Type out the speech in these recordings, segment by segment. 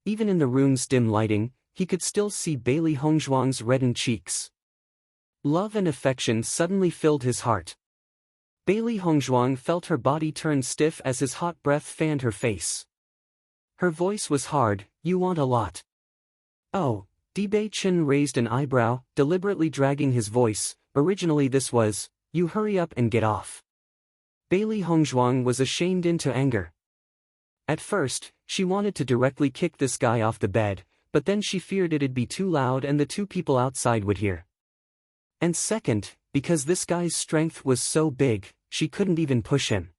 Even in the room's dim lighting, he could still see Bailey Hongzhuang's reddened cheeks. Love and affection suddenly filled his heart. Bailey Hongzhuang felt her body turn stiff as his hot breath fanned her face. Her voice was hard, "You want a lot." "Oh," Bewitching raised an eyebrow, deliberately dragging his voice. Originally this was, "You hurry up and get off." Bailey Hongzhuang was ashamed into anger. At first, she wanted to directly kick this guy off the bed, but then she feared it'd be too loud and the two people outside would hear. And second, because this guy's strength was so big, she couldn't even push him.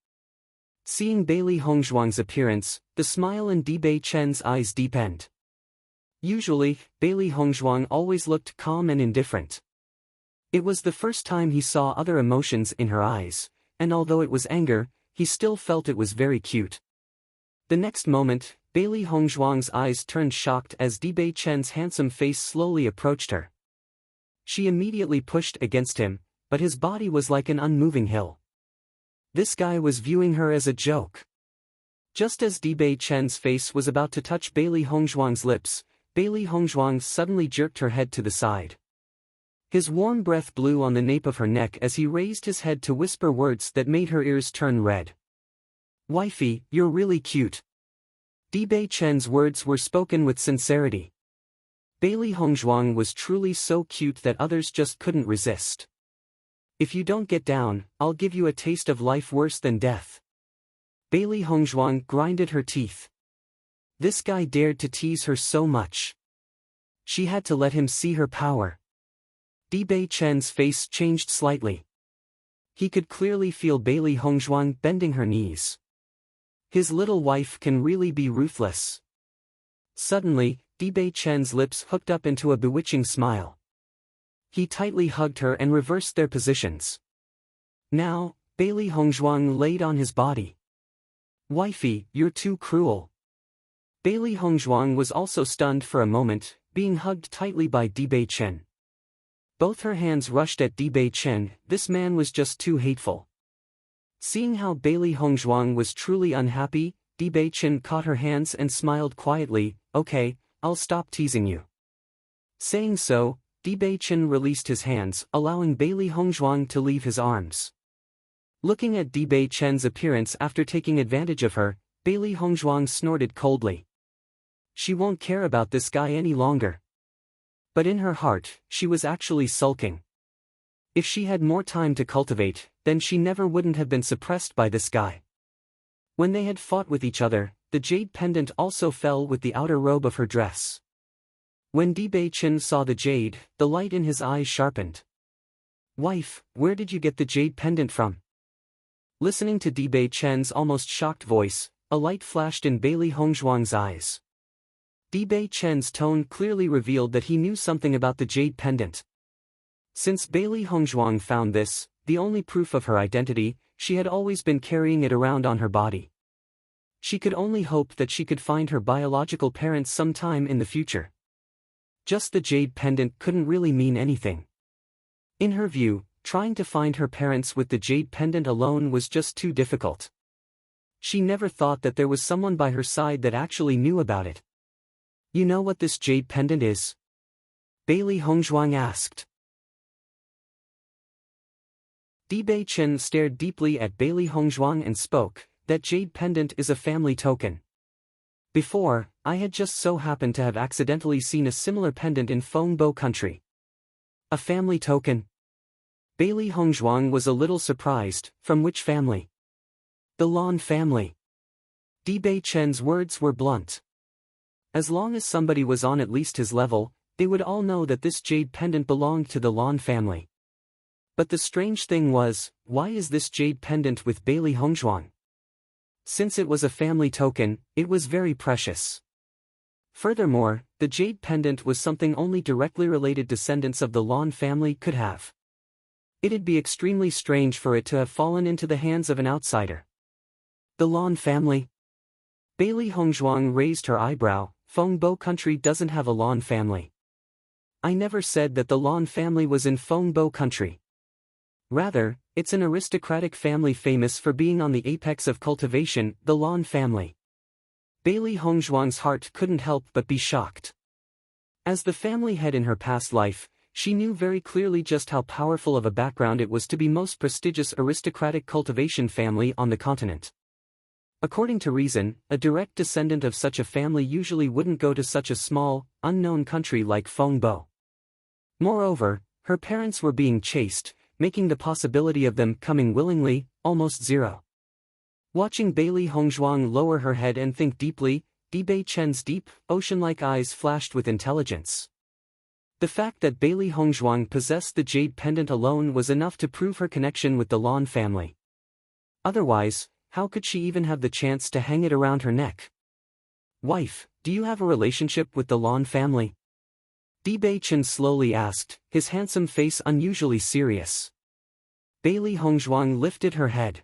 Seeing Bailey Hongzhuang's appearance, the smile in Bewitching's eyes deepened. Usually, Bailey Hongzhuang always looked calm and indifferent. It was the first time he saw other emotions in her eyes, and although it was anger, he still felt it was very cute. The next moment, Bailey Hongzhuang's eyes turned shocked as Bewitching's handsome face slowly approached her. She immediately pushed against him, but his body was like an unmoving hill. This guy was viewing her as a joke. Just as Bewitching's face was about to touch Bailey Hongzhuang's lips, Bailey Hongzhuang suddenly jerked her head to the side. His warm breath blew on the nape of her neck as he raised his head to whisper words that made her ears turn red. "Wifey, you're really cute." Bewitching's words were spoken with sincerity. Bailey Hongzhuang was truly so cute that others just couldn't resist. "If you don't get down, I'll give you a taste of life worse than death." Bailey Hongzhuang grinded her teeth. This guy dared to tease her so much. She had to let him see her power. Bewitching's face changed slightly. He could clearly feel Bailey Hongzhuang bending her knees. His little wife can really be ruthless. Suddenly, Bewitching's lips hooked up into a bewitching smile. He tightly hugged her and reversed their positions. Now, Bailey Hongzhuang laid on his body. "Wifey, you're too cruel." Bailey Hongzhuang was also stunned for a moment, being hugged tightly by Bewitching. Both her hands rushed at Bewitching. This man was just too hateful. Seeing how Bailey Hongzhuang was truly unhappy, Bewitching caught her hands and smiled quietly. "Okay, I'll stop teasing you." Saying so, Bewitching released his hands, allowing Bailey Hongzhuang to leave his arms. Looking at Bewitching's appearance after taking advantage of her, Bailey Hongzhuang snorted coldly. She won't care about this guy any longer. But in her heart, she was actually sulking. If she had more time to cultivate, then she never wouldn't have been suppressed by this guy. When they had fought with each other, the jade pendant also fell with the outer robe of her dress. When Bewitching saw the jade, the light in his eyes sharpened. "Wife, where did you get the jade pendant from?" Listening to Bewitching's almost shocked voice, a light flashed in Bailey Hongzhuang's eyes. Bewitching's tone clearly revealed that he knew something about the jade pendant. Since Bailey Hongzhuang found this, the only proof of her identity, she had always been carrying it around on her body. She could only hope that she could find her biological parents sometime in the future. Just the jade pendant couldn't really mean anything. In her view, trying to find her parents with the jade pendant alone was just too difficult. She never thought that there was someone by her side that actually knew about it. "You know what this jade pendant is?" Bailey Hongzhuang asked. Bewitching stared deeply at Bailey Hongzhuang and spoke, "That jade pendant is a family token. Before, I had just so happened to have accidentally seen a similar pendant in Fengbo country." "A family token?" Bailey Hongzhuang was a little surprised. "From which family?" "The Lan family." Bewitching's words were blunt. As long as somebody was on at least his level, they would all know that this jade pendant belonged to the Lan family. But the strange thing was, why is this jade pendant with Bailey Hongzhuang? Since it was a family token, it was very precious. Furthermore, the jade pendant was something only directly related descendants of the Lan family could have. It'd be extremely strange for it to have fallen into the hands of an outsider. The Lan family? Bailey Hongzhuang raised her eyebrow. Fengbo country doesn't have a Lan family. I never said that the Lan family was in Fengbo country. Rather, it's an aristocratic family famous for being on the apex of cultivation, the Lan family. Bailey Hongzhuang's heart couldn't help but be shocked. As the family head in her past life, she knew very clearly just how powerful of a background it was to be most prestigious aristocratic cultivation family on the continent. According to reason, a direct descendant of such a family usually wouldn't go to such a small, unknown country like Fengbo. Moreover, her parents were being chased, making the possibility of them coming willingly almost zero. Watching Bailey Hongzhuang lower her head and think deeply, Bei Chen's deep, ocean-like eyes flashed with intelligence. The fact that Bailey Hongzhuang possessed the jade pendant alone was enough to prove her connection with the Lan family. Otherwise, how could she even have the chance to hang it around her neck? "Wife, do you have a relationship with the Lan family?" Bei Chen slowly asked, his handsome face unusually serious. Bailey Hongzhuang lifted her head.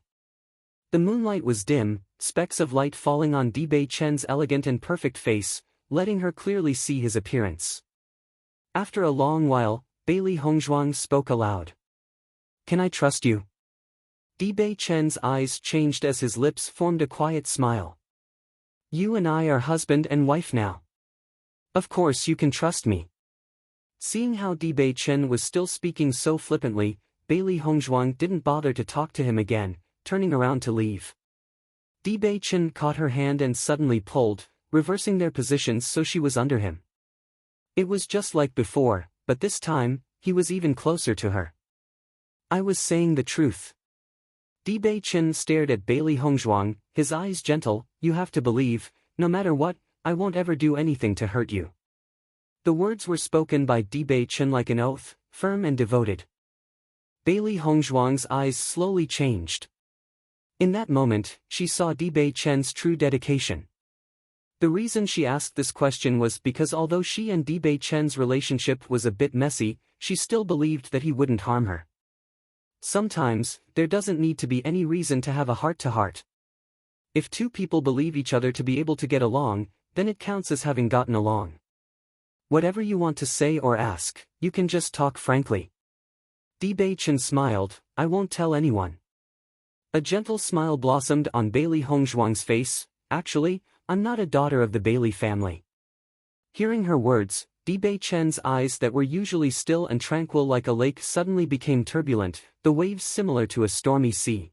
The moonlight was dim, specks of light falling on Bei Chen's elegant and perfect face, letting her clearly see his appearance. After a long while, Bailey Hongzhuang spoke aloud. "Can I trust you?" Bei Chen's eyes changed as his lips formed a quiet smile. "You and I are husband and wife now. Of course you can trust me." Seeing how Bei Chen was still speaking so flippantly, Bailey Hongzhuang didn't bother to talk to him again, turning around to leave. Bei Chen caught her hand and suddenly pulled, reversing their positions so she was under him. It was just like before, but this time, he was even closer to her. "I was saying the truth." Bei Chen stared at Bailey Hongzhuang, his eyes gentle. "You have to believe, no matter what, I won't ever do anything to hurt you." The words were spoken by Bei Chen like an oath, firm and devoted. Bailey Hongzhuang's eyes slowly changed. In that moment, she saw Bei Chen's true dedication. The reason she asked this question was because although she and Bei Chen's relationship was a bit messy, she still believed that he wouldn't harm her. Sometimes, there doesn't need to be any reason to have a heart-to-heart. If two people believe each other to be able to get along, then it counts as having gotten along. Whatever you want to say or ask, you can just talk frankly. Bei Chen smiled. "I won't tell anyone." A gentle smile blossomed on Bailey Hongzhuang's face. "Actually, I'm not a daughter of the Bailey family." Hearing her words, Bei Chen's eyes that were usually still and tranquil like a lake suddenly became turbulent, the waves similar to a stormy sea.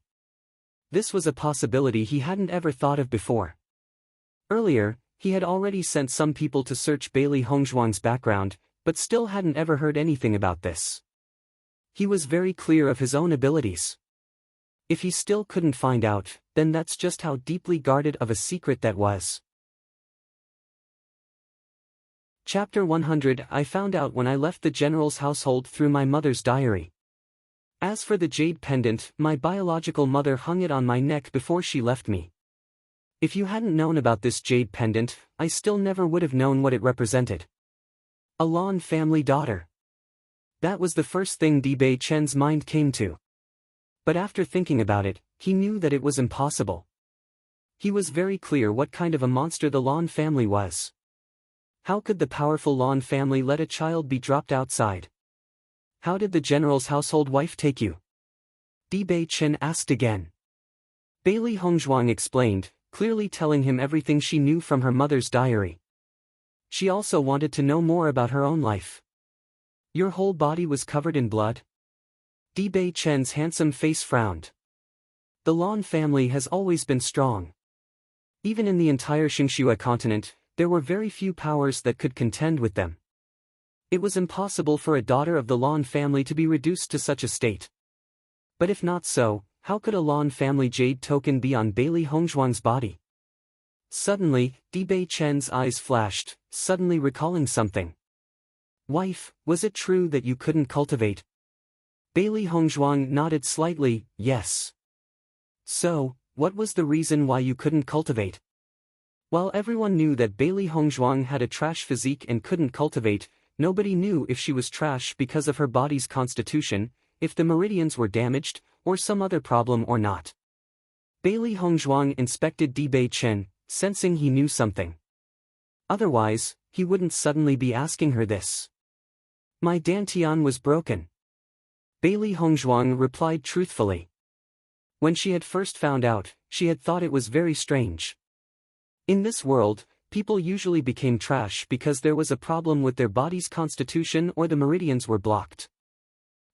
This was a possibility he hadn't ever thought of before. Earlier, he had already sent some people to search Bailey Hongzhuang's background, but still hadn't ever heard anything about this. He was very clear of his own abilities. If he still couldn't find out, then that's just how deeply guarded of a secret that was. Chapter 100. I found out when I left the general's household through my mother's diary. As for the jade pendant, my biological mother hung it on my neck before she left me. If you hadn't known about this jade pendant, I still never would have known what it represented. A Lan family daughter. That was the first thing Bei Chen's mind came to. But after thinking about it, he knew that it was impossible. He was very clear what kind of a monster the Lan family was. How could the powerful Lan family let a child be dropped outside? "How did the general's household wife take you?" Bei Chen asked again. Bailey Hongzhuang explained, clearly telling him everything she knew from her mother's diary. She also wanted to know more about her own life. "Your whole body was covered in blood?" Bei Chen's handsome face frowned. The Lan family has always been strong. Even in the entire Xingxue continent, there were very few powers that could contend with them. It was impossible for a daughter of the Lan family to be reduced to such a state. But if not so, how could a Lan family jade token be on Bailey Hongzhuang's body? Suddenly, Bei Chen's eyes flashed, suddenly recalling something. "Wife, was it true that you couldn't cultivate?" Bailey Hongzhuang nodded slightly. "Yes." "So, what was the reason why you couldn't cultivate?" While everyone knew that Bailey Hongzhuang had a trash physique and couldn't cultivate, nobody knew if she was trash because of her body's constitution, if the meridians were damaged, or some other problem or not. Bailey Hongzhuang inspected Bei Chen, sensing he knew something. Otherwise, he wouldn't suddenly be asking her this. "My dantian was broken." Bailey Hongzhuang replied truthfully. When she had first found out, she had thought it was very strange. In this world, people usually became trash because there was a problem with their body's constitution or the meridians were blocked.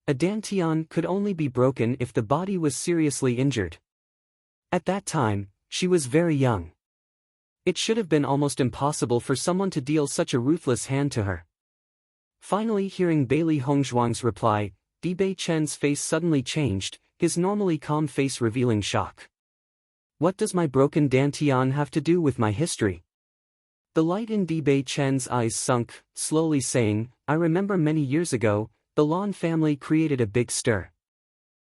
A dantian could only be broken if the body was seriously injured. At that time, she was very young. It should have been almost impossible for someone to deal such a ruthless hand to her. Finally, hearing Bailey Hongzhuang's reply, Dibei Chen's face suddenly changed, his normally calm face revealing shock. What does my broken dantian have to do with my history? The light in Dibei Chen's eyes sunk, slowly saying, I remember many years ago, the Lan family created a big stir.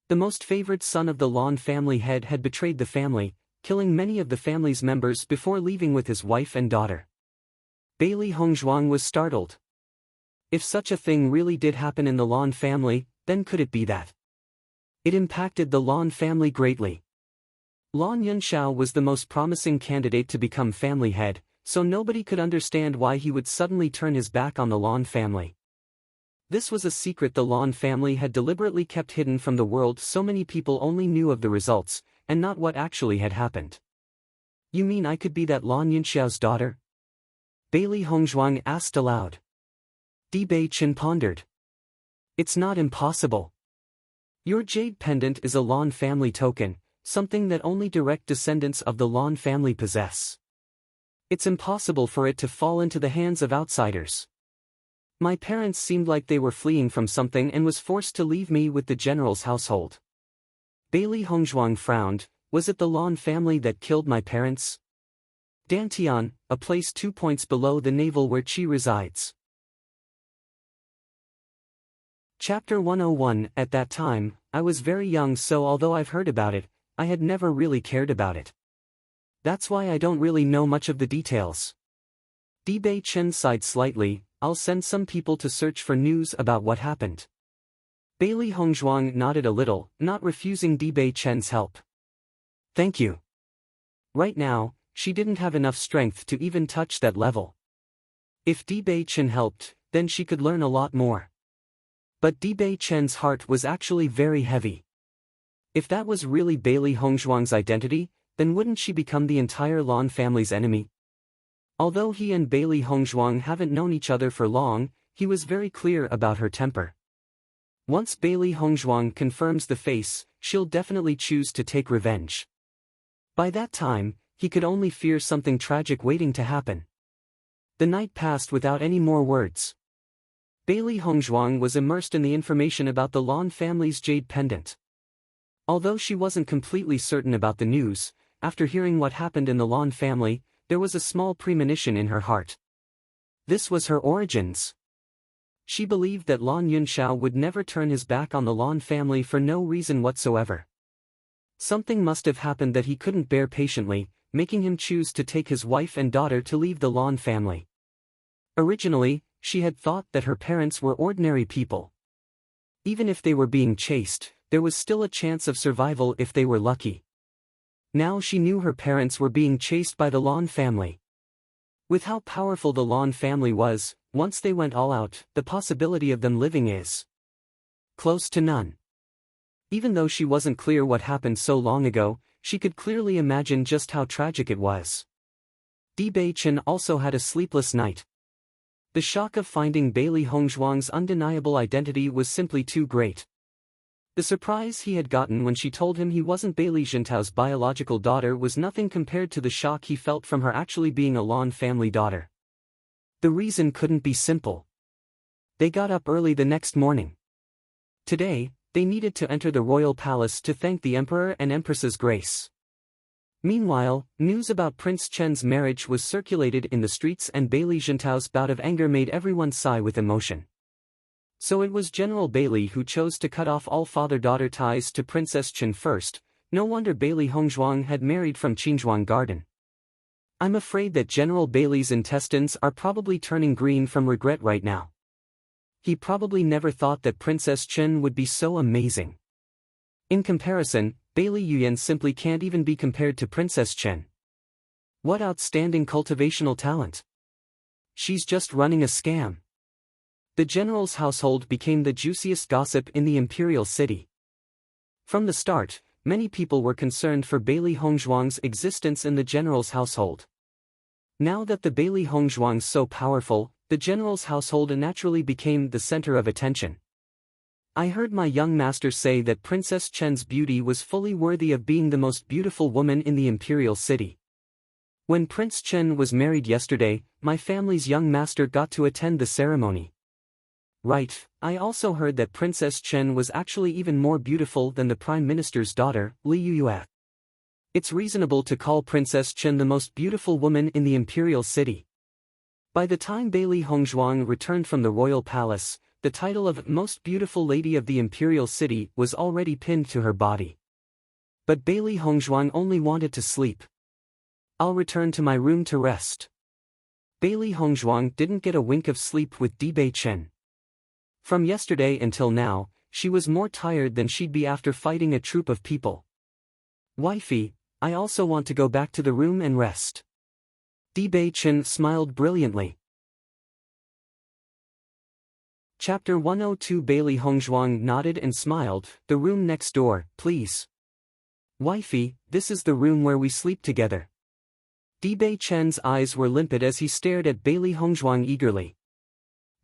The most favored son of the Lan family head had betrayed the family, killing many of the family's members before leaving with his wife and daughter. Bailey Hongzhuang was startled. If such a thing really did happen in the Lan family, then could it be that? It impacted the Lan family greatly. Lan Yunxiao was the most promising candidate to become family head, so nobody could understand why he would suddenly turn his back on the Lan family. This was a secret the Lan family had deliberately kept hidden from the world, so many people only knew of the results, and not what actually had happened. You mean I could be that Lan Yunxiao's daughter? Bailey Hongzhuang asked aloud. Dibei Chen pondered. It's not impossible. Your jade pendant is a Lan family token, something that only direct descendants of the Lan family possess. It's impossible for it to fall into the hands of outsiders. My parents seemed like they were fleeing from something and was forced to leave me with the general's household. Bailey Hongzhuang frowned. Was it the Lan family that killed my parents? Dantian, a place 2 points below the navel where Qi resides. Chapter 101. At that time, I was very young, so although I've heard about it, I had never really cared about it. That's why I don't really know much of the details. Dibei Chen sighed slightly. I'll send some people to search for news about what happened. Bailey Hongzhuang nodded a little, not refusing Dibei Chen's help. Thank you. Right now, she didn't have enough strength to even touch that level. If Dibei Chen helped, then she could learn a lot more. But Dibei Chen's heart was actually very heavy. If that was really Bailey Hongzhuang's identity, then wouldn't she become the entire Lan family's enemy? Although he and Bailey Hongzhuang haven't known each other for long, he was very clear about her temper. Once Bailey Hongzhuang confirms the face, she'll definitely choose to take revenge. By that time, he could only fear something tragic waiting to happen. The night passed without any more words. Bailey Hongzhuang was immersed in the information about the Lan family's jade pendant. Although she wasn't completely certain about the news, after hearing what happened in the Lan family, there was a small premonition in her heart. This was her origins. She believed that Lan Yunxiao would never turn his back on the Lan family for no reason whatsoever. Something must have happened that he couldn't bear patiently, making him choose to take his wife and daughter to leave the Lan family. Originally, she had thought that her parents were ordinary people. Even if they were being chased, there was still a chance of survival if they were lucky. Now she knew her parents were being chased by the Lan family. With how powerful the Lan family was, once they went all out, the possibility of them living is close to none. Even though she wasn't clear what happened so long ago, she could clearly imagine just how tragic it was. Dibei Chen also had a sleepless night. The shock of finding Bailey Hongzhuang's undeniable identity was simply too great. The surprise he had gotten when she told him he wasn't Bailey Jintao's biological daughter was nothing compared to the shock he felt from her actually being a Lan family daughter. The reason couldn't be simple. They got up early the next morning. Today, they needed to enter the royal palace to thank the emperor and empress's grace. Meanwhile, news about Prince Chen's marriage was circulated in the streets, and Bailey Jintao's bout of anger made everyone sigh with emotion. So it was General Bailey who chose to cut off all father-daughter ties to Princess Chen first. No wonder Bailey Hongzhuang had married from Qinzhuang Garden. I'm afraid that General Bailey's intestines are probably turning green from regret right now. He probably never thought that Princess Chen would be so amazing. In comparison, Bailey Yuyan simply can't even be compared to Princess Chen. What outstanding cultivational talent! She's just running a scam. The general's household became the juiciest gossip in the imperial city. From the start, many people were concerned for Bailey Hongzhuang's existence in the general's household. Now that the Bailey Hongzhuang's so powerful, the general's household naturally became the center of attention. I heard my young master say that Princess Chen's beauty was fully worthy of being the most beautiful woman in the imperial city. When Prince Chen was married yesterday, my family's young master got to attend the ceremony. Right, I also heard that Princess Chen was actually even more beautiful than the Prime Minister's daughter, Li Yuyue. It's reasonable to call Princess Chen the most beautiful woman in the imperial city. By the time Bailey Hongzhuang returned from the royal palace, the title of Most Beautiful Lady of the Imperial City was already pinned to her body. But Bailey Hongzhuang only wanted to sleep. I'll return to my room to rest. Bailey Hongzhuang didn't get a wink of sleep with Dibei Chen. From yesterday until now, she was more tired than she'd be after fighting a troop of people. Wifey, I also want to go back to the room and rest. Dibei Chen smiled brilliantly. Chapter 102. Bailey Hongzhuang nodded and smiled. The room next door, please. Wifey, this is the room where we sleep together. Dibei Chen's eyes were limpid as he stared at Bailey Hongzhuang eagerly.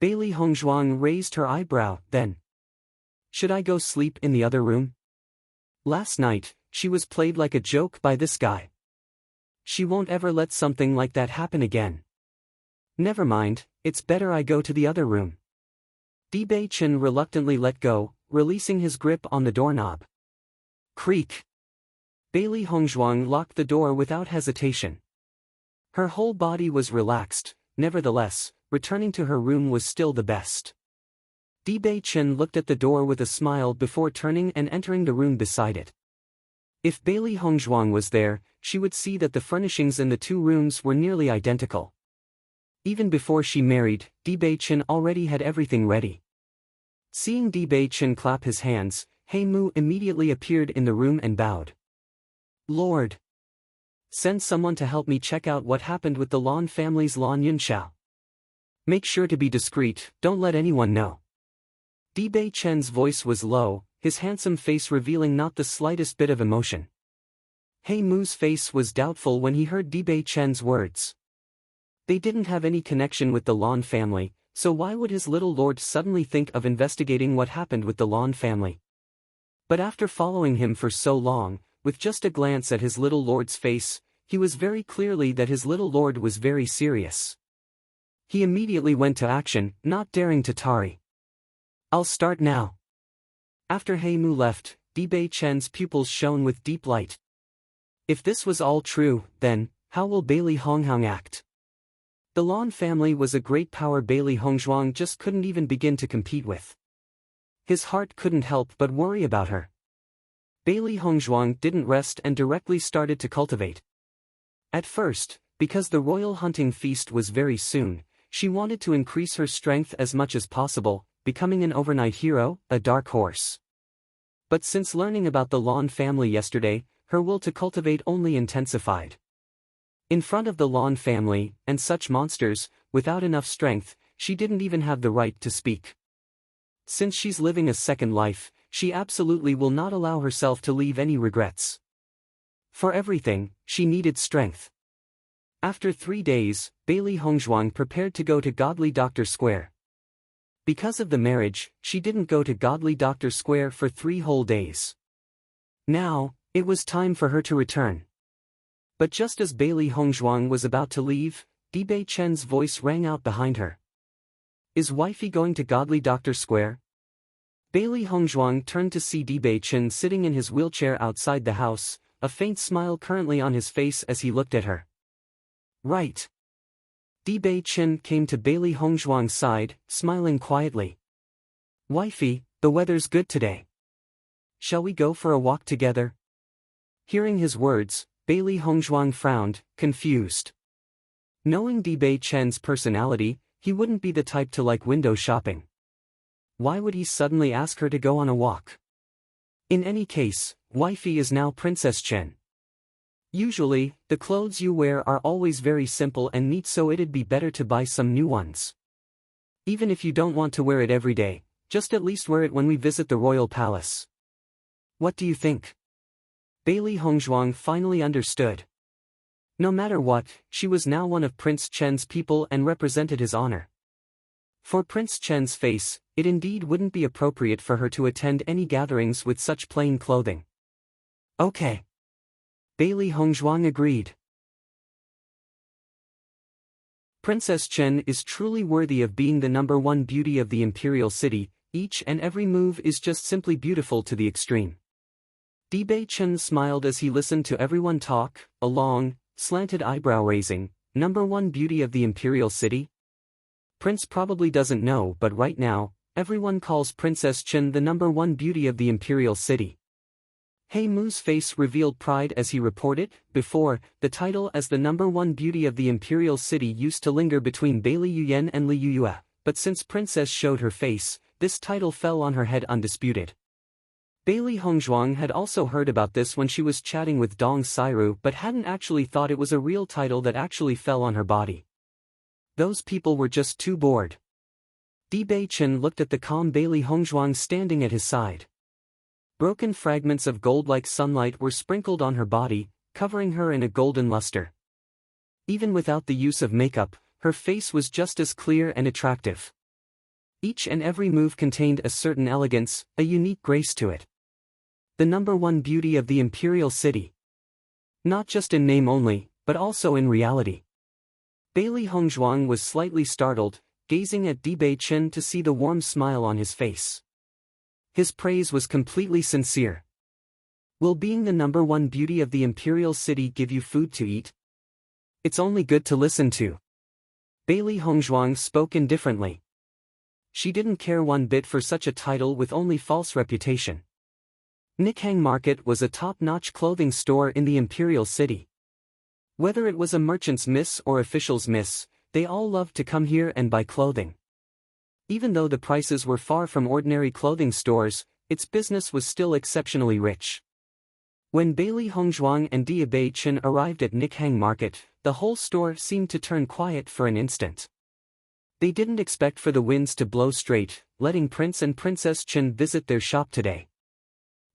Bailey Hongzhuang raised her eyebrow, then. Should I go sleep in the other room? Last night, she was played like a joke by this guy. She won't ever let something like that happen again. Never mind, it's better I go to the other room. Dibei Chen reluctantly let go, releasing his grip on the doorknob. Creak. Bailey Hongzhuang locked the door without hesitation. Her whole body was relaxed, nevertheless, returning to her room was still the best. Dibei Chen looked at the door with a smile before turning and entering the room beside it. If Bailey Hongzhuang was there, she would see that the furnishings in the two rooms were nearly identical. Even before she married, Dibei Chen already had everything ready. Seeing Dibei Chen clap his hands, He Mu immediately appeared in the room and bowed. Lord! Send someone to help me check out what happened with the Lan family's Lan Yunxiao. Make sure to be discreet, don't let anyone know. Dibei Chen's voice was low, his handsome face revealing not the slightest bit of emotion. He Mu's face was doubtful when he heard Dibei Chen's words. They didn't have any connection with the Lan family, so why would his little lord suddenly think of investigating what happened with the Lan family? But after following him for so long, with just a glance at his little lord's face, he was very clearly that his little lord was very serious. He immediately went to action, not daring to tarry. I'll start now. After He Mu left, Dibei Chen's pupils shone with deep light. If this was all true, then, how will Bailey Hongzhuang act? The Lan family was a great power Bailey Hongzhuang just couldn't even begin to compete with. His heart couldn't help but worry about her. Bailey Hongzhuang didn't rest and directly started to cultivate. At first, because the royal hunting feast was very soon, she wanted to increase her strength as much as possible, becoming an overnight hero, a dark horse. But since learning about the Lan family yesterday, her will to cultivate only intensified. In front of the Lan family, and such monsters, without enough strength, she didn't even have the right to speak. Since she's living a second life, she absolutely will not allow herself to leave any regrets. For everything, she needed strength. After 3 days, Bailey Hongzhuang prepared to go to Godly Doctor Square. Because of the marriage, she didn't go to Godly Doctor Square for 3 whole days. Now, it was time for her to return. But just as Bailey Hongzhuang was about to leave, Dibei Chen's voice rang out behind her. Is wifey going to Godly Doctor Square? Bailey Hongzhuang turned to see Dibei Chen sitting in his wheelchair outside the house, a faint smile currently on his face as he looked at her. Right. Dibei Chen came to Bailey Hongzhuang's side, smiling quietly. Wifey, the weather's good today. Shall we go for a walk together? Hearing his words, Bailey Hongzhuang frowned, confused. Knowing Dibei Chen's personality, he wouldn't be the type to like window shopping. Why would he suddenly ask her to go on a walk? In any case, wifey is now Princess Chen. Usually, the clothes you wear are always very simple and neat, so it'd be better to buy some new ones. Even if you don't want to wear it every day, just at least wear it when we visit the royal palace. What do you think? Bailey Hongzhuang finally understood. No matter what, she was now one of Prince Chen's people and represented his honor. For Prince Chen's face, it indeed wouldn't be appropriate for her to attend any gatherings with such plain clothing. Okay. Bailey Hongzhuang agreed. Princess Chen is truly worthy of being the #1 beauty of the imperial city. Each and every move is just simply beautiful to the extreme. Bei Chen smiled as he listened to everyone talk, a long, slanted eyebrow raising. #1 beauty of the imperial city? Prince probably doesn't know, but right now, everyone calls Princess Chen the #1 beauty of the imperial city. He Mu's face revealed pride as he reported. Before, the title as the #1 beauty of the imperial city used to linger between Bailey Yuyan and Li Yuyue, but since Princess showed her face, this title fell on her head undisputed. Bailey Hongzhuang had also heard about this when she was chatting with Dong Sairu, but hadn't actually thought it was a real title that actually fell on her body. Those people were just too bored. Bei Chen looked at the calm Bailey Hongzhuang standing at his side. Broken fragments of gold-like sunlight were sprinkled on her body, covering her in a golden luster. Even without the use of makeup, her face was just as clear and attractive. Each and every move contained a certain elegance, a unique grace to it. The #1 beauty of the imperial city. Not just in name only, but also in reality. Bailey Hongzhuang was slightly startled, gazing at Bei Chen to see the warm smile on his face. His praise was completely sincere. Will being the #1 beauty of the imperial city give you food to eat? It's only good to listen to. Bailey Hongzhuang spoke indifferently. She didn't care one bit for such a title with only false reputation. Nikhang Market was a top-notch clothing store in the imperial city. Whether it was a merchant's miss or official's miss, they all loved to come here and buy clothing. Even though the prices were far from ordinary clothing stores, its business was still exceptionally rich. When Bailey Hongzhuang and Bei Chen arrived at Nikhang Market, the whole store seemed to turn quiet for an instant. They didn't expect for the winds to blow straight, letting Prince and Princess Chen visit their shop today.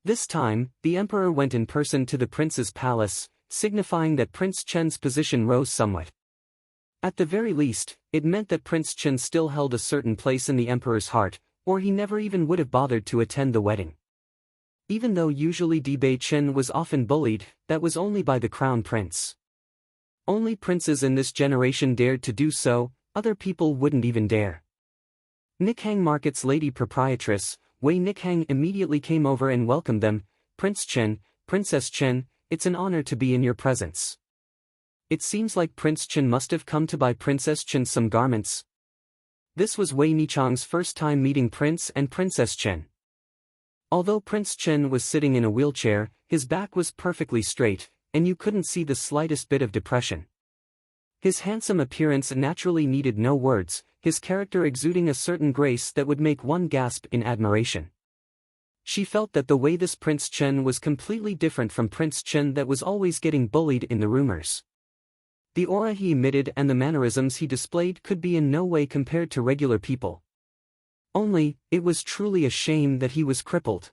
This time, the emperor went in person to the prince's palace, signifying that Prince Chen's position rose somewhat. At the very least, it meant that Prince Chen still held a certain place in the emperor's heart, or he never even would have bothered to attend the wedding. Even though usually Bei Chen was often bullied, that was only by the crown prince. Only princes in this generation dared to do so, other people wouldn't even dare. Nikhang Market's lady proprietress, Wei Nikhang, immediately came over and welcomed them. Prince Chen, Princess Chen, it's an honor to be in your presence. It seems like Prince Chen must have come to buy Princess Chen some garments. This was Wei Nichang's first time meeting Prince and Princess Chen. Although Prince Chen was sitting in a wheelchair, his back was perfectly straight, and you couldn't see the slightest bit of depression. His handsome appearance naturally needed no words, his character exuding a certain grace that would make one gasp in admiration. She felt that the way this Prince Chen was completely different from Prince Chen that was always getting bullied in the rumors. The aura he emitted and the mannerisms he displayed could be in no way compared to regular people. Only, it was truly a shame that he was crippled.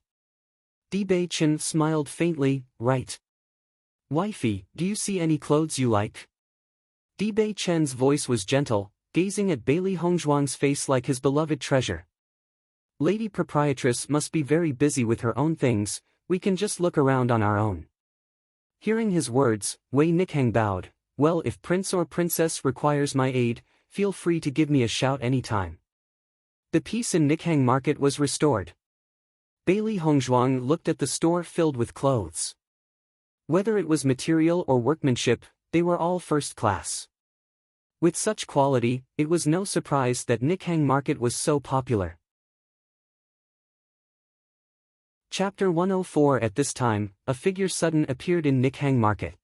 Bei Chen smiled faintly. Right. Wifey, do you see any clothes you like? Bei Chen's voice was gentle, gazing at Bailey Hongzhuang's face like his beloved treasure. Lady proprietress must be very busy with her own things, we can just look around on our own. Hearing his words, Wei Nikhang bowed. Well, if Prince or Princess requires my aid, feel free to give me a shout anytime. The peace in Nikhang Market was restored. Bailey Hongzhuang looked at the store filled with clothes. Whether it was material or workmanship, they were all first class. With such quality, it was no surprise that Nikhang Market was so popular. Chapter 104. At this time, a figure sudden appeared in Nikhang Market.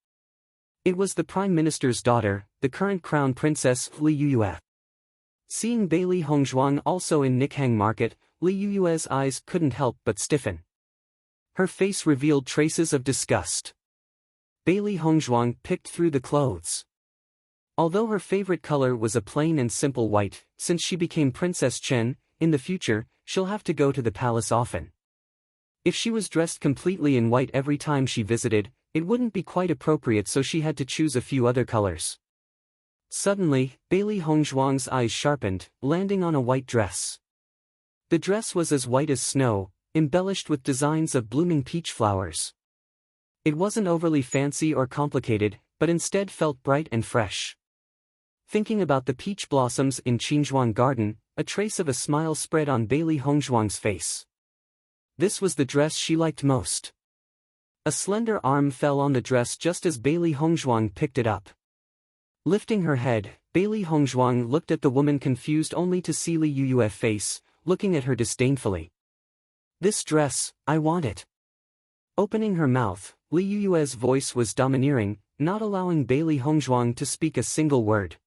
It was the Prime Minister's daughter, the current Crown Princess, Li Yuyue. Seeing Bailey Hongzhuang also in Nikhang Market, Li Yuyue's eyes couldn't help but stiffen. Her face revealed traces of disgust. Bailey Hongzhuang picked through the clothes. Although her favorite color was a plain and simple white, since she became Princess Chen, in the future, she'll have to go to the palace often. If she was dressed completely in white every time she visited, it wouldn't be quite appropriate, so she had to choose a few other colors. Suddenly, Bailey Hongzhuang's eyes sharpened, landing on a white dress. The dress was as white as snow, embellished with designs of blooming peach flowers. It wasn't overly fancy or complicated, but instead felt bright and fresh. Thinking about the peach blossoms in Qingzhuang Garden, a trace of a smile spread on Bailey Hongzhuang's face. This was the dress she liked most. A slender arm fell on the dress just as Bailey Hongzhuang picked it up. Lifting her head, Bailey Hongzhuang looked at the woman, confused only to see Li Yuyue's face, looking at her disdainfully. "This dress, I want it." Opening her mouth, Li Yuyue's voice was domineering, not allowing Bailey Hongzhuang to speak a single word.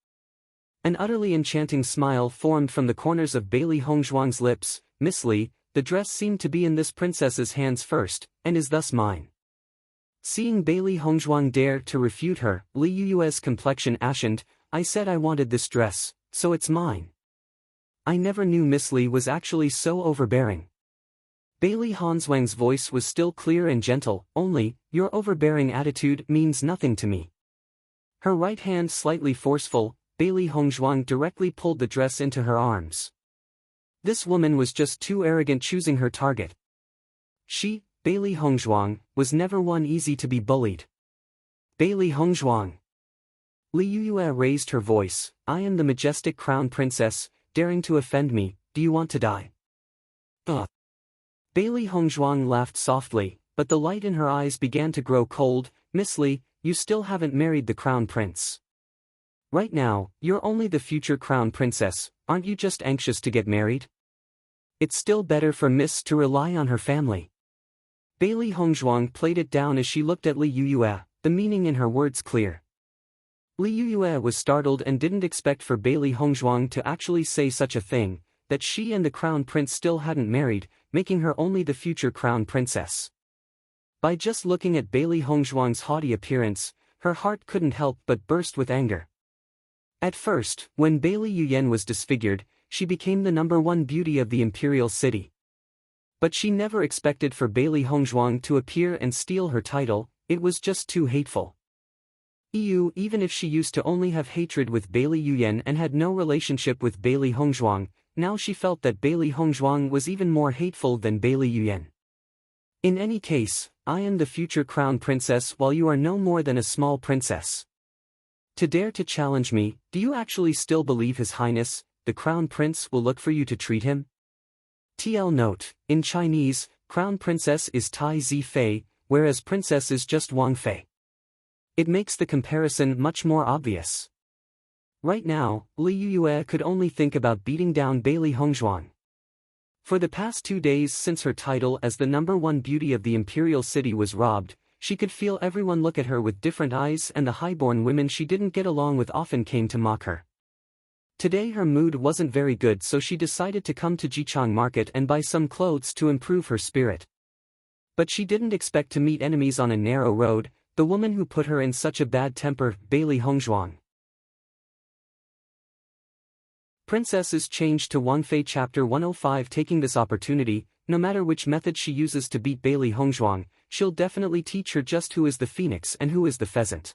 An utterly enchanting smile formed from the corners of Bailey Hongzhuang's lips. "Miss Li, the dress seemed to be in this princess's hands first, and is thus mine." Seeing Bailey Hongzhuang dare to refute her, Li Yuyue's complexion ashened. "I said I wanted this dress, so it's mine." "I never knew Miss Li was actually so overbearing." Bailey Hongzhuang's voice was still clear and gentle, "Only, your overbearing attitude means nothing to me." Her right hand slightly forceful, Bailey Hongzhuang directly pulled the dress into her arms. This woman was just too arrogant, choosing her target. She, Bailey Hongzhuang, was never one easy to be bullied. "Bailey Hongzhuang." Li Yuyue raised her voice, "I am the majestic crown princess, daring to offend me, do you want to die?" Bailey Hongzhuang laughed softly, but the light in her eyes began to grow cold. "Miss Li, you still haven't married the crown prince. Right now, you're only the future crown princess, aren't you just anxious to get married? It's still better for Miss to rely on her family." Bailey Hongzhuang played it down as she looked at Li Yuyue, the meaning in her words clear. Li Yuyue was startled and didn't expect for Bailey Hongzhuang to actually say such a thing, that she and the crown prince still hadn't married, making her only the future crown princess. By just looking at Bailey Hongzhuang's haughty appearance, her heart couldn't help but burst with anger. At first, when Bailey Yuyan was disfigured, she became the #1 beauty of the imperial city. But she never expected for Bailey Hongzhuang to appear and steal her title. It was just too hateful. Even if she used to only have hatred with Bailey Yuyan and had no relationship with Bailey Hongzhuang, now she felt that Bailey Hongzhuang was even more hateful than Bailey Yuyan. "In any case, I am the future crown princess while you are no more than a small princess. To dare to challenge me, do you actually still believe His Highness, the crown prince, will look for you to treat him?" TL note, in Chinese, crown princess is Tai Zi Fei, whereas princess is just Wang Fei. It makes the comparison much more obvious. Right now, Li Yuyue could only think about beating down Bailey Hongzhuang. For the past 2 days since her title as the #1 beauty of the imperial city was robbed, she could feel everyone look at her with different eyes, and the highborn women she didn't get along with often came to mock her. Today her mood wasn't very good, so she decided to come to Jichang Market and buy some clothes to improve her spirit. But she didn't expect to meet enemies on a narrow road, the woman who put her in such a bad temper, Bailey Hongzhuang. Princesses changed to Wang Fei. Chapter 105. Taking this opportunity, no matter which method she uses to beat Bailey Hongzhuang, she'll definitely teach her just who is the phoenix and who is the pheasant.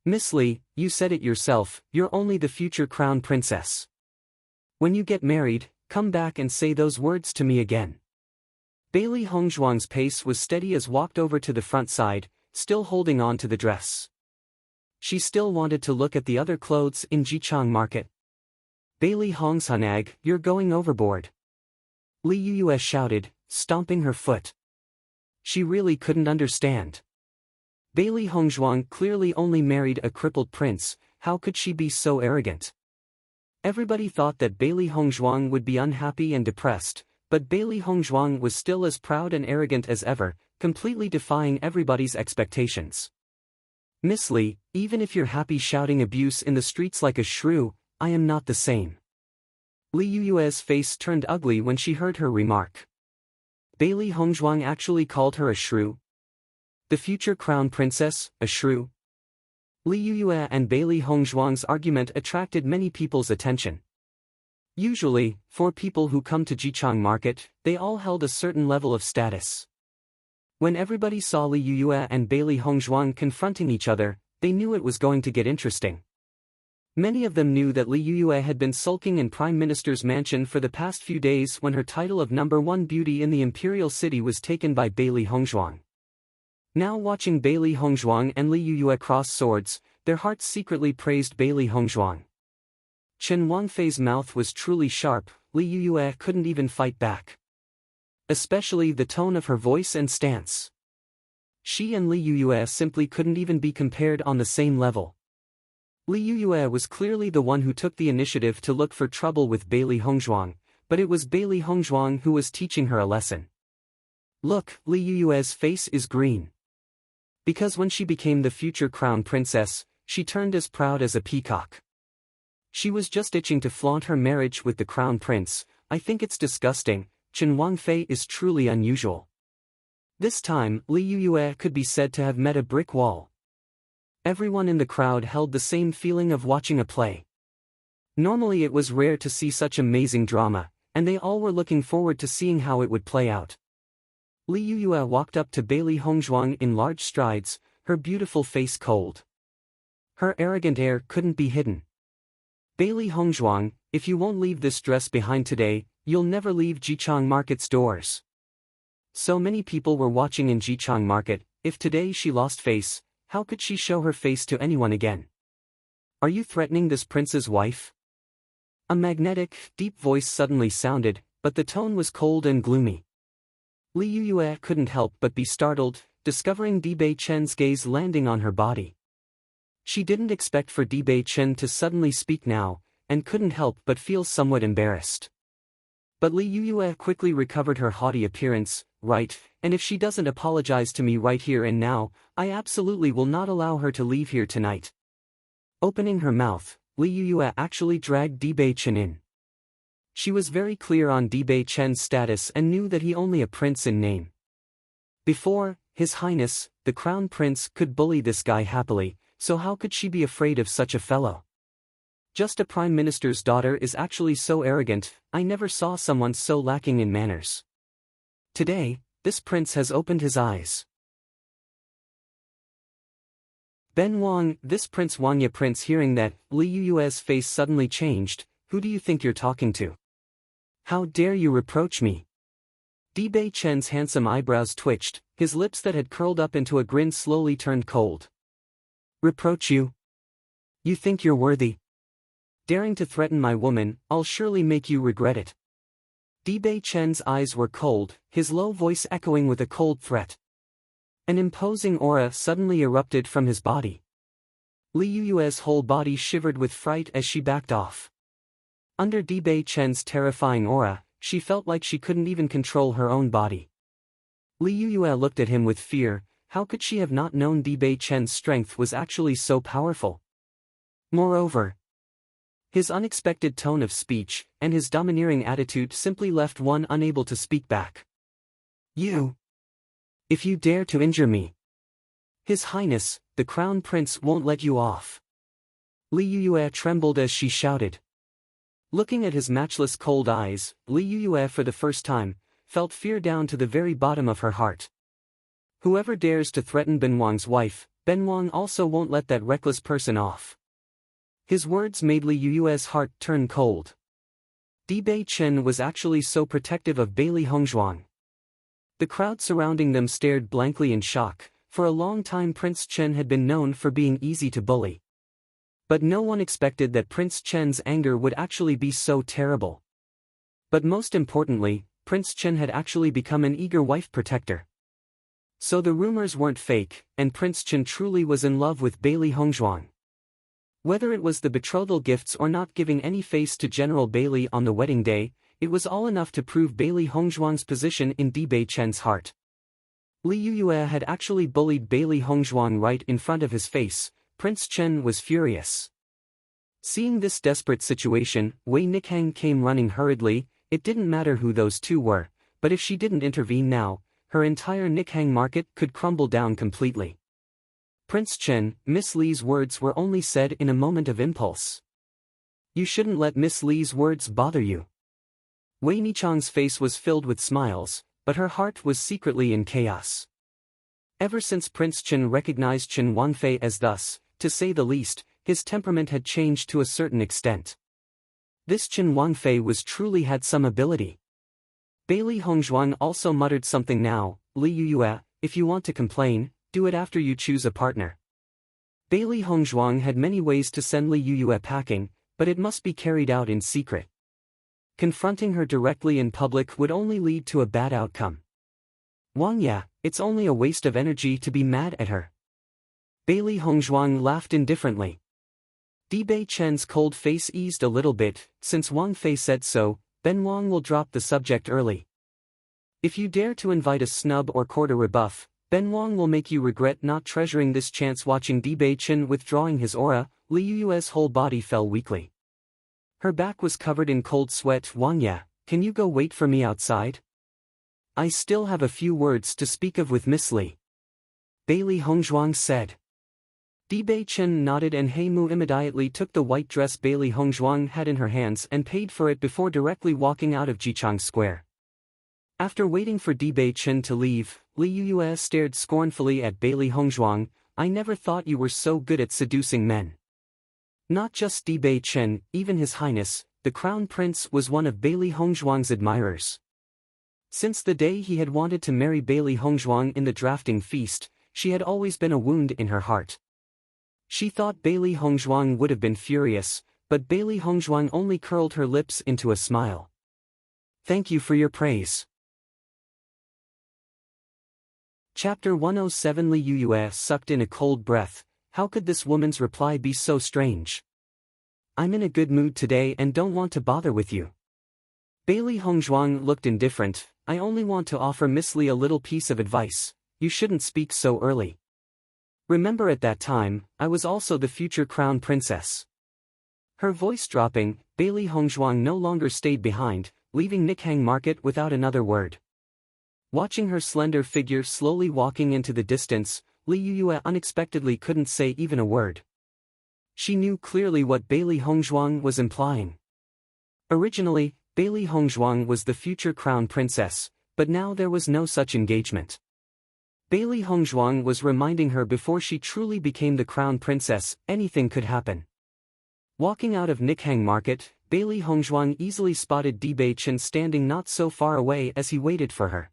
"Miss Li, you said it yourself, you're only the future crown princess. When you get married, come back and say those words to me again." Bailey Hongzhuang's pace was steady as walked over to the front side, still holding on to the dress. She still wanted to look at the other clothes in Jichang Market. "Bailey Hongzhuang, you're going overboard," Li Yuyue shouted, stomping her foot. She really couldn't understand. Bailey Hongzhuang clearly only married a crippled prince, how could she be so arrogant? Everybody thought that Bailey Hongzhuang would be unhappy and depressed, but Bailey Hongzhuang was still as proud and arrogant as ever, completely defying everybody's expectations. "Miss Li, even if you're happy shouting abuse in the streets like a shrew, I am not the same." Li Yuyue's face turned ugly when she heard her remark. Bailey Hongzhuang actually called her a shrew? The future crown princess, a shrew? Li Yuyue and Bailey Hongzhuang's argument attracted many people's attention. Usually, for people who come to Jichang Market, they all held a certain level of status. When everybody saw Li Yuyue and Bailey Hongzhuang confronting each other, they knew it was going to get interesting. Many of them knew that Li Yuyue had been sulking in Prime Minister's mansion for the past few days when her title of #1 beauty in the imperial city was taken by Bailey Hongzhuang. Now watching Bailey Hongzhuang and Li Yuyue cross swords, their hearts secretly praised Bailey Hongzhuang. Chen Wangfei's mouth was truly sharp. Li Yuyue couldn't even fight back. Especially the tone of her voice and stance. She and Li Yuyue simply couldn't even be compared on the same level. Li Yuyue was clearly the one who took the initiative to look for trouble with Bailey Hongzhuang, but it was Bailey Hongzhuang who was teaching her a lesson. Look, Li Yuyue's face is green. Because when she became the future crown princess, she turned as proud as a peacock. She was just itching to flaunt her marriage with the crown prince. I think it's disgusting. Chen Wangfei is truly unusual. This time, Li Yuyue could be said to have met a brick wall. Everyone in the crowd held the same feeling of watching a play. Normally it was rare to see such amazing drama, and they all were looking forward to seeing how it would play out. Li Yuyue walked up to Bailey Hongzhuang in large strides, her beautiful face cold. Her arrogant air couldn't be hidden. Bailey Hongzhuang, if you won't leave this dress behind today, you'll never leave Jichang Market's doors. So many people were watching in Jichang Market. If today she lost face, how could she show her face to anyone again? Are you threatening this prince's wife? A magnetic, deep voice suddenly sounded, but the tone was cold and gloomy. Li Yuyue couldn't help but be startled, discovering Dibei Chen's gaze landing on her body. She didn't expect for Dibei Chen to suddenly speak now, and couldn't help but feel somewhat embarrassed. But Li Yuyue quickly recovered her haughty appearance. Right, and if she doesn't apologize to me right here and now, I absolutely will not allow her to leave here tonight. Opening her mouth, Li Yuyue actually dragged Dibei Chen in. She was very clear on Dibei Chen's status and knew that he only a prince in name. Before, His Highness, the Crown Prince could bully this guy happily, so how could she be afraid of such a fellow? Just a Prime Minister's daughter is actually so arrogant. I never saw someone so lacking in manners. Today, this prince has opened his eyes. Ben Wang, this Prince Wangya prince hearing that, Li Yuyue's face suddenly changed. Who do you think you're talking to? How dare you reproach me? Dibei Chen's handsome eyebrows twitched, his lips that had curled up into a grin slowly turned cold. Reproach you? You think you're worthy? Daring to threaten my woman, I'll surely make you regret it. Dibei Chen's eyes were cold, his low voice echoing with a cold threat. An imposing aura suddenly erupted from his body. Li Yuyue's whole body shivered with fright as she backed off. Under Dibei Chen's terrifying aura, she felt like she couldn't even control her own body. Li Yuyue looked at him with fear. How could she have not known Dibei Chen's strength was actually so powerful? Moreover, his unexpected tone of speech, and his domineering attitude simply left one unable to speak back. You! If you dare to injure me! His Highness, the Crown Prince won't let you off. Li Yuyue trembled as she shouted. Looking at his matchless cold eyes, Li Yuyue for the first time, felt fear down to the very bottom of her heart. Whoever dares to threaten Ben Wang's wife, Ben Wang also won't let that reckless person off. His words made Li Yuyue's heart turn cold. Dibei Chen was actually so protective of Bailey Hongzhuang. The crowd surrounding them stared blankly in shock. For a long time Prince Chen had been known for being easy to bully. But no one expected that Prince Chen's anger would actually be so terrible. But most importantly, Prince Chen had actually become an eager wife protector. So the rumors weren't fake, and Prince Chen truly was in love with Bailey Hongzhuang. Whether it was the betrothal gifts or not giving any face to General Bailey on the wedding day, it was all enough to prove Bailey Hongzhuang's position in Dibei Chen's heart. Li Yuyue had actually bullied Bailey Hongzhuang right in front of his face. Prince Chen was furious. Seeing this desperate situation, Wei Nikhang came running hurriedly. It didn't matter who those two were, but if she didn't intervene now, her entire Nikhang market could crumble down completely. Prince Chen, Miss Li's words were only said in a moment of impulse. You shouldn't let Miss Li's words bother you. Wei Nichang's face was filled with smiles, but her heart was secretly in chaos. Ever since Prince Chen recognized Chen Wangfei as thus, to say the least, his temperament had changed to a certain extent. This Chen Wangfei was truly had some ability. Bailey Hongzhuang also muttered something now. Li Yuyue, if you want to complain, do it after you choose a partner. Bailey Hongzhuang had many ways to send Li Yuyue packing, but it must be carried out in secret. Confronting her directly in public would only lead to a bad outcome. Wang Ya, it's only a waste of energy to be mad at her. Bailey Hongzhuang laughed indifferently. Dibei Chen's cold face eased a little bit. Since Wang Fei said so, then Wang will drop the subject early. If you dare to invite a snub or court a rebuff, Ben Wang will make you regret not treasuring this chance. Watching Dibei Chen withdrawing his aura, Li Yue's whole body fell weakly. Her back was covered in cold sweat. Wang Ya, can you go wait for me outside? I still have a few words to speak of with Miss Li. Bailey Hongzhuang said. Dibei Chen nodded and He Mu immediately took the white dress Bailey Hongzhuang had in her hands and paid for it before directly walking out of Jichang Square. After waiting for Dibei Chen to leave, Li Yuyue stared scornfully at Bailey Hongzhuang. I never thought you were so good at seducing men. Not just Dibei Chen, even His Highness, the Crown Prince was one of Bailey Hongzhuang's admirers. Since the day he had wanted to marry Bailey Hongzhuang in the drafting feast, she had always been a wound in her heart. She thought Bailey Hongzhuang would have been furious, but Bailey Hongzhuang only curled her lips into a smile. Thank you for your praise. Chapter 107. Li Yuyue sucked in a cold breath. How could this woman's reply be so strange? I'm in a good mood today and don't want to bother with you. Bailey Hongzhuang looked indifferent. I only want to offer Miss Li a little piece of advice. You shouldn't speak so early. Remember at that time, I was also the future crown princess. Her voice dropping, Bailey Hongzhuang no longer stayed behind, leaving Nikhang Market without another word. Watching her slender figure slowly walking into the distance, Li Yuyue unexpectedly couldn't say even a word. She knew clearly what Bailey Hongzhuang was implying. Originally, Bailey Hongzhuang was the future crown princess, but now there was no such engagement. Bailey Hongzhuang was reminding her before she truly became the crown princess, anything could happen. Walking out of Nikhang Market, Bailey Hongzhuang easily spotted Dibei Chen standing not so far away as he waited for her.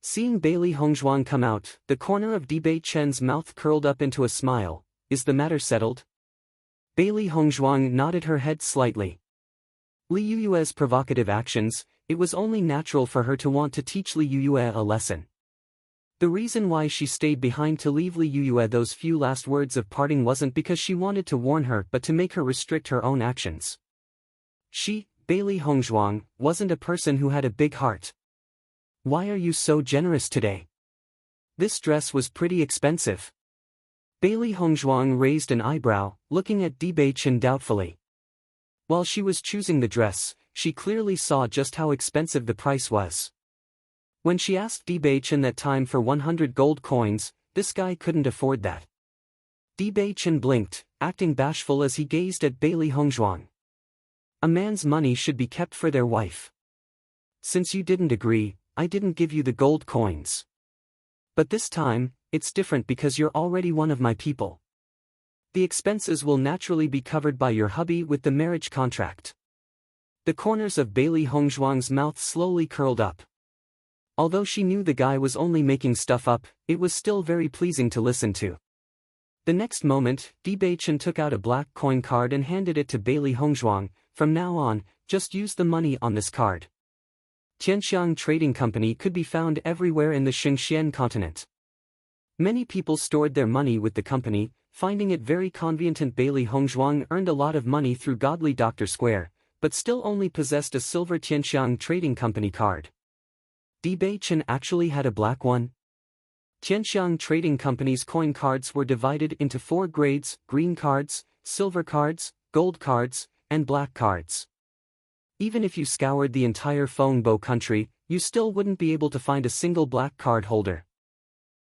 Seeing Bailey Hongzhuang come out, the corner of Dibei Chen's mouth curled up into a smile. Is the matter settled? Bailey Hongzhuang nodded her head slightly. Li Yuyue's provocative actions, it was only natural for her to want to teach Li Yuyue a lesson. The reason why she stayed behind to leave Li Yuyue those few last words of parting wasn't because she wanted to warn her but to make her restrict her own actions. She, Bailey Hongzhuang, wasn't a person who had a big heart. Why are you so generous today? This dress was pretty expensive. Bailey Hongzhuang raised an eyebrow, looking at Dibei Chen doubtfully. While she was choosing the dress, she clearly saw just how expensive the price was. When she asked Dibei Chen that time for 100 gold coins, this guy couldn't afford that. Dibei Chen blinked, acting bashful as he gazed at Bailey Hongzhuang. A man's money should be kept for their wife. Since you didn't agree, I didn't give you the gold coins. But this time, it's different because you're already one of my people. The expenses will naturally be covered by your hubby with the marriage contract. The corners of Bailey Hongzhuang's mouth slowly curled up. Although she knew the guy was only making stuff up, it was still very pleasing to listen to. The next moment, Dibei Chen took out a black coin card and handed it to Bailey Hongzhuang. From now on, just use the money on this card. Tianxiang Trading Company could be found everywhere in the Xingxian continent. Many people stored their money with the company, finding it very convenient. Bailey Hongzhuang earned a lot of money through Godly Doctor Square, but still only possessed a silver Tianxiang Trading Company card. Dibei Chen actually had a black one. Tianxiang Trading Company's coin cards were divided into 4 grades: green cards, silver cards, gold cards, and black cards. Even if you scoured the entire Fengbo country, you still wouldn't be able to find a single black card holder.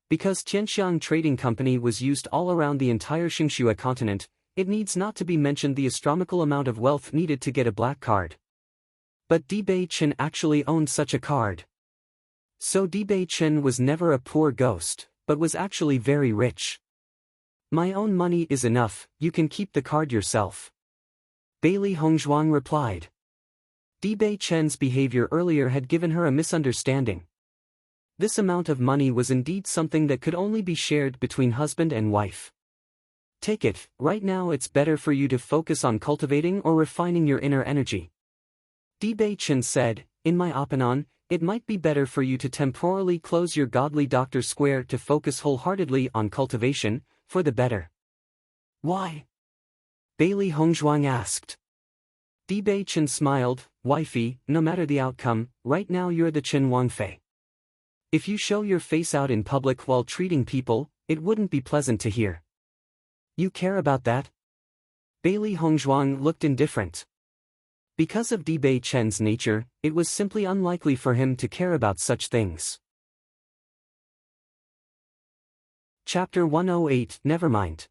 Because Tianxiang Trading Company was used all around the entire Xingxue continent, it needs not to be mentioned the astronomical amount of wealth needed to get a black card. But Dibei Chen actually owned such a card. So Dibei Chen was never a poor ghost, but was actually very rich. My own money is enough, you can keep the card yourself. Bailey Hongzhuang replied. Bei Chen's behavior earlier had given her a misunderstanding. This amount of money was indeed something that could only be shared between husband and wife. Take it, right now it's better for you to focus on cultivating or refining your inner energy. Bei Chen said, in my opinion, it might be better for you to temporarily close your godly doctor square to focus wholeheartedly on cultivation, for the better. Why? Bailey Hongzhuang asked. Bei Chen smiled, wifey, no matter the outcome, right now you're the Chen Wangfei. If you show your face out in public while treating people, it wouldn't be pleasant to hear. You care about that? Bailey Hongzhuang looked indifferent. Because of Bei Chen's nature, it was simply unlikely for him to care about such things. Chapter 108 Never mind.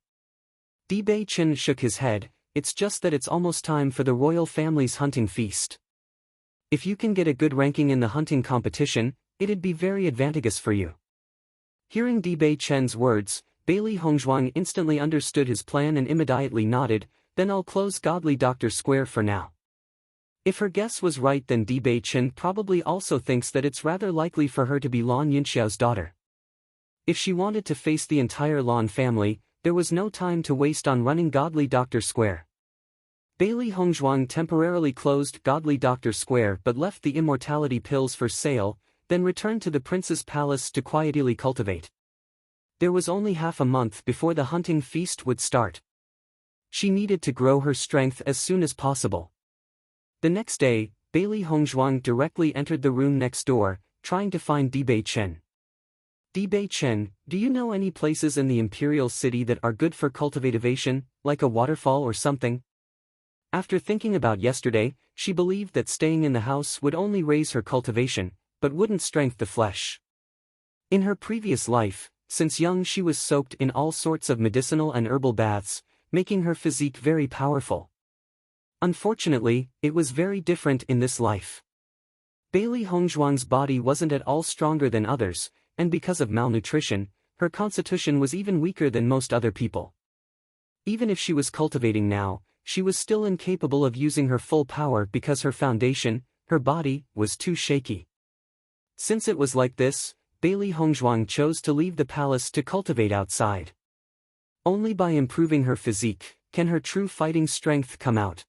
Bei Chen shook his head, it's just that it's almost time for the royal family's hunting feast. If you can get a good ranking in the hunting competition, it'd be very advantageous for you. Hearing Bei Chen's words, Bailey Hongzhuang instantly understood his plan and immediately nodded, then I'll close Godly Doctor Square for now. If her guess was right, then Bei Chen probably also thinks that it's rather likely for her to be Lan Yinxiao's daughter. If she wanted to face the entire Lan family, there was no time to waste on running Godly Doctor Square. Bailey Hongzhuang temporarily closed Godly Doctor Square but left the immortality pills for sale, then returned to the prince's palace to quietly cultivate. There was only half a month before the hunting feast would start. She needed to grow her strength as soon as possible. The next day, Bailey Hongzhuang directly entered the room next door, trying to find Bei Chen. Bei Chen, do you know any places in the imperial city that are good for cultivation, like a waterfall or something? After thinking about yesterday, she believed that staying in the house would only raise her cultivation, but wouldn't strengthen the flesh. In her previous life, since young she was soaked in all sorts of medicinal and herbal baths, making her physique very powerful. Unfortunately, it was very different in this life. Bailey Hongzhuang's body wasn't at all stronger than others, and because of malnutrition, her constitution was even weaker than most other people. Even if she was cultivating now, she was still incapable of using her full power because her foundation, her body, was too shaky. Since it was like this, Bailey Hongzhuang chose to leave the palace to cultivate outside. Only by improving her physique can her true fighting strength come out.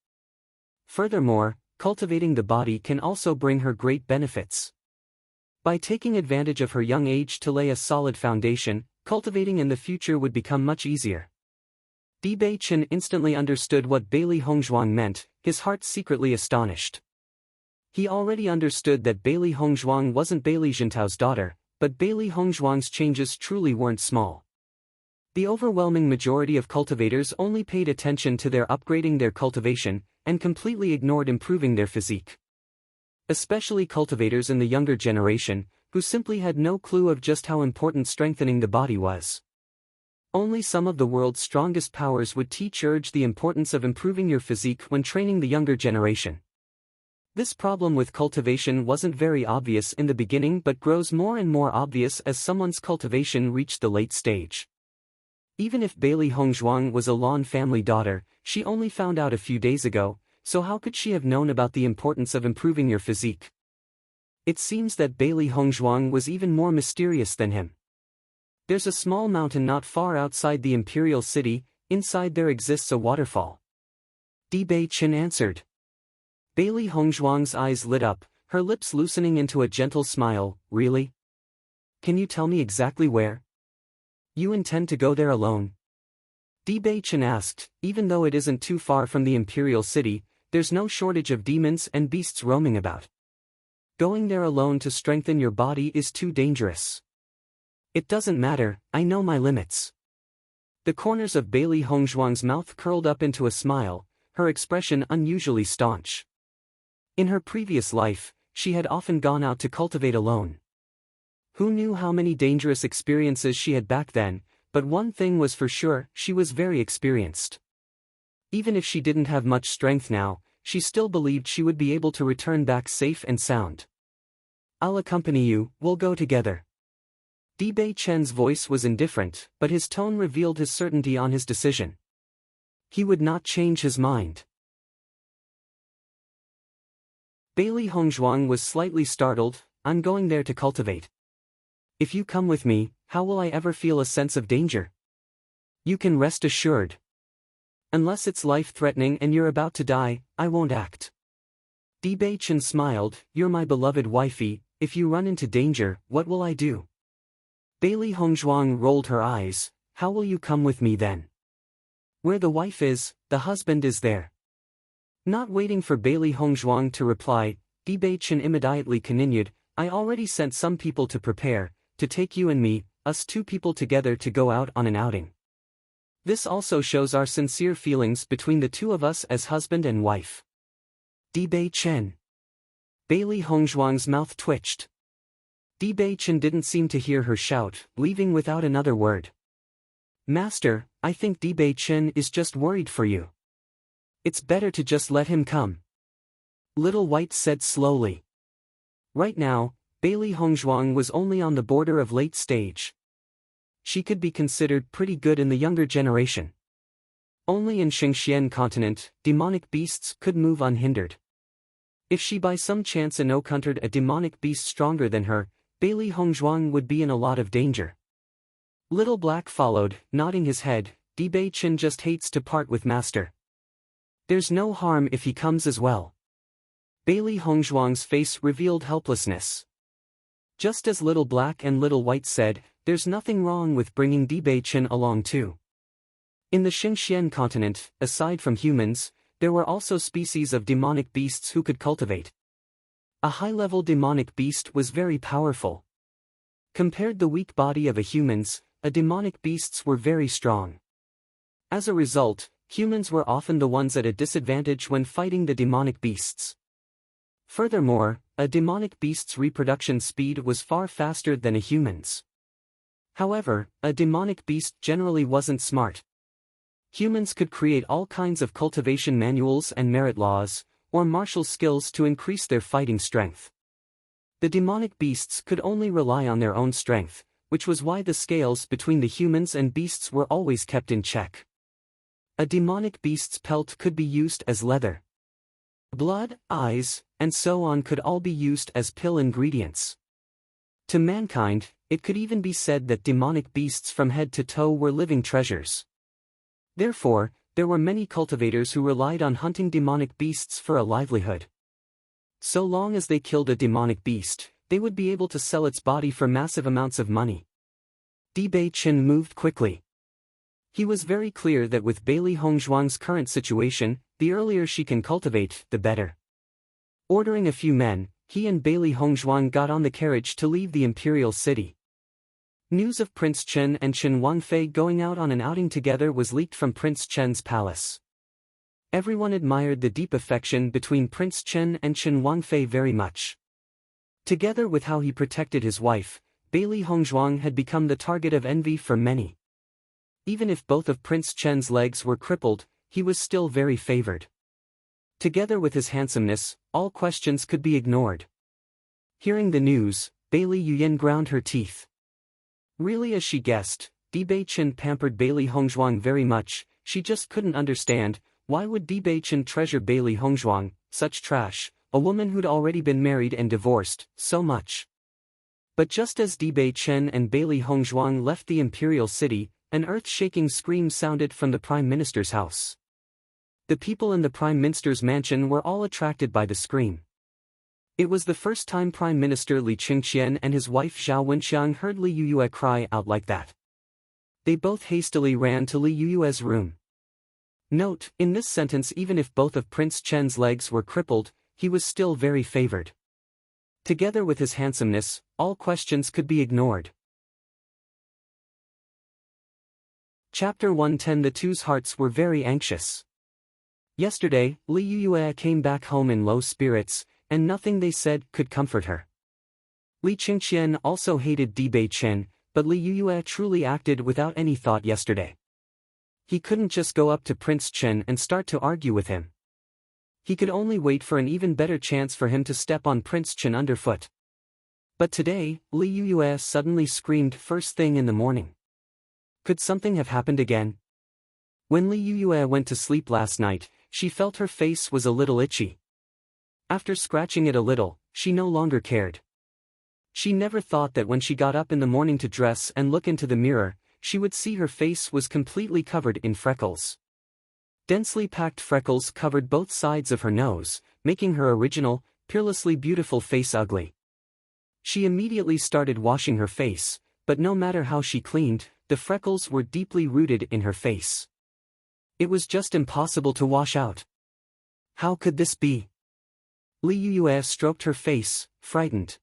Furthermore, cultivating the body can also bring her great benefits. By taking advantage of her young age to lay a solid foundation, cultivating in the future would become much easier. Bei Chen instantly understood what Bailey Hongzhuang meant, his heart secretly astonished. He already understood that Bailey Hongzhuang wasn't Bailey Jintao's daughter, but Bailey Hongzhuang's changes truly weren't small. The overwhelming majority of cultivators only paid attention to their upgrading their cultivation, and completely ignored improving their physique. Especially cultivators in the younger generation, who simply had no clue of just how important strengthening the body was. Only some of the world's strongest powers would urge the importance of improving your physique when training the younger generation. This problem with cultivation wasn't very obvious in the beginning but grows more and more obvious as someone's cultivation reached the late stage. Even if Bailey Hongzhuang was a Lan family daughter, she only found out a few days ago, so how could she have known about the importance of improving your physique? It seems that Bailey Hongzhuang was even more mysterious than him. There's a small mountain not far outside the imperial city, inside there exists a waterfall. Bei Chen answered. Bailey Hongzhuang's eyes lit up, her lips loosening into a gentle smile, really? Can you tell me exactly where? You intend to go there alone? Bei Chen asked, even though it isn't too far from the imperial city, there's no shortage of demons and beasts roaming about. Going there alone to strengthen your body is too dangerous. It doesn't matter, I know my limits. The corners of Bailey Hongzhuang's mouth curled up into a smile, her expression unusually staunch. In her previous life, she had often gone out to cultivate alone. Who knew how many dangerous experiences she had back then, but one thing was for sure, she was very experienced. Even if she didn't have much strength now, she still believed she would be able to return back safe and sound. I'll accompany you, we'll go together. Di Bei Chen's voice was indifferent, but his tone revealed his certainty on his decision. He would not change his mind. Bailey Hongzhuang was slightly startled. I'm going there to cultivate. If you come with me, how will I ever feel a sense of danger? You can rest assured. Unless it's life-threatening and you're about to die, I won't act. Di Bei Chen smiled. You're my beloved wifey. If you run into danger, what will I do? Bailey Hongzhuang rolled her eyes. How will you come with me then? Where the wife is, the husband is there. Not waiting for Bailey Hongzhuang to reply, Di Bei Chen immediately continued, I already sent some people to prepare, to take you and me, us two people together to go out on an outing. This also shows our sincere feelings between the two of us as husband and wife. Di Bei Chen. Bailey Hongzhuang's mouth twitched. Di Bei Chen didn't seem to hear her shout, leaving without another word. Master, I think Di Bei Chen is just worried for you. It's better to just let him come. Little White said slowly. Right now, Bailey Hongzhuang was only on the border of late stage. She could be considered pretty good in the younger generation. Only in Xingxian continent, demonic beasts could move unhindered. If she by some chance encountered a demonic beast stronger than her, Bailey Hongzhuang would be in a lot of danger. Little Black followed, nodding his head. Di Bei Chen just hates to part with Master. There's no harm if he comes as well. Bailey Hongzhuang's face revealed helplessness. Just as Little Black and Little White said, there's nothing wrong with bringing Di Bei Chen along too. In the Xingxian continent, aside from humans, there were also species of demonic beasts who could cultivate. A high-level demonic beast was very powerful. Compared the weak body of a human's, a demonic beasts were very strong. As a result, humans were often the ones at a disadvantage when fighting the demonic beasts. Furthermore, a demonic beast's reproduction speed was far faster than a human's. However, a demonic beast generally wasn't smart. Humans could create all kinds of cultivation manuals and merit laws, or martial skills to increase their fighting strength. The demonic beasts could only rely on their own strength, which was why the scales between the humans and beasts were always kept in check. A demonic beast's pelt could be used as leather. Blood, eyes, and so on could all be used as pill ingredients. To mankind, it could even be said that demonic beasts from head to toe were living treasures. Therefore, there were many cultivators who relied on hunting demonic beasts for a livelihood. So long as they killed a demonic beast, they would be able to sell its body for massive amounts of money. Di Bei Chen moved quickly. He was very clear that with Bailey Hongzhuang's current situation, the earlier she can cultivate, the better. Ordering a few men, he and Bailey Hongzhuang got on the carriage to leave the imperial city. News of Prince Chen and Chen Wangfei going out on an outing together was leaked from Prince Chen's palace. Everyone admired the deep affection between Prince Chen and Chen Wangfei very much. Together with how he protected his wife, Bailey Hongzhuang had become the target of envy for many. Even if both of Prince Chen's legs were crippled, he was still very favored. Together with his handsomeness, all questions could be ignored. Hearing the news, Bailey Yuyan ground her teeth. Really, as she guessed, Di Bei Chen pampered Bailey Hongzhuang very much. She just couldn't understand, why would Di Bei Chen treasure Bailey Hongzhuang, such trash, a woman who'd already been married and divorced, so much. But just as Di Bei Chen and Bailey Hongzhuang left the imperial city, an earth-shaking scream sounded from the Prime Minister's house. The people in the Prime Minister's mansion were all attracted by the scream. It was the first time Prime Minister Li Qingqian and his wife Zhao Wenxiang heard Li Yuyue cry out like that. They both hastily ran to Li Yuyue's room. Note, in this sentence, even if both of Prince Chen's legs were crippled, he was still very favored. Together with his handsomeness, all questions could be ignored. Chapter 110. The two's hearts were very anxious. Yesterday, Li Yuyue came back home in low spirits, and nothing they said could comfort her. Li Qingqian also hated Di Bei Chen, but Li Yuyue truly acted without any thought yesterday. He couldn't just go up to Prince Chen and start to argue with him. He could only wait for an even better chance for him to step on Prince Chen underfoot. But today, Li Yuyue suddenly screamed first thing in the morning. Could something have happened again? When Li Yuyue went to sleep last night, she felt her face was a little itchy. After scratching it a little, she no longer cared. She never thought that when she got up in the morning to dress and look into the mirror, she would see her face was completely covered in freckles. Densely packed freckles covered both sides of her nose, making her original, peerlessly beautiful face ugly. She immediately started washing her face, but no matter how she cleaned, the freckles were deeply rooted in her face. It was just impossible to wash out. How could this be? Li Yuyue stroked her face, frightened.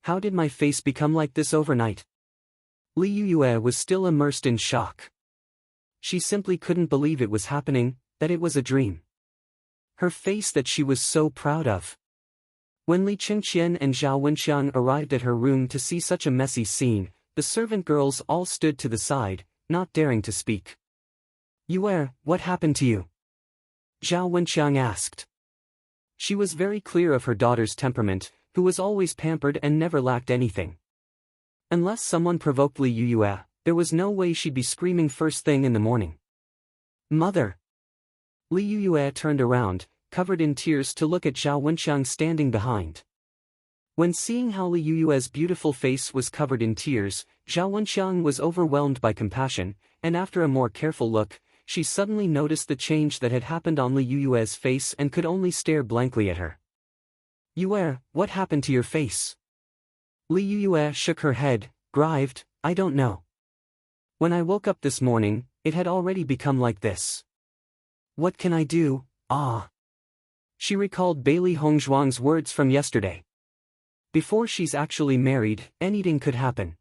How did my face become like this overnight? Li Yuyue was still immersed in shock. She simply couldn't believe it was happening, that it was a dream. Her face that she was so proud of. When Li Qingqian and Zhao Wenxiang arrived at her room to see such a messy scene, the servant girls all stood to the side, not daring to speak. Yue, what happened to you? Zhao Wenxiang asked. She was very clear of her daughter's temperament, who was always pampered and never lacked anything. Unless someone provoked Li Yuyue, there was no way she'd be screaming first thing in the morning. Mother! Li Yuyue turned around, covered in tears to look at Zhao Wenxiang standing behind. When seeing how Li Yuyue's beautiful face was covered in tears, Zhao Wenxiang was overwhelmed by compassion, and after a more careful look, she suddenly noticed the change that had happened on Li Yuyue's face and could only stare blankly at her. Yue, what happened to your face? Li Yuyue shook her head, grieved, I don't know. When I woke up this morning, it had already become like this. What can I do? Ah. She recalled Bailey Hongzhuang's words from yesterday. Before she's actually married, anything could happen.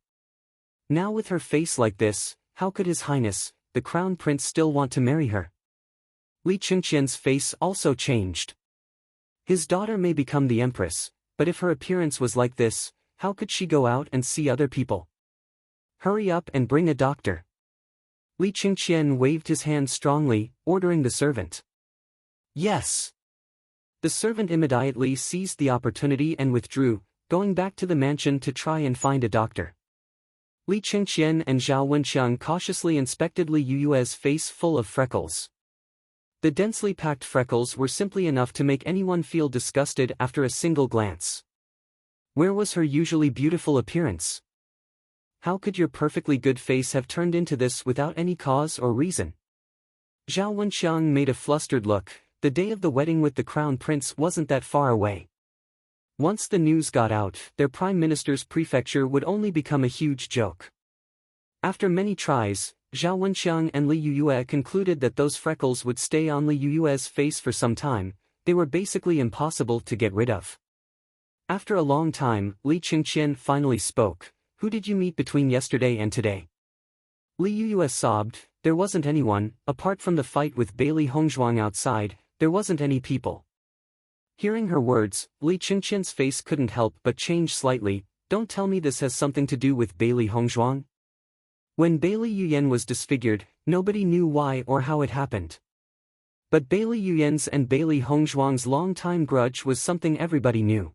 Now with her face like this, how could His Highness, the Crown Prince, still want to marry her? Li Qingqian's face also changed. His daughter may become the empress, but if her appearance was like this, how could she go out and see other people? Hurry up and bring a doctor. Li Qingqian waved his hand strongly, ordering the servant. Yes. The servant immediately seized the opportunity and withdrew, going back to the mansion to try and find a doctor. Li Qingqian and Zhao Wenxiang cautiously inspected Li Yuyue's face full of freckles. The densely packed freckles were simply enough to make anyone feel disgusted after a single glance. Where was her usually beautiful appearance? How could your perfectly good face have turned into this without any cause or reason? Zhao Wenxiang made a flustered look. The day of the wedding with the crown prince wasn't that far away. Once the news got out, their prime minister's prefecture would only become a huge joke. After many tries, Zhao Wenxiang and Li Yuyue concluded that those freckles would stay on Li Yuyue's face for some time. They were basically impossible to get rid of. After a long time, Li Qingqian finally spoke. Who did you meet between yesterday and today? Li Yuyue sobbed. There wasn't anyone, apart from the fight with Bailey Hongzhuang outside. There wasn't any people. Hearing her words, Li Qingqian's face couldn't help but change slightly. Don't tell me this has something to do with Bailey Hongzhuang? When Bailey Yuyan was disfigured, nobody knew why or how it happened. But Bailey Yuyan's and Bailey Hongzhuang's long-time grudge was something everybody knew.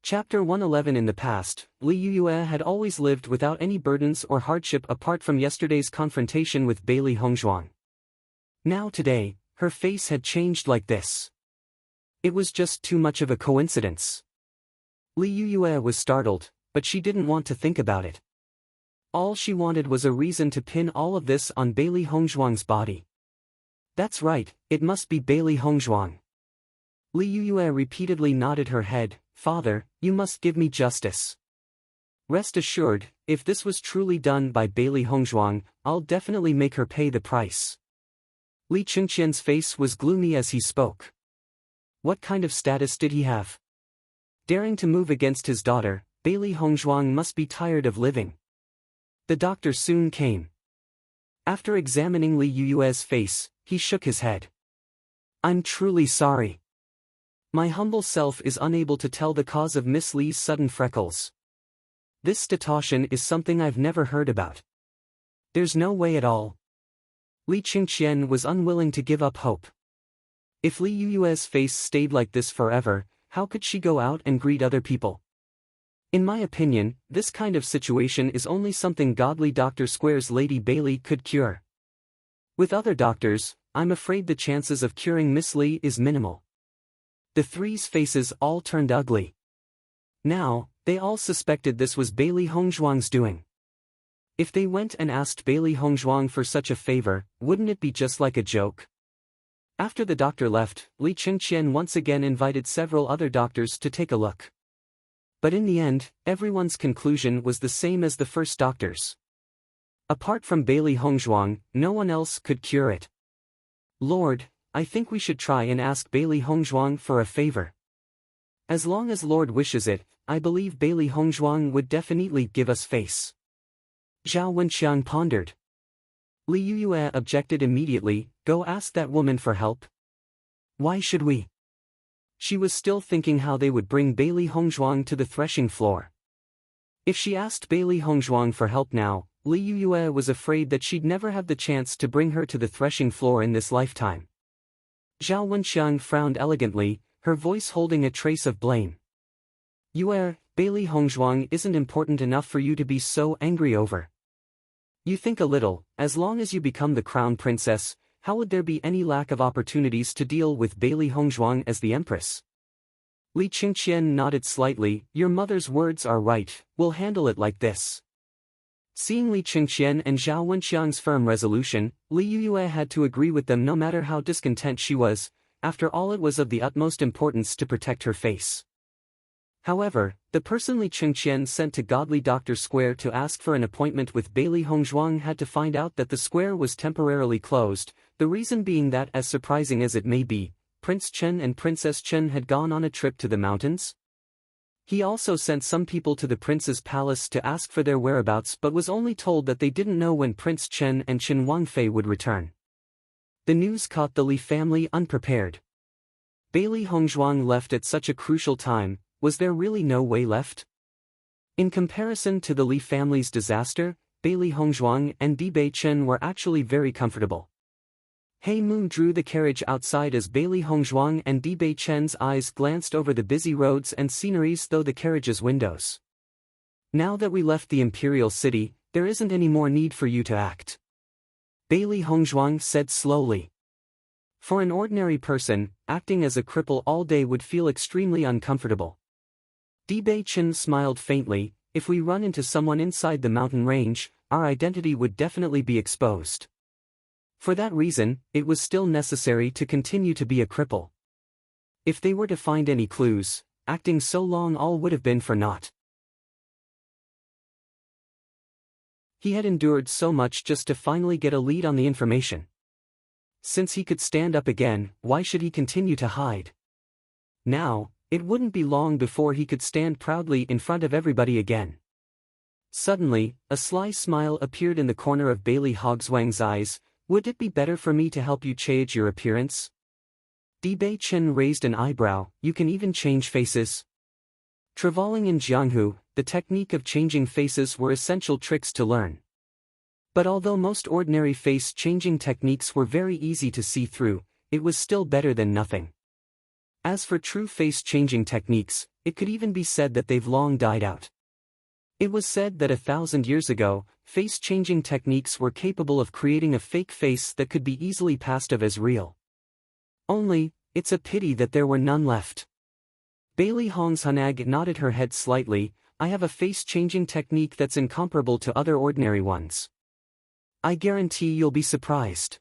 Chapter 111. In the past, Li Yuyue had always lived without any burdens or hardship apart from yesterday's confrontation with Bailey Hongzhuang. Now today, her face had changed like this. It was just too much of a coincidence. Li Yuyue was startled, but she didn't want to think about it. All she wanted was a reason to pin all of this on Bailey Hongzhuang's body. That's right, it must be Bailey Hongzhuang. Li Yuyue repeatedly nodded her head. Father, you must give me justice. Rest assured, if this was truly done by Bailey Hongzhuang, I'll definitely make her pay the price. Li Qingqian's face was gloomy as he spoke. What kind of status did he have? Daring to move against his daughter, Bailey Hongzhuang must be tired of living. The doctor soon came. After examining Li Yuyue's face, he shook his head. I'm truly sorry. My humble self is unable to tell the cause of Miss Li's sudden freckles. This statoshan is something I've never heard about. There's no way at all. Li Qingqian was unwilling to give up hope. If Li Yuyue's face stayed like this forever, how could she go out and greet other people? In my opinion, this kind of situation is only something godly Dr. Square's Lady Bailey could cure. With other doctors, I'm afraid the chances of curing Miss Lee is minimal. The three's faces all turned ugly. Now, they all suspected this was Bailey Hongzhuang's doing. If they went and asked Bailey Hongzhuang for such a favor, wouldn't it be just like a joke? After the doctor left, Li Qingqian once again invited several other doctors to take a look. But in the end, everyone's conclusion was the same as the first doctor's. Apart from Bailey Hongzhuang, no one else could cure it. Lord, I think we should try and ask Bailey Hongzhuang for a favor. As long as Lord wishes it, I believe Bailey Hongzhuang would definitely give us face. Zhao Wenqiang pondered. Li Yuyue objected immediately, go ask that woman for help. Why should we? She was still thinking how they would bring Bailey Hongzhuang to the threshing floor. If she asked Bailey Hongzhuang for help now, Li Yuyue was afraid that she'd never have the chance to bring her to the threshing floor in this lifetime. Zhao Wenqiang frowned elegantly, her voice holding a trace of blame. Yue, Bailey Hongzhuang isn't important enough for you to be so angry over. You think a little, as long as you become the crown princess, how would there be any lack of opportunities to deal with Bailey Hongzhuang as the empress? Li Qingqian nodded slightly, your mother's words are right, we'll handle it like this. Seeing Li Qingqian and Zhao Wenqiang's firm resolution, Li Yuyue had to agree with them no matter how discontent she was. After all, it was of the utmost importance to protect her face. However, the person Li Qingqian sent to godly Dr. Square to ask for an appointment with Bailey Hongzhuang had to find out that the square was temporarily closed, the reason being that, as surprising as it may be, Prince Chen and Princess Chen had gone on a trip to the mountains. He also sent some people to the prince's palace to ask for their whereabouts but was only told that they didn't know when Prince Chen and Qin Wangfei would return. The news caught the Li family unprepared. Bailey Hongzhuang left at such a crucial time, was there really no way left? In comparison to the Li family's disaster, Bailey Hongzhuang and Dibei Chen were actually very comfortable. He Moon drew the carriage outside as Bailey Hongzhuang and Dibei Chen's eyes glanced over the busy roads and sceneries through the carriage's windows. Now that we left the imperial city, there isn't any more need for you to act. Bailey Hongzhuang said slowly. For an ordinary person, acting as a cripple all day would feel extremely uncomfortable. Dibei Chen smiled faintly, if we run into someone inside the mountain range, our identity would definitely be exposed. For that reason, it was still necessary to continue to be a cripple. If they were to find any clues, acting so long all would have been for naught. He had endured so much just to finally get a lead on the information. Since he could stand up again, why should he continue to hide? Now, it wouldn't be long before he could stand proudly in front of everybody again. Suddenly, a sly smile appeared in the corner of Bailey Hongzhuang's eyes. Would it be better for me to help you change your appearance? Dibei Chen raised an eyebrow, you can even change faces? Traveling in Jianghu, the technique of changing faces were essential tricks to learn. But although most ordinary face-changing techniques were very easy to see through, it was still better than nothing. As for true face-changing techniques, it could even be said that they've long died out. It was said that 1,000 years ago, face-changing techniques were capable of creating a fake face that could be easily passed off as real. Only, it's a pity that there were none left. Bailey Hongzhuang nodded her head slightly, I have a face-changing technique that's incomparable to other ordinary ones. I guarantee you'll be surprised.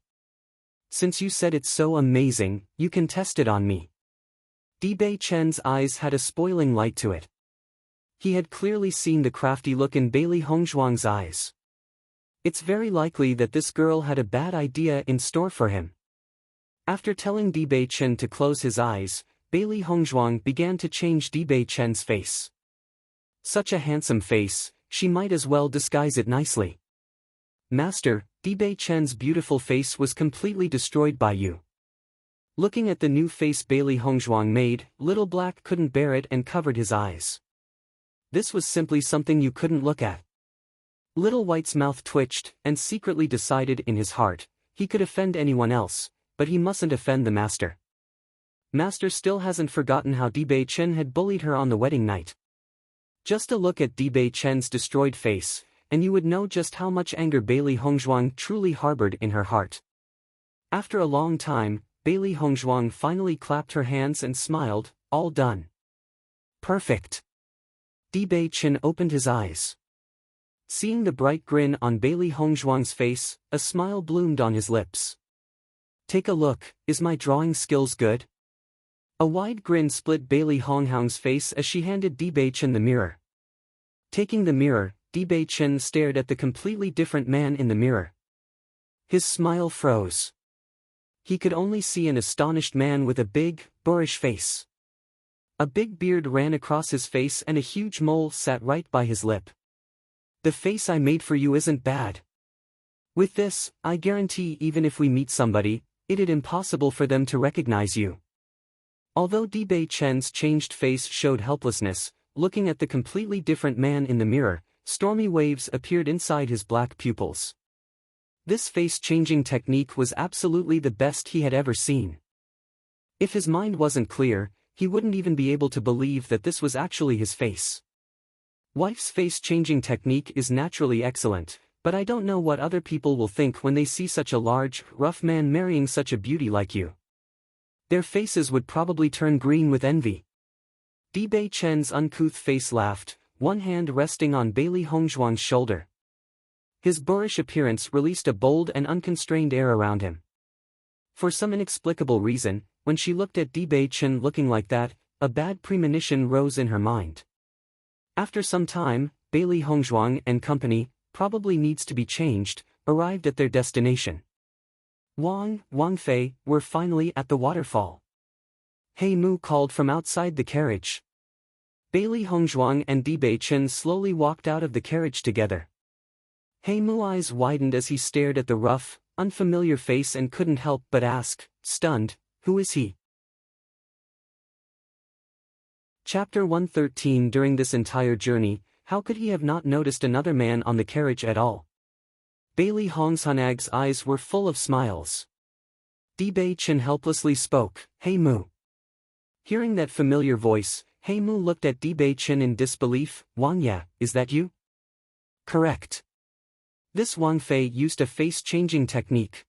Since you said it's so amazing, you can test it on me. Dibei Chen's eyes had a spoiling light to it. He had clearly seen the crafty look in Bailey Hongzhuang's eyes. It's very likely that this girl had a bad idea in store for him. After telling Dibei Chen to close his eyes, Bailey Hongzhuang began to change Dibei Chen's face. Such a handsome face, she might as well disguise it nicely. Master, Dibei Chen's beautiful face was completely destroyed by you. Looking at the new face Bailey Hongzhuang made, Little Black couldn't bear it and covered his eyes. This was simply something you couldn't look at. Little White's mouth twitched, and secretly decided in his heart, he could offend anyone else, but he mustn't offend the master. Master still hasn't forgotten how Bei Chen had bullied her on the wedding night. Just a look at Bei Chen's destroyed face, and you would know just how much anger Bailey Hongzhuang truly harbored in her heart. After a long time, Bailey Hongzhuang finally clapped her hands and smiled, all done. Perfect. Bei Chen opened his eyes. Seeing the bright grin on Bailey Hongzhuang's face, a smile bloomed on his lips. Take a look, is my drawing skills good? A wide grin split Bailey Hongzhuang's face as she handed Bei Chen the mirror. Taking the mirror, Bei Chen stared at the completely different man in the mirror. His smile froze. He could only see an astonished man with a big, boorish face. A big beard ran across his face and a huge mole sat right by his lip. The face I made for you isn't bad. With this, I guarantee even if we meet somebody, it'd impossible for them to recognize you. Although Bei Chen's changed face showed helplessness, looking at the completely different man in the mirror, stormy waves appeared inside his black pupils. This face-changing technique was absolutely the best he had ever seen. If his mind wasn't clear, he wouldn't even be able to believe that this was actually his face. Wife's face-changing technique is naturally excellent, but I don't know what other people will think when they see such a large, rough man marrying such a beauty like you. Their faces would probably turn green with envy. Bei Chen's uncouth face laughed, one hand resting on Bailey Hongzhuang's shoulder. His boorish appearance released a bold and unconstrained air around him. For some inexplicable reason, when she looked at Bei Chen looking like that, a bad premonition rose in her mind. After some time, Bailey Hongzhuang and company, probably needs to be changed, arrived at their destination. Wang Fei were finally at the waterfall. Hey Mu called from outside the carriage. Bailey Hongzhuang and Bei Chen slowly walked out of the carriage together. Hey Mu's eyes widened as he stared at the rough, unfamiliar face and couldn't help but ask, stunned, who is he? Chapter 113. During this entire journey, how could he have not noticed another man on the carriage at all? Bailey Hongzhuang's eyes were full of smiles. Bei Chen helplessly spoke, Hey Mu. Hearing that familiar voice, Hey Mu looked at Bei Chen in disbelief. Wang Ya, is that you? Correct. This Wang Fei used a face-changing technique.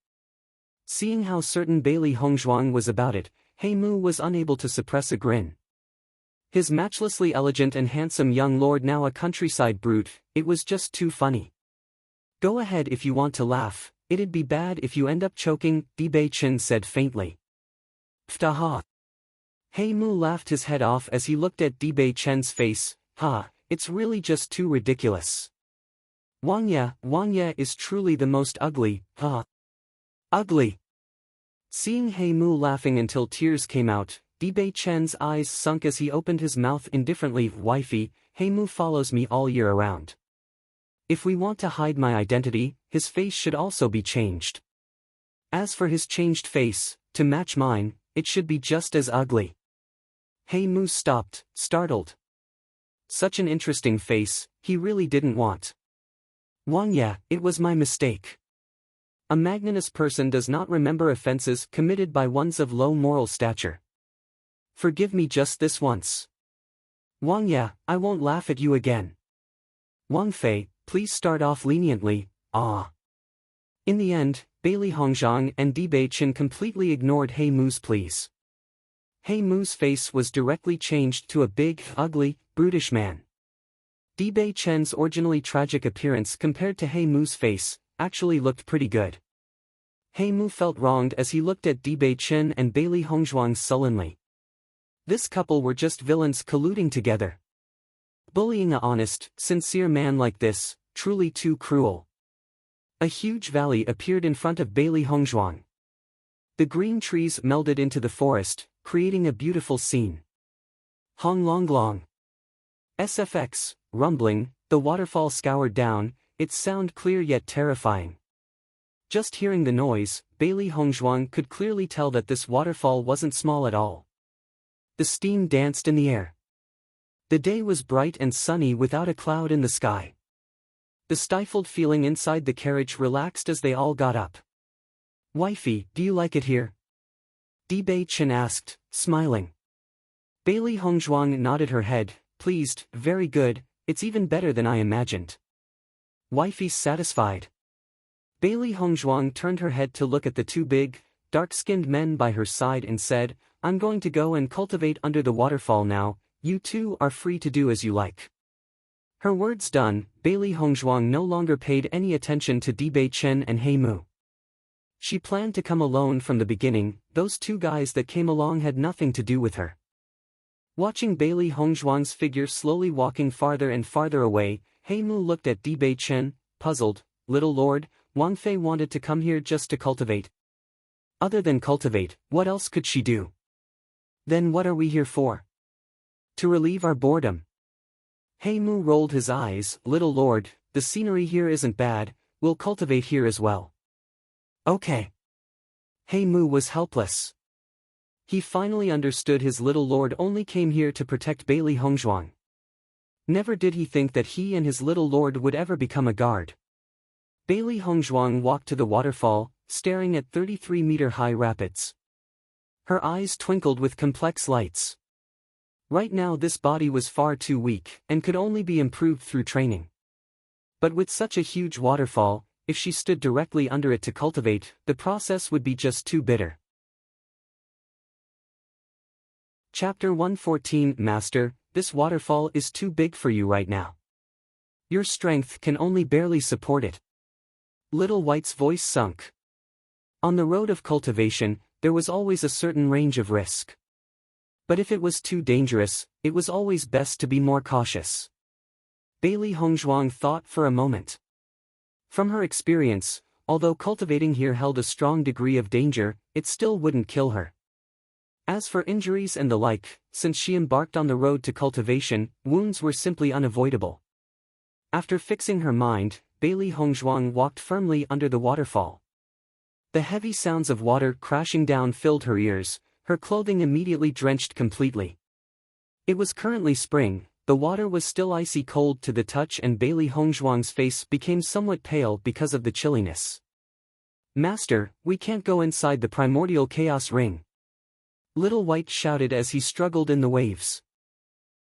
Seeing how certain Bailey Hongzhuang was about it, Hey Mu was unable to suppress a grin. His matchlessly elegant and handsome young lord, now a countryside brute, it was just too funny. Go ahead if you want to laugh, it'd be bad if you end up choking, Bei Chen said faintly. Pftaha. Hey Mu laughed his head off as he looked at Bei Chen's face. It's really just too ridiculous. Wang Ya is truly the most ugly, Ugly. Seeing Hey Mu laughing until tears came out, Bei Chen's eyes sunk as he opened his mouth indifferently. Wifey, Hey Mu follows me all year around. If we want to hide my identity, his face should also be changed. As for his changed face, to match mine, it should be just as ugly. Hey Mu stopped, startled. Such an interesting face, he really didn't want. Wang Ya, it was my mistake. A magnanimous person does not remember offenses committed by ones of low moral stature. Forgive me just this once. Wang Ya, I won't laugh at you again. Wang Fei, please start off leniently. In the end, Bailey Hongzhuang and Bei Chen completely ignored Hey Mu's pleas. Hey Mu's face was directly changed to a big, ugly, brutish man. Bei Chen's originally tragic appearance compared to Hey Mu's face, actually looked pretty good. Hey Mu felt wronged as he looked at Bei Chen and Bailey Hongzhuang sullenly. This couple were just villains colluding together. Bullying a honest, sincere man like this, truly too cruel. A huge valley appeared in front of Bailey Hongzhuang. The green trees melded into the forest, creating a beautiful scene. Hong Long Long. SFX, rumbling, the waterfall scoured down, its sound clear yet terrifying. Just hearing the noise, Bailey Hongzhuang could clearly tell that this waterfall wasn't small at all. The steam danced in the air. The day was bright and sunny without a cloud in the sky. The stifled feeling inside the carriage relaxed as they all got up. Wifey, do you like it here? Bei Chen asked, smiling. Bailey Hongzhuang nodded her head, pleased, very good, it's even better than I imagined. Wifey's satisfied. Bailey Hongzhuang turned her head to look at the two big, dark-skinned men by her side and said, I'm going to go and cultivate under the waterfall now, you two are free to do as you like. Her words done, Bailey Hongzhuang no longer paid any attention to Bewitching and He Mu. She planned to come alone from the beginning, those two guys that came along had nothing to do with her. Watching Bailey Hongzhuang's figure slowly walking farther and farther away, He Mu looked at Bewitching, puzzled. Little Lord, Wang Fei wanted to come here just to cultivate. Other than cultivate, what else could she do? Then what are we here for? To relieve our boredom. He Mu rolled his eyes, Little Lord, the scenery here isn't bad, we'll cultivate here as well. Okay. He Mu was helpless. He finally understood his little lord only came here to protect Bailey Hongzhuang. Never did he think that he and his little lord would ever become a guard. Bailey Hongzhuang walked to the waterfall, staring at 33-meter-high rapids. Her eyes twinkled with complex lights. Right now this body was far too weak and could only be improved through training. But with such a huge waterfall, if she stood directly under it to cultivate, the process would be just too bitter. Chapter 114 Master, this waterfall is too big for you right now. Your strength can only barely support it. Little White's voice sunk. On the road of cultivation, there was always a certain range of risk. But if it was too dangerous, it was always best to be more cautious. Bailey Hongzhuang thought for a moment. From her experience, although cultivating here held a strong degree of danger, it still wouldn't kill her. As for injuries and the like, since she embarked on the road to cultivation, wounds were simply unavoidable. After fixing her mind, Bailey Hongzhuang walked firmly under the waterfall. The heavy sounds of water crashing down filled her ears, her clothing immediately drenched completely. It was currently spring. The water was still icy cold to the touch and Bailey Hongzhuang's face became somewhat pale because of the chilliness. Master, we can't go inside the primordial chaos ring. Little White shouted as he struggled in the waves.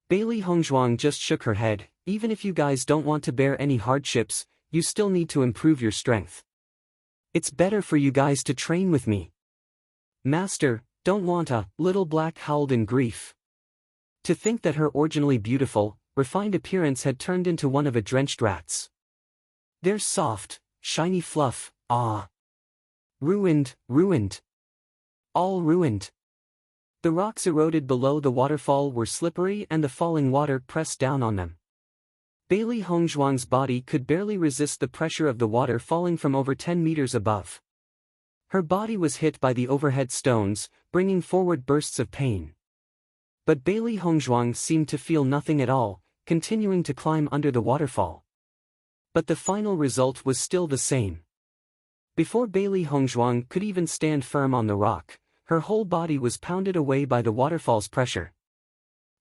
Bailey Hongzhuang just shook her head, even if you guys don't want to bear any hardships, you still need to improve your strength. It's better for you guys to train with me. Master, don't want to, Little Black howled in grief. To think that her originally beautiful, refined appearance had turned into one of a drenched rat's. Their soft, shiny fluff, ah. Ruined, ruined. All ruined. The rocks eroded below the waterfall were slippery and the falling water pressed down on them. Bailey Hongzhuang's body could barely resist the pressure of the water falling from over 10 meters above. Her body was hit by the overhead stones, bringing forward bursts of pain. But Bailey Hongzhuang seemed to feel nothing at all, continuing to climb under the waterfall. But the final result was still the same. Before Bailey Hongzhuang could even stand firm on the rock, her whole body was pounded away by the waterfall's pressure.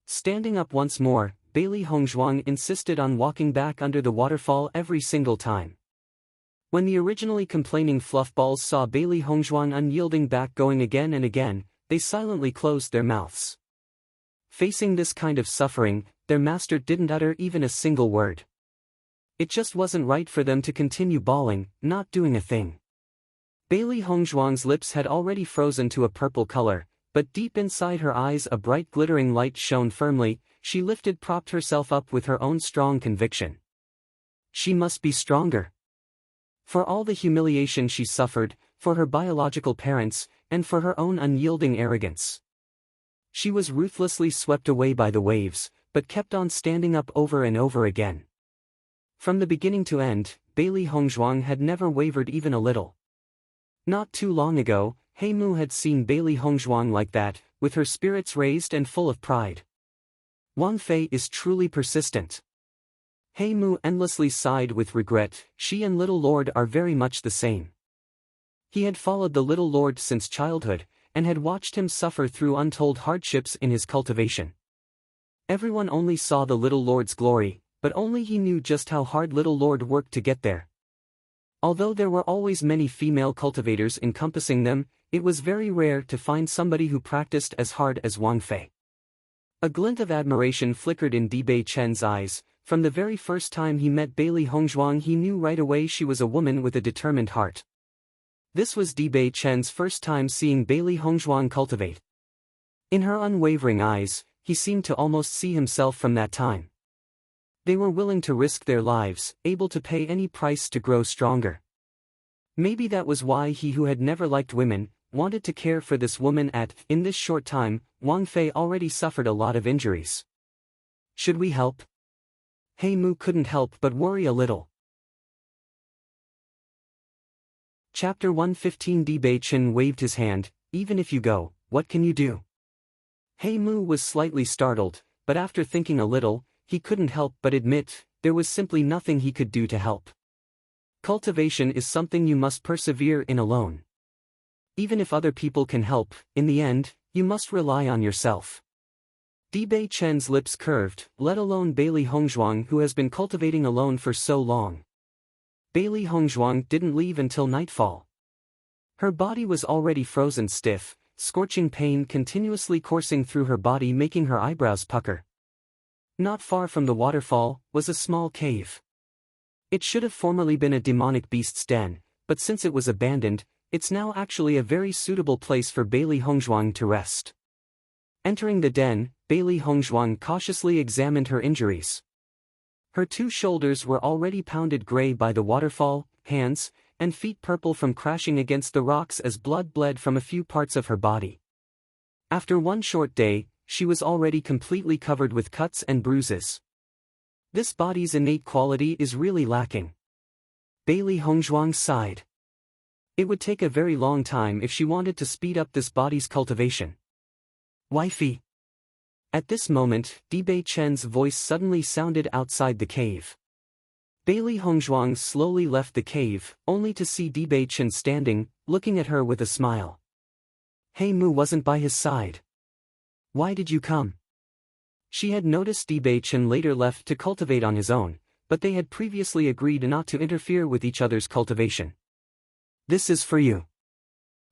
Standing up once more, Bailey Hongzhuang insisted on walking back under the waterfall every single time. When the originally complaining fluffballs saw Bailey Hongzhuang unyielding back going again and again, they silently closed their mouths. Facing this kind of suffering, their master didn't utter even a single word. It just wasn't right for them to continue bawling, not doing a thing. Bailey Hongzhuang's lips had already frozen to a purple color, but deep inside her eyes a bright glittering light shone firmly. She propped herself up with her own strong conviction. She must be stronger. For all the humiliation she suffered, for her biological parents, and for her own unyielding arrogance. She was ruthlessly swept away by the waves, but kept on standing up over and over again. From the beginning to end, Bailey Hongzhuang had never wavered even a little. Not too long ago, He Mu had seen Bailey Hongzhuang like that, with her spirits raised and full of pride. Wang Fei is truly persistent. He Mu endlessly sighed with regret. She and Little Lord are very much the same. He had followed the Little Lord since childhood, and had watched him suffer through untold hardships in his cultivation. Everyone only saw the Little Lord's glory, but only he knew just how hard Little Lord worked to get there. Although there were always many female cultivators encompassing them, It was very rare to find somebody who practiced as hard as Wang Fei. A glint of admiration flickered in Bei Chen's eyes. From the very first time he met Bailey Hongzhuang, he knew right away she was a woman with a determined heart. This was Bei Chen's first time seeing Bailey Hongzhuang cultivate. In her unwavering eyes, he seemed to almost see himself from that time. They were willing to risk their lives, able to pay any price to grow stronger. Maybe that was why he, who had never liked women, wanted to care for this woman. In this short time, Wang Fei already suffered a lot of injuries. Should we help? He Mu couldn't help but worry a little. Chapter 115. Bei Chen waved his hand. Even if you go, what can you do? He Mu was slightly startled, but after thinking a little, he couldn't help but admit, there was simply nothing he could do to help. Cultivation is something you must persevere in alone. Even if other people can help, in the end, you must rely on yourself. Bei Chen's lips curved, let alone Bailey Hongzhuang, who has been cultivating alone for so long. Bailey Hongzhuang didn't leave until nightfall. Her body was already frozen stiff, scorching pain continuously coursing through her body, making her eyebrows pucker. Not far from the waterfall was a small cave. It should have formerly been a demonic beast's den, but since it was abandoned, it's now actually a very suitable place for Bailey Hongzhuang to rest. Entering the den, Bailey Hongzhuang cautiously examined her injuries. Her 2 shoulders were already pounded gray by the waterfall, hands and feet purple from crashing against the rocks as blood bled from a few parts of her body. After one short day, she was already completely covered with cuts and bruises. This body's innate quality is really lacking. Bailey Hongzhuang sighed. It would take a very long time if she wanted to speed up this body's cultivation. Wifey. At this moment, Bei Chen's voice suddenly sounded outside the cave. Bailey Hongzhuang slowly left the cave, only to see Bei Chen standing, looking at her with a smile. He Mu wasn't by his side. Why did you come? She had noticed Bei Chen later left to cultivate on his own, but they had previously agreed not to interfere with each other's cultivation. This is for you.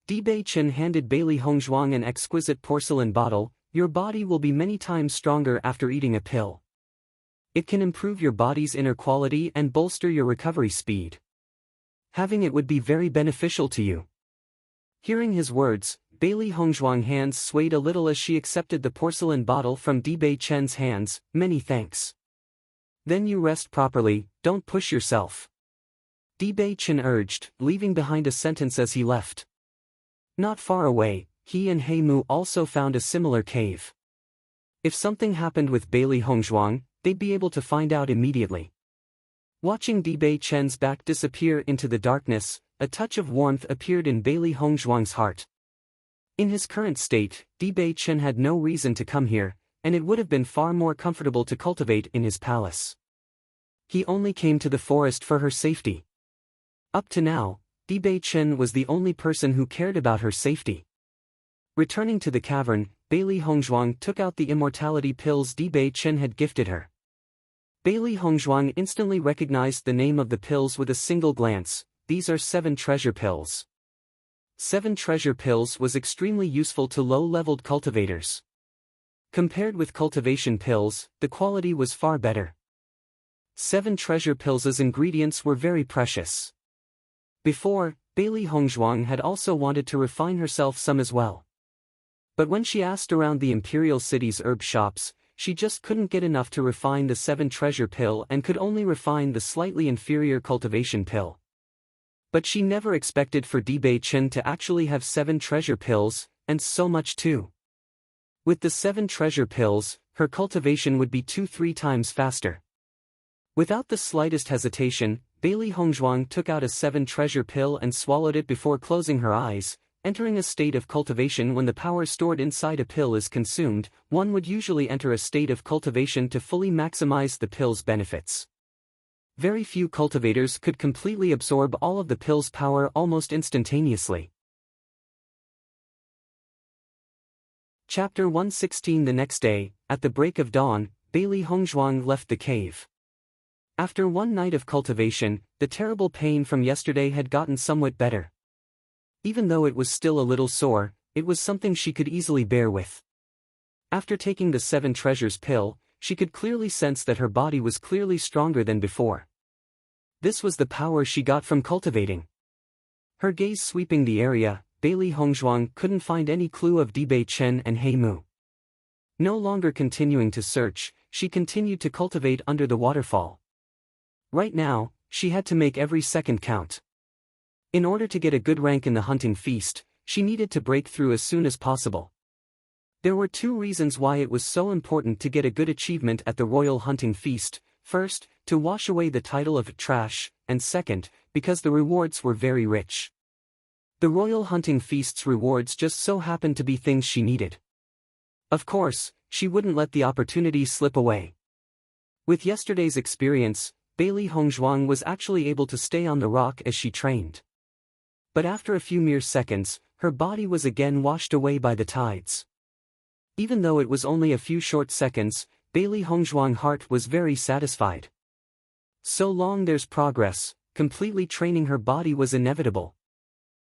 Bei Chen handed Bailey Hongzhuang an exquisite porcelain bottle. Your body will be many times stronger after eating a pill. It can improve your body's inner quality and bolster your recovery speed. Having it would be very beneficial to you. Hearing his words, Bailey Hongzhuang's hands swayed a little as she accepted the porcelain bottle from Bei Chen's hands. Many thanks. Then you rest properly, don't push yourself. Bei Chen urged, leaving behind a sentence as he left. Not far away, he and He Mu also found a similar cave. If something happened with Bailey Hongzhuang, they'd be able to find out immediately. Watching Bei Chen's back disappear into the darkness, a touch of warmth appeared in Bailey Hongzhuang's heart. In his current state, Bei Chen had no reason to come here, and it would have been far more comfortable to cultivate in his palace. He only came to the forest for her safety. Up to now, Bei Chen was the only person who cared about her safety. Returning to the cavern, Bailey Hongzhuang took out the immortality pills Bei Chen had gifted her. Bailey Hongzhuang instantly recognized the name of the pills with a single glance. These are 7 treasure pills. 7 treasure pills was extremely useful to low-leveled cultivators. Compared with cultivation pills, the quality was far better. 7 treasure pills' ingredients were very precious. Before, Bailey Hongzhuang had also wanted to refine herself some as well. But when she asked around the Imperial City's herb shops, she just couldn't get enough to refine the 7 treasure pill and could only refine the slightly inferior cultivation pill. But she never expected for Bei Chen to actually have 7 treasure pills, and so much too. With the 7 treasure pills, her cultivation would be 2-3 times faster. Without the slightest hesitation, Bailey Hongzhuang took out a 7 treasure pill and swallowed it before closing her eyes. Entering a state of cultivation. When the power stored inside a pill is consumed, one would usually enter a state of cultivation to fully maximize the pill's benefits. Very few cultivators could completely absorb all of the pill's power almost instantaneously. Chapter 116. The next day, at the break of dawn, Bailey Hongzhuang left the cave. After one night of cultivation, the terrible pain from yesterday had gotten somewhat better. Even though it was still a little sore, it was something she could easily bear with. After taking the 7 treasures pill, she could clearly sense that her body was clearly stronger than before. This was the power she got from cultivating. Her gaze sweeping the area, Bailey Hongzhuang couldn't find any clue of Dibei Chen and He Mu. No longer continuing to search, she continued to cultivate under the waterfall. Right now, she had to make every second count. In order to get a good rank in the hunting feast, she needed to break through as soon as possible. There were 2 reasons why it was so important to get a good achievement at the royal hunting feast: first, to wash away the title of trash, and second, because the rewards were very rich. The royal hunting feast's rewards just so happened to be things she needed. Of course, she wouldn't let the opportunity slip away. With yesterday's experience, Bailey Hongzhuang was actually able to stay on the rock as she trained. But after a few mere seconds, her body was again washed away by the tides. Even though it was only a few short seconds, Bailey Hongzhuang's heart was very satisfied. So long there's progress, completely training her body was inevitable.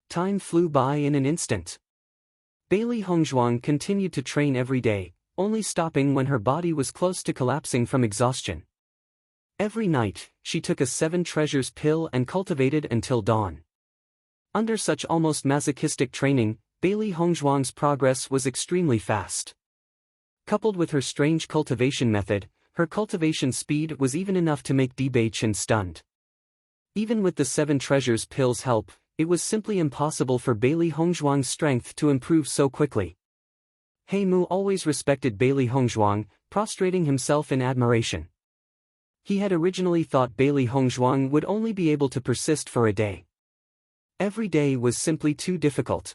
Time flew by in an instant. Bailey Hongzhuang continued to train every day, only stopping when her body was close to collapsing from exhaustion. Every night, she took a 7 treasures pill and cultivated until dawn. Under such almost masochistic training, Bailey Hongzhuang's progress was extremely fast. Coupled with her strange cultivation method, her cultivation speed was even enough to make Dibei Chen stunned. Even with the 7 treasures pill's help, it was simply impossible for Bailey Hongzhuang's strength to improve so quickly. He Mu always respected Bailey Hongzhuang, prostrating himself in admiration. He had originally thought Bailey Hongzhuang would only be able to persist for a day. Every day was simply too difficult.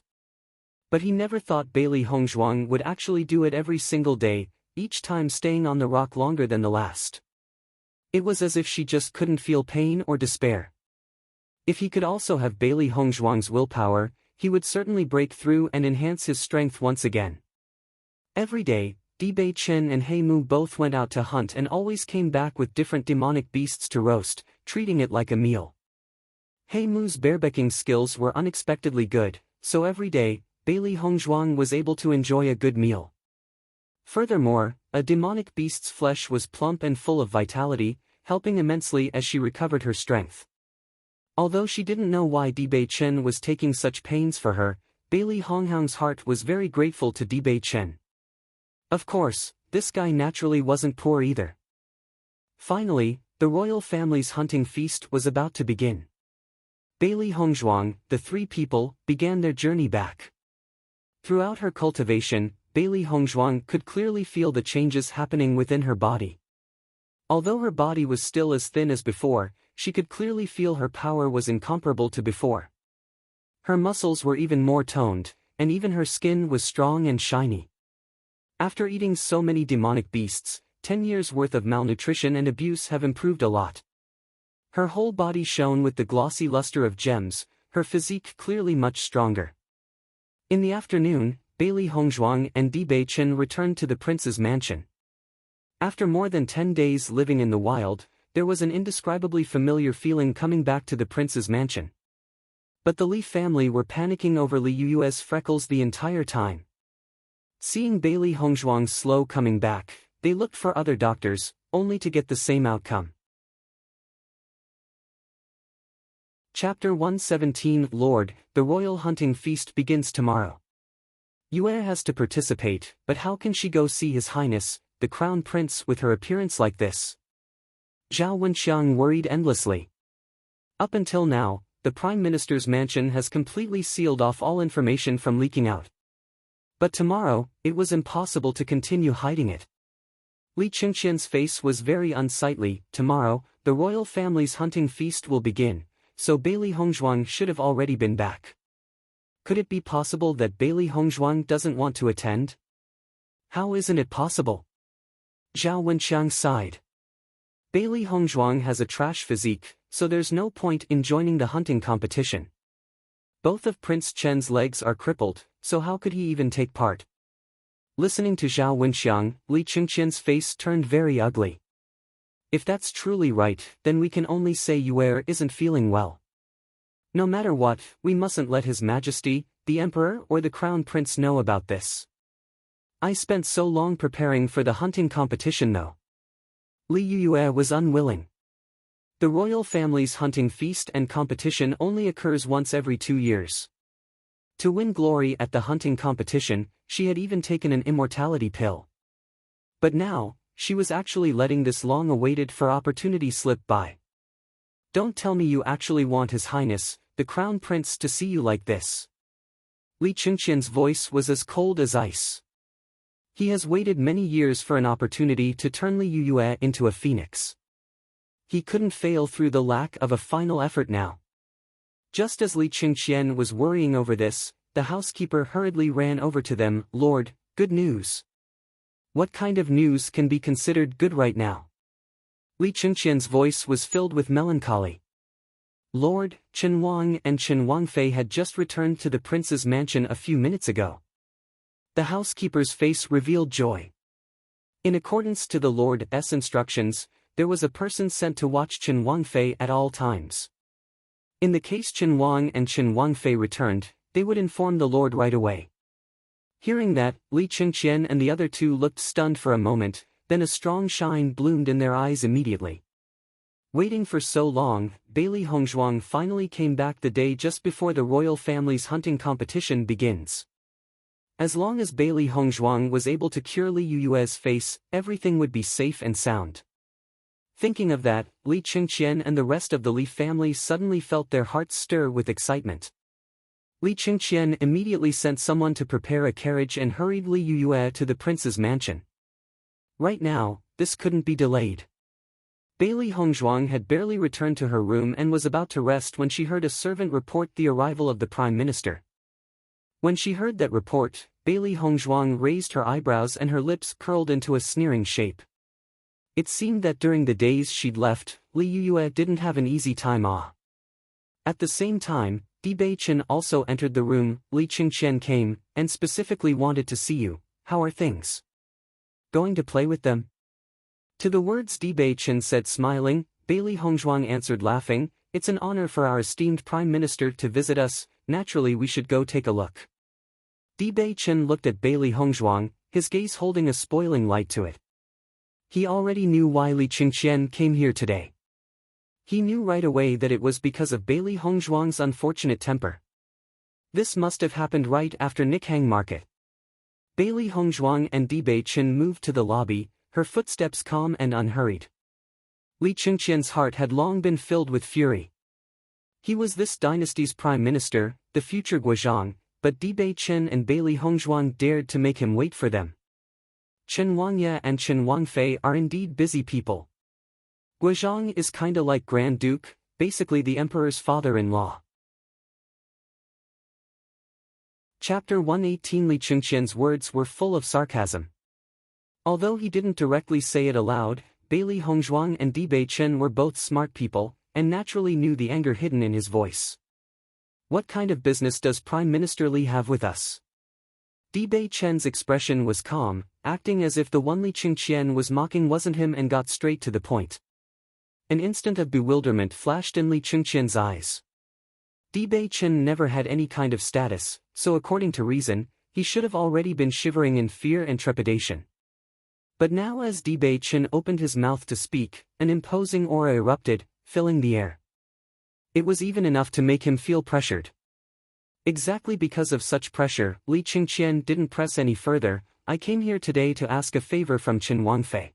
But he never thought Bailey Hongzhuang would actually do it every single day, each time staying on the rock longer than the last. It was as if she just couldn't feel pain or despair. If he could also have Bailey Hongzhuang's willpower, he would certainly break through and enhance his strength once again. Every day, Dibei Chen and He Mu both went out to hunt and always came back with different demonic beasts to roast, treating it like a meal. He Mu's barebacking skills were unexpectedly good, so every day, Bailey Hongzhuang was able to enjoy a good meal. Furthermore, a demonic beast's flesh was plump and full of vitality, helping immensely as she recovered her strength. Although she didn't know why Dibei Chen was taking such pains for her, Bailey Hongzhuang's heart was very grateful to Dibei Chen. Of course, this guy naturally wasn't poor either. Finally, the royal family's hunting feast was about to begin. Bailey Hongzhuang, the 3 people, began their journey back. Throughout her cultivation, Bailey Hongzhuang could clearly feel the changes happening within her body. Although her body was still as thin as before, she could clearly feel her power was incomparable to before. Her muscles were even more toned, and even her skin was strong and shiny. After eating so many demonic beasts, 10 years' worth of malnutrition and abuse have improved a lot. Her whole body shone with the glossy luster of gems, her physique clearly much stronger. In the afternoon, Bailey Hongzhuang and Dibei Chen returned to the prince's mansion. After more than 10 days living in the wild, there was an indescribably familiar feeling coming back to the prince's mansion. But the Li family were panicking over Li Yu's freckles the entire time. Seeing Bailey Hongzhuang's slow coming back, they looked for other doctors, only to get the same outcome. Chapter 117 Lord, the royal hunting feast begins tomorrow. Yue has to participate, but how can she go see His Highness, the Crown Prince, with her appearance like this? Zhao Wenxiang worried endlessly. Up until now, the Prime Minister's mansion has completely sealed off all information from leaking out. But tomorrow, it was impossible to continue hiding it. Li Qingqian's face was very unsightly. Tomorrow, the royal family's hunting feast will begin, so Bailey Hongzhuang should have already been back. Could it be possible that Bailey Hongzhuang doesn't want to attend? How isn't it possible? Zhao Wenxiang sighed. Bailey Hongzhuang has a trash physique, so there's no point in joining the hunting competition. Both of Prince Chen's legs are crippled, so how could he even take part? Listening to Zhao Wenxiang, Li Qingqian's face turned very ugly. If that's truly right, then we can only say Yue isn't feeling well. No matter what, we mustn't let His Majesty, the Emperor or the Crown Prince know about this. I spent so long preparing for the hunting competition though. Li Yue was unwilling. The royal family's hunting feast and competition only occurs once every 2 years. To win glory at the hunting competition, she had even taken an immortality pill. But now, she was actually letting this long-awaited for opportunity slip by. Don't tell me you actually want His Highness, the Crown Prince, to see you like this. Li Qingqian's voice was as cold as ice. He has waited many years for an opportunity to turn Li Yue into a phoenix. He couldn't fail through the lack of a final effort now. Just as Li Qingqian was worrying over this, the housekeeper hurriedly ran over to them. Lord, good news. What kind of news can be considered good right now? Li Qingqian's voice was filled with melancholy. Lord, Chen Wang and Chen Wangfei had just returned to the prince's mansion a few minutes ago. The housekeeper's face revealed joy. In accordance to the Lord's instructions, there was a person sent to watch Chen Wangfei at all times. In the case Chen Wang and Chen Wangfei returned, they would inform the Lord right away. Hearing that, Li Qingqian and the other two looked stunned for a moment, then a strong shine bloomed in their eyes immediately. Waiting for so long, Bailey Hongzhuang finally came back the day just before the royal family's hunting competition begins. As long as Bailey Hongzhuang was able to cure Li Yue's face, everything would be safe and sound. Thinking of that, Li Qingqian and the rest of the Li family suddenly felt their hearts stir with excitement. Li Qingqian immediately sent someone to prepare a carriage and hurried Li Yue to the prince's mansion. Right now, this couldn't be delayed. Bailey Hongzhuang had barely returned to her room and was about to rest when she heard a servant report the arrival of the Prime Minister. When she heard that report, Bailey Hongzhuang raised her eyebrows and her lips curled into a sneering shape. It seemed that during the days she'd left, Li Yue didn't have an easy time. At the same time, Bewitching also entered the room. Li Qingqian came, and specifically wanted to see you. How are things? Going to play with them? To the words Bewitching said smiling, Bailey Hongzhuang answered laughing, it's an honor for our esteemed Prime Minister to visit us, naturally we should go take a look. Bewitching looked at Bailey Hongzhuang, his gaze holding a spoiling light to it. He already knew why Li Qingqian came here today. He knew right away that it was because of Bailey Hongzhuang's unfortunate temper. This must have happened right after Nikhang Market. Bailey Hongzhuang and Bewitching moved to the lobby, her footsteps calm and unhurried. Li Qingqian's heart had long been filled with fury. He was this dynasty's prime minister, the future Guozhang, but Bewitching and Bailey Hongzhuang dared to make him wait for them. Chen Wangye and Chen Wangfei are indeed busy people. Guozhang is kinda like Grand Duke, basically the emperor's father-in-law. Chapter 118. Li Qingqian's words were full of sarcasm. Although he didn't directly say it aloud, Bailey Hongzhuang and Bewitching were both smart people, and naturally knew the anger hidden in his voice. What kind of business does Prime Minister Li have with us? Bewitching's expression was calm, acting as if the one Li Qingqian was mocking wasn't him, and got straight to the point. An instant of bewilderment flashed in Li Qingqian's eyes. Bewitching never had any kind of status, so according to reason, he should have already been shivering in fear and trepidation. But now as Bewitching opened his mouth to speak, an imposing aura erupted, filling the air. It was even enough to make him feel pressured. Exactly because of such pressure, Li Qingqian didn't press any further. I came here today to ask a favor from Chen Wangfei.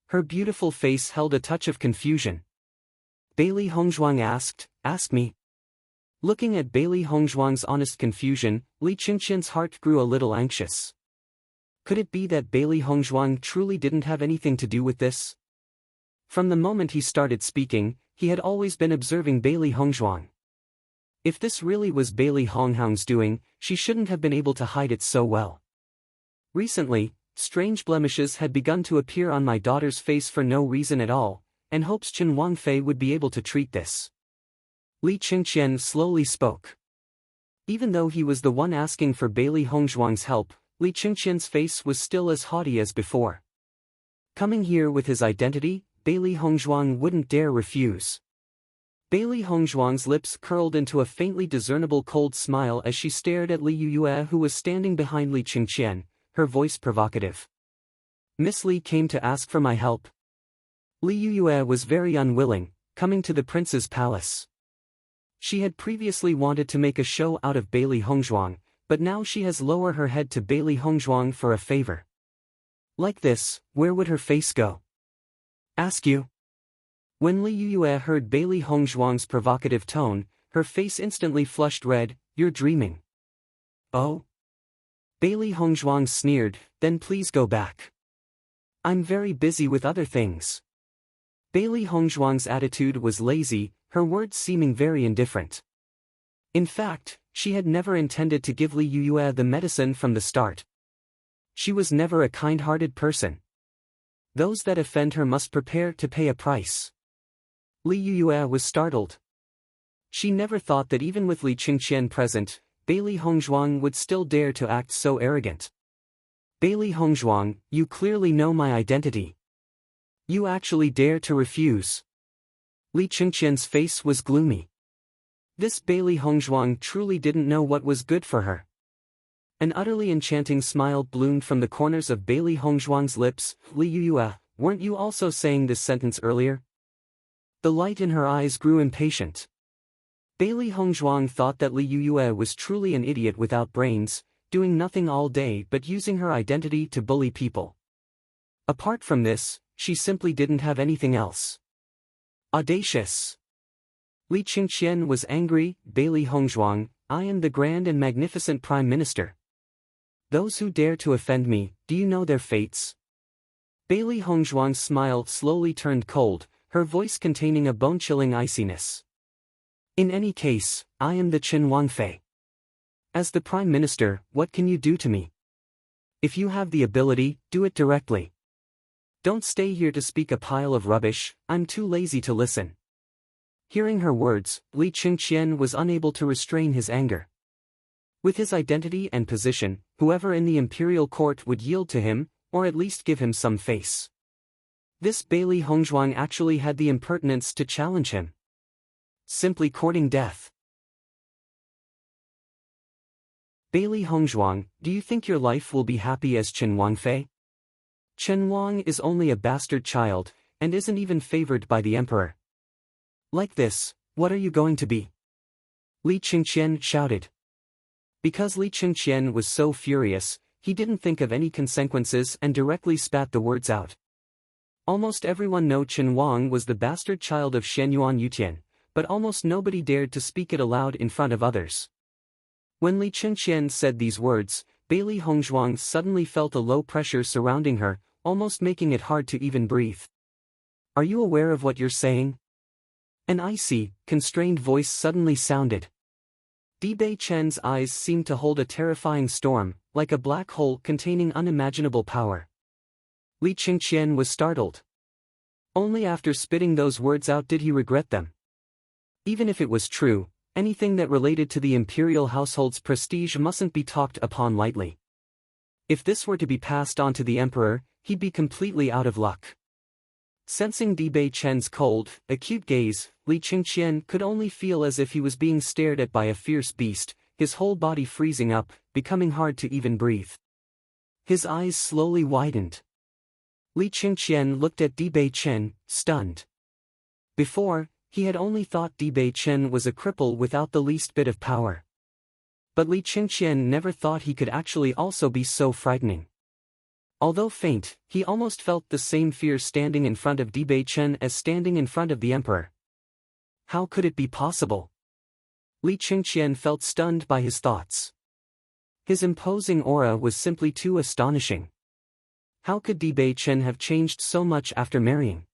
Her beautiful face held a touch of confusion. Bailey Hongzhuang asked, ask me. Looking at Bailey Hongzhuang's honest confusion, Li Qingqian's heart grew a little anxious. Could it be that Bailey Hongzhuang truly didn't have anything to do with this? From the moment he started speaking, he had always been observing Bailey Hongzhuang. If this really was Bailey Hongzhuang's doing, she shouldn't have been able to hide it so well. Recently, strange blemishes had begun to appear on my daughter's face for no reason at all, and hopes Chen Wangfei would be able to treat this. Li Qingqian slowly spoke. Even though he was the one asking for Bailey Hongzhuang's help, Li Qingqian's face was still as haughty as before. Coming here with his identity, Bailey Hongzhuang wouldn't dare refuse. Bailey Hongzhuang's lips curled into a faintly discernible cold smile as she stared at Li Yuyue, who was standing behind Li Qingqian, her voice provocative. Miss Li came to ask for my help. Li Yuyue was very unwilling, coming to the prince's palace. She had previously wanted to make a show out of Bailey Hongzhuang, but now she has lowered her head to Bailey Hongzhuang for a favor. Like this, where would her face go? Ask you? When Li Yuyue heard Bailey Hongzhuang's provocative tone, her face instantly flushed red. You're dreaming. Oh? Bailey Hongzhuang sneered, then please go back. I'm very busy with other things. Bailey Hongzhuang's attitude was lazy, her words seeming very indifferent. In fact, she had never intended to give Li Yuyue the medicine from the start. She was never a kind-hearted person. Those that offend her must prepare to pay a price. Li Yuyue was startled. She never thought that even with Li Qingqian present, Bailey Hongzhuang would still dare to act so arrogant. Bailey Hongzhuang, you clearly know my identity. You actually dare to refuse. Li Qingqian's face was gloomy. This Bailey Hongzhuang truly didn't know what was good for her. An utterly enchanting smile bloomed from the corners of Bailey Hongzhuang's lips. Li Yuyue, weren't you also saying this sentence earlier? The light in her eyes grew impatient. Bailey Hongzhuang thought that Li Yuyue was truly an idiot without brains, doing nothing all day but using her identity to bully people. Apart from this, she simply didn't have anything else. Audacious. Li Qingqian was angry. Bailey Hongzhuang, I am the grand and magnificent Prime Minister. Those who dare to offend me, do you know their fates? Bailey Hongzhuang's smile slowly turned cold, her voice containing a bone-chilling iciness. In any case, I am the Qin Wangfei. As the Prime Minister, what can you do to me? If you have the ability, do it directly. Don't stay here to speak a pile of rubbish, I'm too lazy to listen. Hearing her words, Li Qingqian was unable to restrain his anger. With his identity and position, whoever in the imperial court would yield to him, or at least give him some face. This Bailey Hongzhuang actually had the impertinence to challenge him. Simply courting death. Bailey Hongzhuang, do you think your life will be happy as Qin Wangfei? Qin Wang is only a bastard child, and isn't even favored by the emperor. Like this, what are you going to be? Li Qingqian shouted. Because Li Qingqian was so furious, he didn't think of any consequences and directly spat the words out. Almost everyone knew Qin Wang was the bastard child of Shenyuan Yutian, but almost nobody dared to speak it aloud in front of others. When Li Qingqian said these words, Bailey Hongzhuang suddenly felt a low pressure surrounding her, almost making it hard to even breathe. Are you aware of what you're saying? An icy, constrained voice suddenly sounded. Bei Chen's eyes seemed to hold a terrifying storm, like a black hole containing unimaginable power. Li Qingqian was startled. Only after spitting those words out did he regret them. Even if it was true, anything that related to the imperial household's prestige mustn't be talked upon lightly. If this were to be passed on to the emperor, he'd be completely out of luck. Sensing Bei Chen's cold, acute gaze, Li Qingqian could only feel as if he was being stared at by a fierce beast, his whole body freezing up, becoming hard to even breathe. His eyes slowly widened. Li Qingqian looked at Bei Chen, stunned. Before, he had only thought Bei Chen was a cripple without the least bit of power. But Li Qingqian never thought he could actually also be so frightening. Although faint, he almost felt the same fear standing in front of Bei Chen as standing in front of the emperor. How could it be possible? Li Qingqian felt stunned by his thoughts. His imposing aura was simply too astonishing. How could Bei Chen have changed so much after marrying?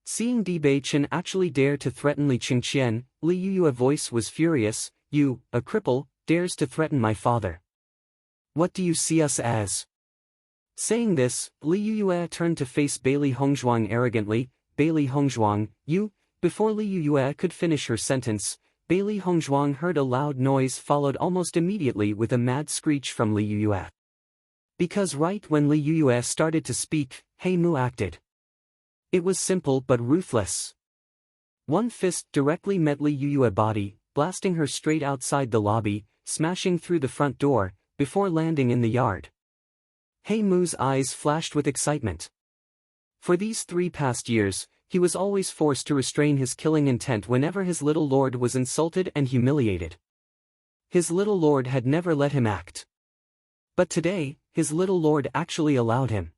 Seeing Bei Chen actually dare to threaten Li Qingqian, Li Yuyue's voice was furious. You, a cripple, dares to threaten my father. What do you see us as? Saying this, Li Yuyue turned to face Bailey Hongzhuang arrogantly. Bailey Hongzhuang, you? Before Li Yuyue could finish her sentence, Bailey Hongzhuang heard a loud noise followed almost immediately with a mad screech from Li Yuyue. Because right when Li Yuyue started to speak, He Mu acted. It was simple but ruthless. One fist directly met Li Yue's body, blasting her straight outside the lobby, smashing through the front door, before landing in the yard. Hei Mu's eyes flashed with excitement. For these 3 past years, he was always forced to restrain his killing intent whenever his little lord was insulted and humiliated. His little lord had never let him act. But today, his little lord actually allowed him.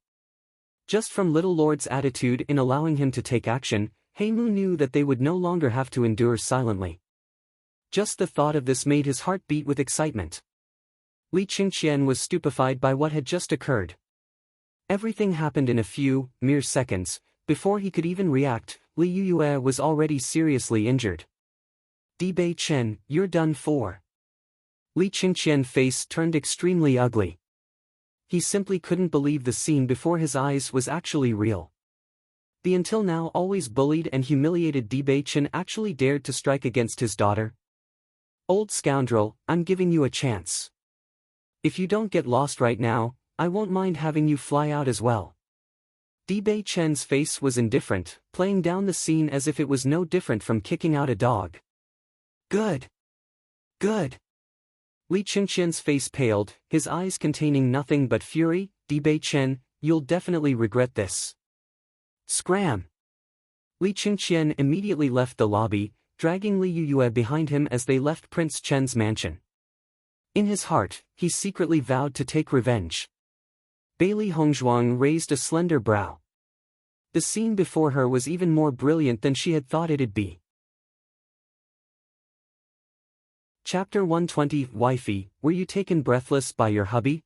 Just from little lord's attitude in allowing him to take action, Hei Mu knew that they would no longer have to endure silently. Just the thought of this made his heart beat with excitement. Li Qingqian was stupefied by what had just occurred. Everything happened in a few, mere seconds. Before he could even react, Li Yue was already seriously injured. Di Bei Chen, you're done for. Li Qingqian's face turned extremely ugly. He simply couldn't believe the scene before his eyes was actually real. The until now always bullied and humiliated Di Bei Chen actually dared to strike against his daughter. Old scoundrel, I'm giving you a chance. If you don't get lost right now, I won't mind having you fly out as well. Di Bei Chen's face was indifferent, playing down the scene as if it was no different from kicking out a dog. Good. Good. Li Qingqian's face paled, his eyes containing nothing but fury. Di Bei Chen, you'll definitely regret this. Scram! Li Qingqian immediately left the lobby, dragging Li Yue behind him as they left Prince Chen's mansion. In his heart, he secretly vowed to take revenge. Bailey Hongzhuang raised a slender brow. The scene before her was even more brilliant than she had thought it'd be. Chapter 120 Wifey, were you taken breathless by your hubby?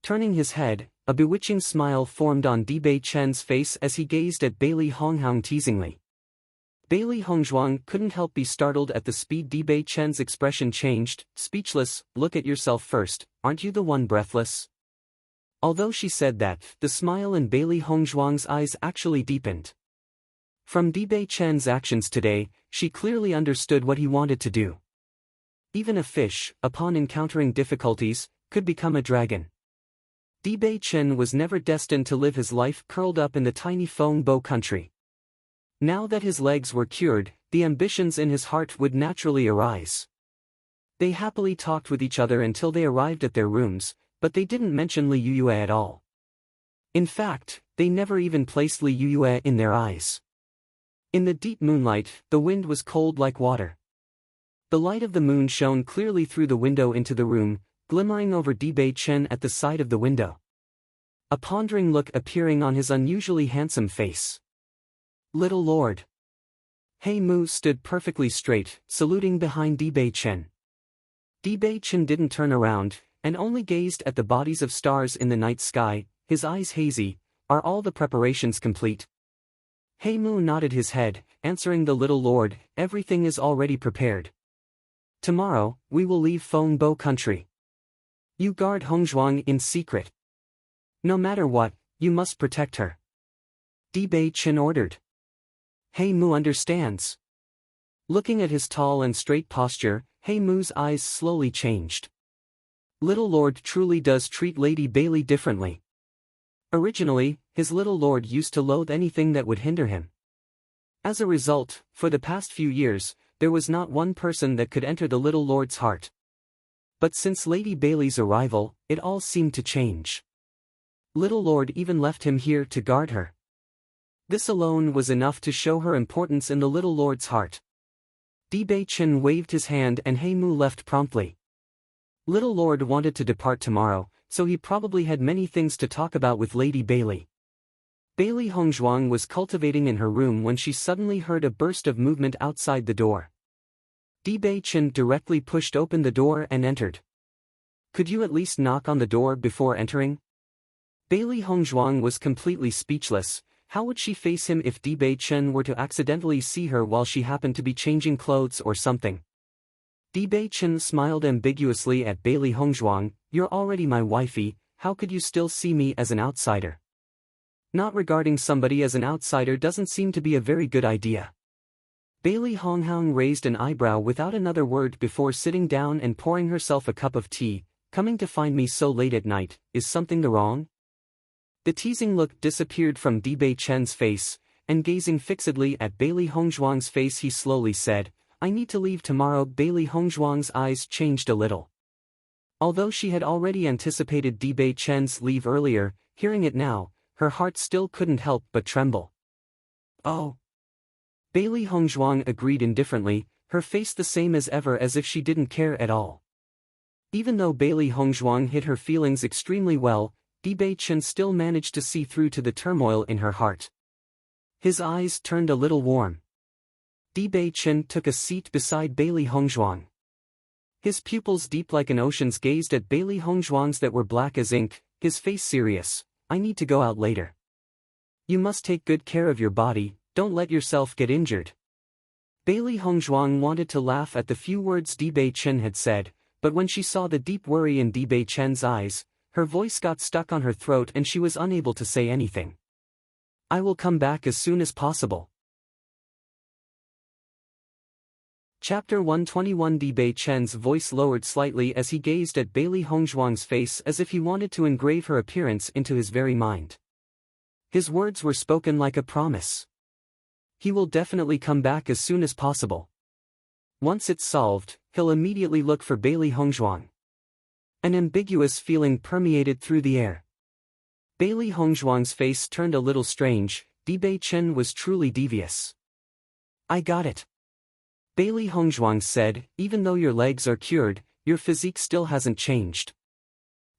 Turning his head, a bewitching smile formed on Di Bei Chen's face as he gazed at Bailey Hongzhuang teasingly. Bailey Hongzhuang couldn't help be startled at the speed Di Bei Chen's expression changed. Speechless, look at yourself first, aren't you the one breathless? Although she said that, the smile in Bailey Hongzhuang's eyes actually deepened. From Di Bei Chen's actions today, she clearly understood what he wanted to do. Even a fish, upon encountering difficulties, could become a dragon. Di Bei Chen was never destined to live his life curled up in the tiny Fengbo country. Now that his legs were cured, the ambitions in his heart would naturally arise. They happily talked with each other until they arrived at their rooms, but they didn't mention Li Yue at all. In fact, they never even placed Li Yue in their eyes. In the deep moonlight, the wind was cold like water. The light of the moon shone clearly through the window into the room, glimmering over Di Bei Chen at the side of the window. A pondering look appearing on his unusually handsome face. Little Lord. Hei Mu stood perfectly straight, saluting behind Di Bei Chen. Di Bei Chen didn't turn around, and only gazed at the bodies of stars in the night sky, his eyes hazy. Are all the preparations complete? Hei Mu nodded his head, answering the little lord, everything is already prepared. Tomorrow, we will leave Fengbo country. You guard Hongzhuang in secret. No matter what, you must protect her. Di Bei Chen ordered. Hei Mu understands. Looking at his tall and straight posture, Hei Mu's eyes slowly changed. Little Lord truly does treat Lady Bailey differently. Originally, his little lord used to loathe anything that would hinder him. As a result, for the past few years, there was not one person that could enter the little lord's heart. But since Lady Bailey's arrival, it all seemed to change. Little Lord even left him here to guard her. This alone was enough to show her importance in the little lord's heart. Di Bei Chen waved his hand and Hei Mu left promptly. Little Lord wanted to depart tomorrow, so he probably had many things to talk about with Lady Bailey. Bailey Hongzhuang was cultivating in her room when she suddenly heard a burst of movement outside the door. Di Bei Chen directly pushed open the door and entered. Could you at least knock on the door before entering? Bailey Hongzhuang was completely speechless. How would she face him if Di Bei Chen were to accidentally see her while she happened to be changing clothes or something? Di Bei Chen smiled ambiguously at Bailey Hongzhuang, you're already my wifey, how could you still see me as an outsider? Not regarding somebody as an outsider doesn't seem to be a very good idea. Bailey Hongzhuang raised an eyebrow without another word before sitting down and pouring herself a cup of tea. Coming to find me so late at night, is something wrong? The teasing look disappeared from Di Bei Chen's face, and gazing fixedly at Bailey Hongzhuang's face he slowly said, "I need to leave tomorrow." Bailey Hongzhuang's eyes changed a little. Although she had already anticipated Bei Chen's leave earlier, hearing it now, her heart still couldn't help but tremble. "Oh." Bailey Hongzhuang agreed indifferently, her face the same as ever, as if she didn't care at all. Even though Bailey Hongzhuang hid her feelings extremely well, Bei Chen still managed to see through to the turmoil in her heart. His eyes turned a little warm. Bei Chen took a seat beside Bailey Hongzhuang. His pupils deep like an ocean's gazed at Bailey Hongzhuang's that were black as ink, his face serious. "I need to go out later. You must take good care of your body, don't let yourself get injured." Bailey Hongzhuang wanted to laugh at the few words Bei Chen had said, but when she saw the deep worry in Bei Chen's eyes, her voice got stuck on her throat and she was unable to say anything. "I will come back as soon as possible." Chapter 121. Bei Chen's voice lowered slightly as he gazed at Bailey Hongzhuang's face as if he wanted to engrave her appearance into his very mind. His words were spoken like a promise. He will definitely come back as soon as possible. Once it's solved, he'll immediately look for Bailey Hongzhuang. An ambiguous feeling permeated through the air. Bailey Hongzhuang's face turned a little strange. Bei Chen was truly devious. "I got it." Bailey Hongzhuang said, "Even though your legs are cured, your physique still hasn't changed."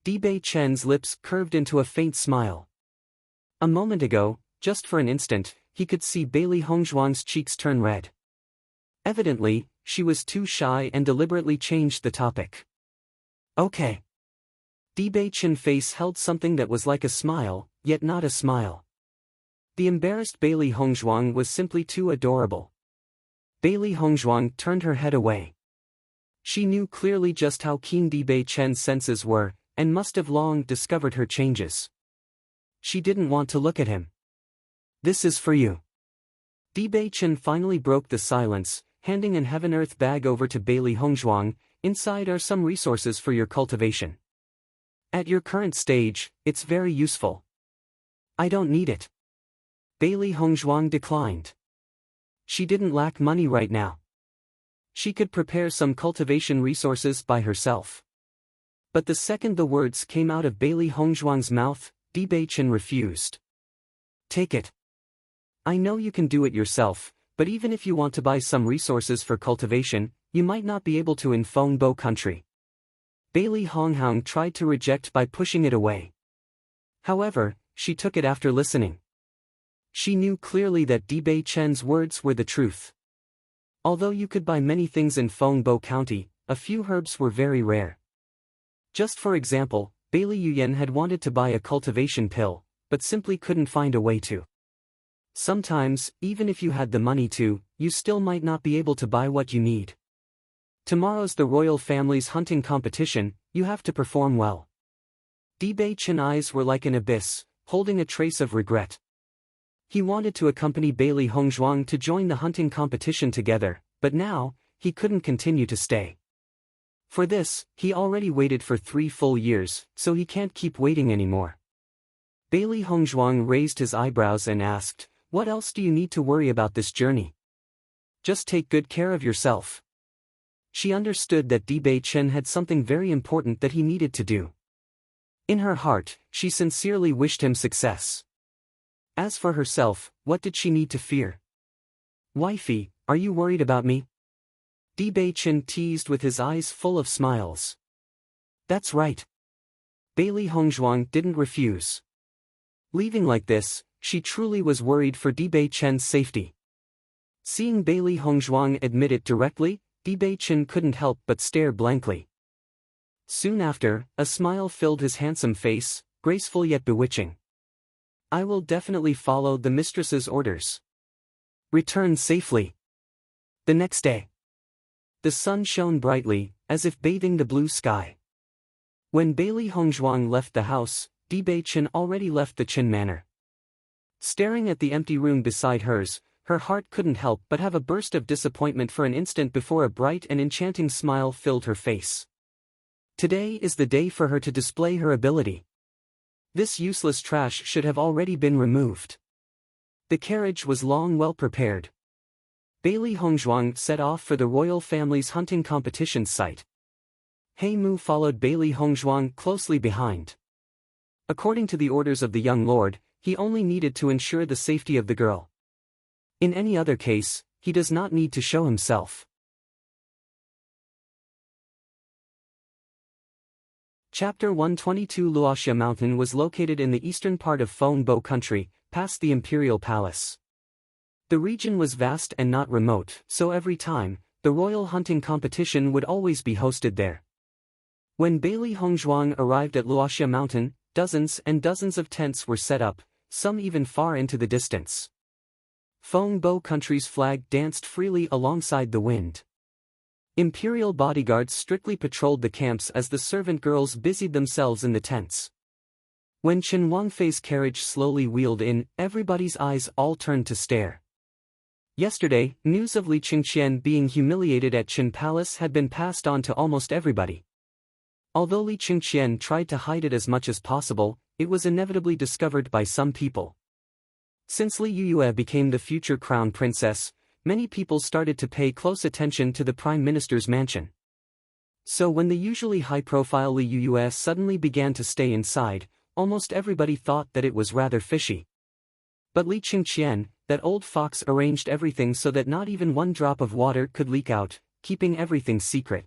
Bei Chen's lips curved into a faint smile. A moment ago, just for an instant, he could see Bailey Hongzhuang's cheeks turn red. Evidently, she was too shy and deliberately changed the topic. "Okay." Bei Chen's face held something that was like a smile, yet not a smile. The embarrassed Bailey Hongzhuang was simply too adorable. Bailey Hongzhuang turned her head away. She knew clearly just how keen Bei Chen's senses were, and must have long discovered her changes. She didn't want to look at him. "This is for you." Bei Chen finally broke the silence, handing an heaven-earth bag over to Bailey Hongzhuang. "Inside are some resources for your cultivation. At your current stage, it's very useful." "I don't need it." Bailey Hongzhuang declined. She didn't lack money right now. She could prepare some cultivation resources by herself. But the second the words came out of Bailey Hongzhuang's mouth, Bei Chen refused. "Take it. I know you can do it yourself, but even if you want to buy some resources for cultivation, you might not be able to in Fengbo country." Bailey Hongzhuang tried to reject by pushing it away. However, she took it after listening. She knew clearly that Bei Chen's words were the truth. Although you could buy many things in Fengbo County, a few herbs were very rare. Just for example, Bailey Yuyan had wanted to buy a cultivation pill, but simply couldn't find a way to. Sometimes, even if you had the money to, you still might not be able to buy what you need. Tomorrow's the royal family's hunting competition, you have to perform well. Bei Chen's eyes were like an abyss, holding a trace of regret. He wanted to accompany Bailey Hongzhuang to join the hunting competition together, but now, he couldn't continue to stay. For this, he already waited for 3 full years, so he can't keep waiting anymore. Bailey Hongzhuang raised his eyebrows and asked, "What else do you need to worry about this journey? Just take good care of yourself." She understood that Bei Chen had something very important that he needed to do. In her heart, she sincerely wished him success. As for herself, what did she need to fear? "Wifey, are you worried about me?" Bei Chen teased with his eyes full of smiles. "That's right." Bailey Hongzhuang didn't refuse. Leaving like this, she truly was worried for Bei Chen's safety. Seeing Bailey Hongzhuang admit it directly, Bei Chen couldn't help but stare blankly. Soon after, a smile filled his handsome face, graceful yet bewitching. "I will definitely follow the mistress's orders. Return safely." The next day, the sun shone brightly, as if bathing the blue sky. When Bailey Hongzhuang left the house, Bei Chen already left the Qin manor. Staring at the empty room beside hers, her heart couldn't help but have a burst of disappointment for an instant before a bright and enchanting smile filled her face. Today is the day for her to display her ability. This useless trash should have already been removed. The carriage was long well prepared. Bailey Hongzhuang set off for the royal family's hunting competition site. He Mu followed Bailey Hongzhuang closely behind. According to the orders of the young lord, he only needed to ensure the safety of the girl. In any other case, he does not need to show himself. Chapter 122 Luoxia Mountain was located in the eastern part of Fengbo country, past the imperial palace. The region was vast and not remote, so every time, the royal hunting competition would always be hosted there. When Bailey Hongzhuang arrived at Luoxia Mountain, dozens and dozens of tents were set up, some even far into the distance. Fengbo country's flag danced freely alongside the wind. Imperial bodyguards strictly patrolled the camps as the servant girls busied themselves in the tents. When Qin Wangfei's carriage slowly wheeled in, everybody's eyes all turned to stare. Yesterday, news of Li Qingqian being humiliated at Qin Palace had been passed on to almost everybody. Although Li Qingqian tried to hide it as much as possible, it was inevitably discovered by some people. Since Li Yuyue became the future crown princess, many people started to pay close attention to the Prime Minister's mansion. So when the usually high-profile Li Yuyue suddenly began to stay inside, almost everybody thought that it was rather fishy. But Li Qingqian, that old fox, arranged everything so that not even one drop of water could leak out, keeping everything secret.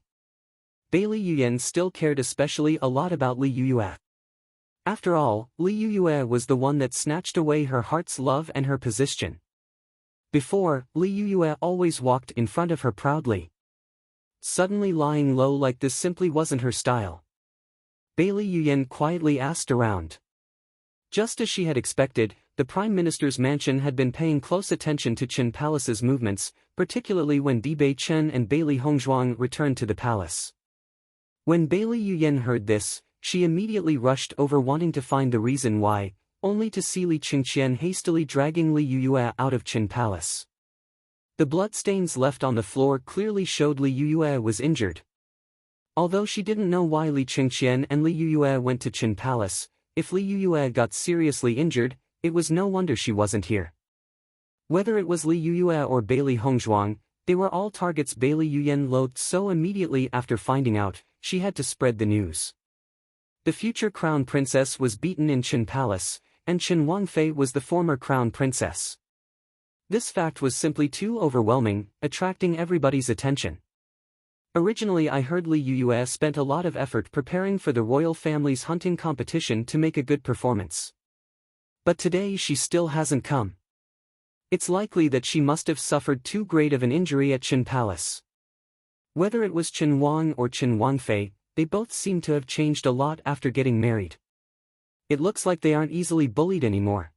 Bailey Yuyan still cared especially a lot about Li Yuyue. After all, Li Yuyue was the one that snatched away her heart's love and her position. Before, Li Yuyue always walked in front of her proudly. Suddenly lying low like this simply wasn't her style. Bailey Yuyan quietly asked around. Just as she had expected, the Prime Minister's mansion had been paying close attention to Qin Palace's movements, particularly when Bei Chen and Bailey Hongzhuang returned to the palace. When Bailey Yuyan heard this, she immediately rushed over wanting to find the reason why, only to see Li Qingqian hastily dragging Li Yuyue out of Qin Palace. The bloodstains left on the floor clearly showed Li Yuyue was injured. Although she didn't know why Li Qingqian and Li Yuyue went to Qin Palace, if Li Yuyue got seriously injured, it was no wonder she wasn't here. Whether it was Li Yuyue or Bailey Hongzhuang, they were all targets Bailey Yuyan loathed, so immediately after finding out, she had to spread the news. The future crown princess was beaten in Qin Palace, and Qin Wangfei was the former crown princess. This fact was simply too overwhelming, attracting everybody's attention. Originally I heard Li Yuyue spent a lot of effort preparing for the royal family's hunting competition to make a good performance. But today she still hasn't come. It's likely that she must have suffered too great of an injury at Qin Palace. Whether it was Qin Wang or Qin Wangfei, they both seem to have changed a lot after getting married. It looks like they aren't easily bullied anymore.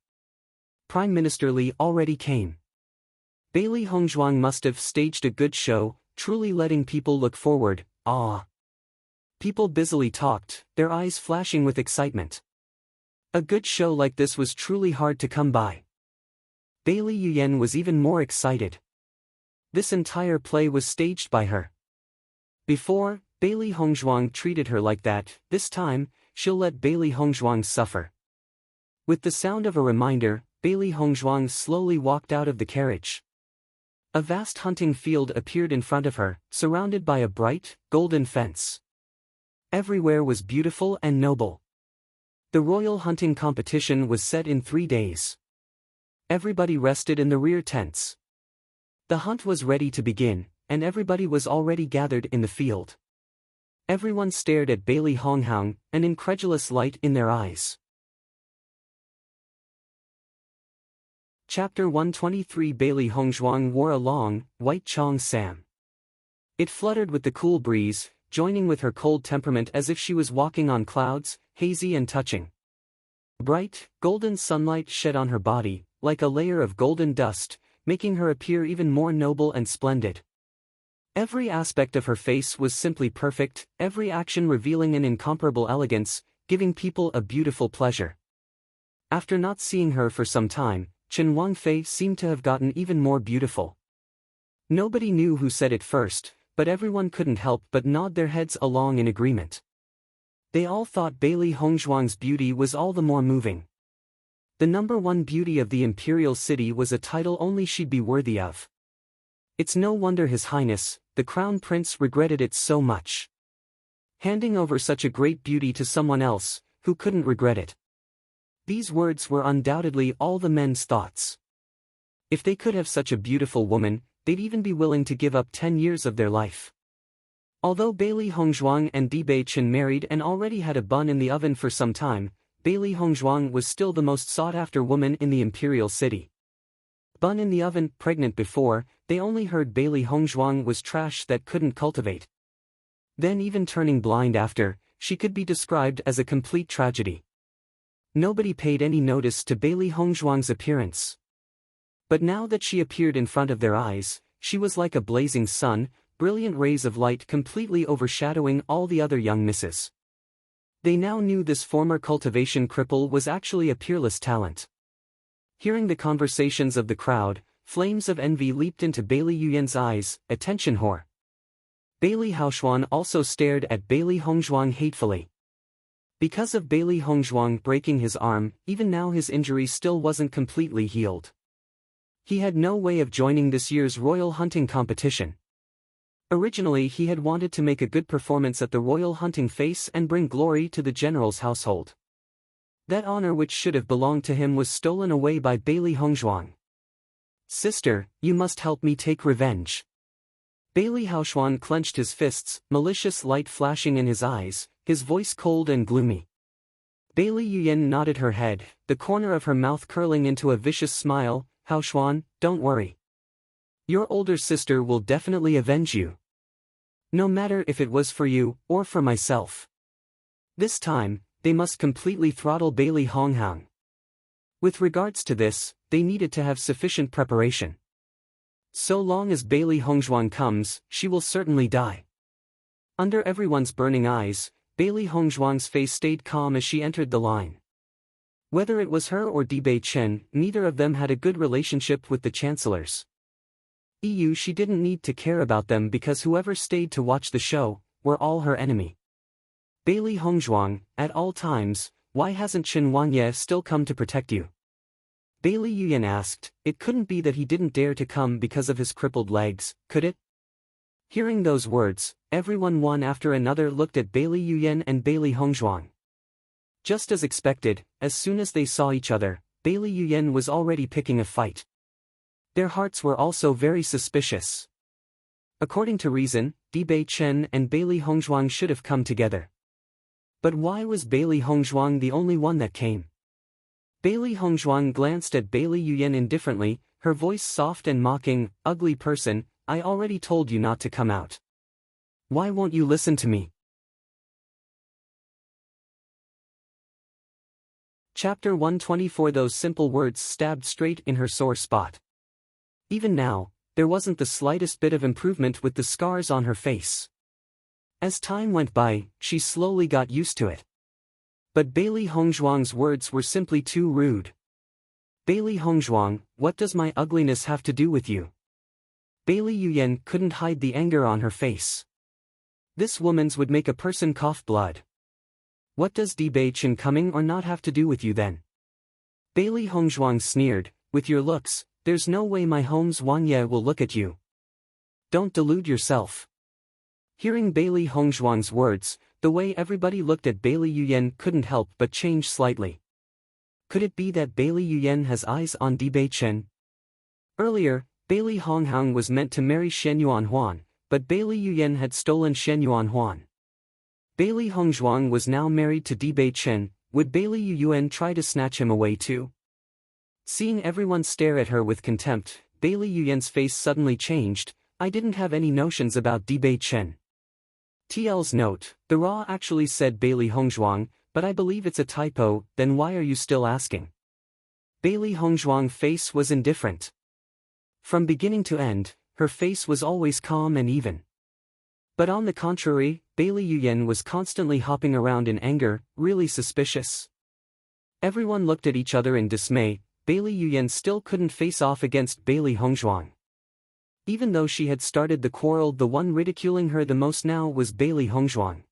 Prime Minister Li already came. Bailey Hongzhuang must have staged a good show, truly letting people look forward. People busily talked, their eyes flashing with excitement. A good show like this was truly hard to come by. Bailey Yuyan was even more excited. This entire play was staged by her. Before, Bailey Hongzhuang treated her like that, this time, she'll let Bailey Hongzhuang suffer. With the sound of a reminder, Bailey Hongzhuang slowly walked out of the carriage. A vast hunting field appeared in front of her, surrounded by a bright, golden fence. Everywhere was beautiful and noble. The royal hunting competition was set in 3 days. Everybody rested in the rear tents. The hunt was ready to begin, and everybody was already gathered in the field. Everyone stared at Bailey Hongzhuang, an incredulous light in their eyes. Chapter 123 Bailey Hongzhuang wore a long, white chong sam. It fluttered with the cool breeze, joining with her cold temperament as if she was walking on clouds, hazy and touching. Bright, golden sunlight shed on her body, like a layer of golden dust, making her appear even more noble and splendid. Every aspect of her face was simply perfect, every action revealing an incomparable elegance, giving people a beautiful pleasure. After not seeing her for some time, Qin Wangfei seemed to have gotten even more beautiful. Nobody knew who said it first, but everyone couldn't help but nod their heads along in agreement. They all thought Bailey Hongzhuang's beauty was all the more moving. The #1 beauty of the imperial city was a title only she'd be worthy of. It's no wonder His Highness, the Crown Prince, regretted it so much. Handing over such a great beauty to someone else, who couldn't regret it. These words were undoubtedly all the men's thoughts. If they could have such a beautiful woman, they'd even be willing to give up 10 years of their life. Although Bailey Hongzhuang and Bewitching married and already had a bun in the oven for some time, Bailey Hongzhuang was still the most sought-after woman in the imperial city. Bun in the oven, pregnant before, they only heard Bailey Hongzhuang was trash that couldn't cultivate. Then even turning blind after, she could be described as a complete tragedy. Nobody paid any notice to Bailey Hongzhuang's appearance. But now that she appeared in front of their eyes, she was like a blazing sun, brilliant rays of light completely overshadowing all the other young misses. They now knew this former cultivation cripple was actually a peerless talent. Hearing the conversations of the crowd, flames of envy leaped into Bailey Yuyan's eyes. Attention whore. Bailey Haoshuan also stared at Bailey Hongzhuang hatefully. Because of Bailey Hongzhuang breaking his arm, even now his injury still wasn't completely healed. He had no way of joining this year's royal hunting competition. Originally he had wanted to make a good performance at the royal hunting face and bring glory to the general's household. That honor which should have belonged to him was stolen away by Bailey Hongzhuang. Sister, you must help me take revenge. Bailey Haoshuan clenched his fists, malicious light flashing in his eyes, his voice cold and gloomy. Bailey Yuyan nodded her head, the corner of her mouth curling into a vicious smile. Haoshuan, don't worry. Your older sister will definitely avenge you. No matter if it was for you, or for myself. This time, they must completely throttle Bailey Honghang. With regards to this, they needed to have sufficient preparation. So long as Bailey Hongzhuang comes, she will certainly die. Under everyone's burning eyes, Bailey Hongzhuang's face stayed calm as she entered the line. Whether it was her or Bewitching, neither of them had a good relationship with the chancellors. She didn't need to care about them because whoever stayed to watch the show, were all her enemy. Bailey Hongzhuang, at all times, why hasn't Chen Wangye still come to protect you? Bailey Yuyan asked. It couldn't be that he didn't dare to come because of his crippled legs, could it? Hearing those words, everyone one after another looked at Bailey Yuyan and Bailey Hongzhuang. Just as expected, as soon as they saw each other, Bailey Yuyan was already picking a fight. Their hearts were also very suspicious. According to reason, Bewitching and Bailey Hongzhuang should have come together. But why was Bailey Hongzhuang the only one that came? Bailey Hongzhuang glanced at Bailey Yuyan indifferently, her voice soft and mocking. Ugly person, I already told you not to come out. Why won't you listen to me? Chapter 124. Those simple words stabbed straight in her sore spot. Even now, there wasn't the slightest bit of improvement with the scars on her face. As time went by, she slowly got used to it. But Bailey Hongzhuang's words were simply too rude. Bailey Hongzhuang, what does my ugliness have to do with you? Bailey Yuyan couldn't hide the anger on her face. This woman's would make a person cough blood. What does Bewitching coming or not have to do with you then? Bailey Hongzhuang sneered, with your looks, there's no way my home's Wangye will look at you. Don't delude yourself. Hearing Bailey Hongzhuang's words, the way everybody looked at Bailey Yuyan couldn't help but change slightly. Could it be that Bailey Yuyan has eyes on Bewitching? Earlier, Bailey Honghang was meant to marry Shen Yuanhuan, but Bailey Yuyan had stolen Shen Yuanhuan. Bailey Hongzhuang was now married to Bewitching. Would Bailey Yuyan try to snatch him away too? Seeing everyone stare at her with contempt, Bailey Yuyan's face suddenly changed. I didn't have any notions about Bewitching. TL's note, the Ra actually said Bailey Hongzhuang, but I believe it's a typo. Then why are you still asking? Bailey Hongzhuang's face was indifferent. From beginning to end, her face was always calm and even. But on the contrary, Bailey Yuyan was constantly hopping around in anger, really suspicious. Everyone looked at each other in dismay. Bailey Yuyan still couldn't face off against Bailey Hongzhuang. Even though she had started the quarrel, the one ridiculing her the most now was Bailey Hongzhuang.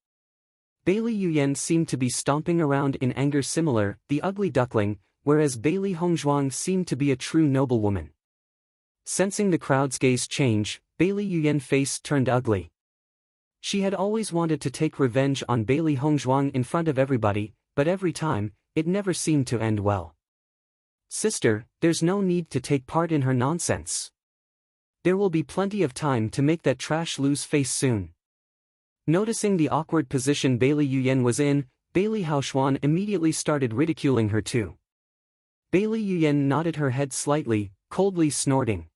Bailey Yuyan seemed to be stomping around in anger. Similar, the ugly duckling, whereas Bailey Hongzhuang seemed to be a true noblewoman. Sensing the crowd's gaze change, Bailey Yuyan's face turned ugly. She had always wanted to take revenge on Bailey Hongzhuang in front of everybody, but every time, it never seemed to end well. "Sister, there's no need to take part in her nonsense. There will be plenty of time to make that trash lose face soon." Noticing the awkward position Bailey Yuyan was in, Bailey Haoxuan immediately started ridiculing her too. Bailey Yuyan nodded her head slightly, coldly snorting.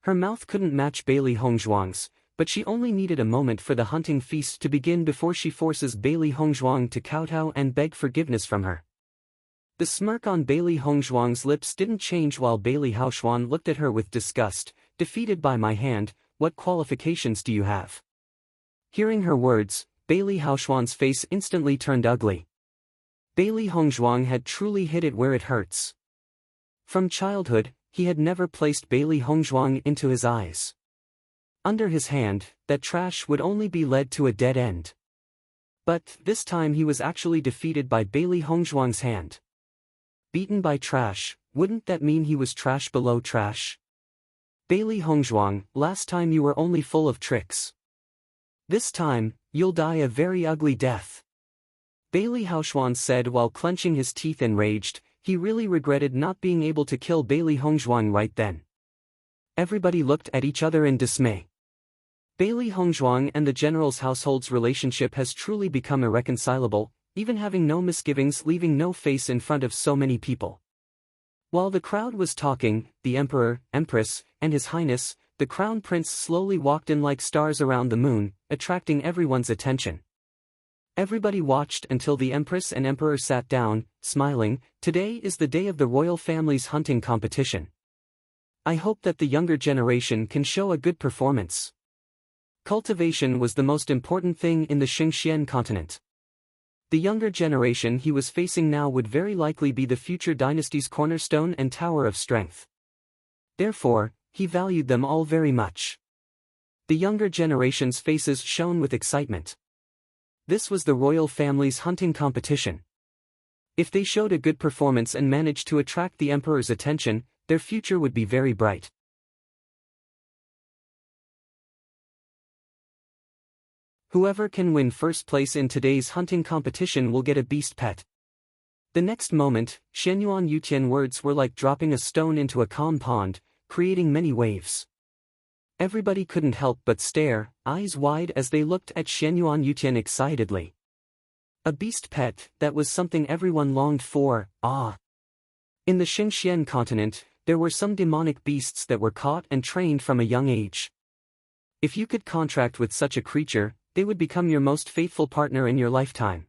Her mouth couldn't match Bailey Hongzhuang's, but she only needed a moment for the hunting feast to begin before she forces Bailey Hongzhuang to kowtow and beg forgiveness from her. The smirk on Bailey Hongzhuang's lips didn't change while Bailey Haoxuan looked at her with disgust. "Defeated by my hand, what qualifications do you have?" Hearing her words, Bailey Haoxuan's face instantly turned ugly. Bailey Hongzhuang had truly hit it where it hurts. From childhood, he had never placed Bailey Hongzhuang into his eyes. Under his hand, that trash would only be led to a dead end. But this time he was actually defeated by Bailey Hongzhuang's hand. Beaten by trash, wouldn't that mean he was trash below trash? "Bailey Hongzhuang, last time you were only full of tricks. This time, you'll die a very ugly death." Bailey Haoxuan said while clenching his teeth enraged. He really regretted not being able to kill Bailey Hongzhuang right then. Everybody looked at each other in dismay. Bailey Hongzhuang and the general's household's relationship has truly become irreconcilable, even having no misgivings, leaving no face in front of so many people. While the crowd was talking, the emperor, empress, and his highness, the crown prince slowly walked in like stars around the moon, attracting everyone's attention. Everybody watched until the empress and emperor sat down, smiling. "Today is the day of the royal family's hunting competition. I hope that the younger generation can show a good performance." Cultivation was the most important thing in the Xingxian continent. The younger generation he was facing now would very likely be the future dynasty's cornerstone and tower of strength. Therefore, he valued them all very much. The younger generation's faces shone with excitement. This was the royal family's hunting competition. If they showed a good performance and managed to attract the emperor's attention, their future would be very bright. Whoever can win first place in today's hunting competition will get a beast pet. The next moment, Shenyuan Yutian words were like dropping a stone into a calm pond, creating many waves. Everybody couldn't help but stare, eyes wide as they looked at Shenyuan Yutian excitedly. A beast pet, that was something everyone longed for. In the Xingxian continent, there were some demonic beasts that were caught and trained from a young age. If you could contract with such a creature, they would become your most faithful partner in your lifetime.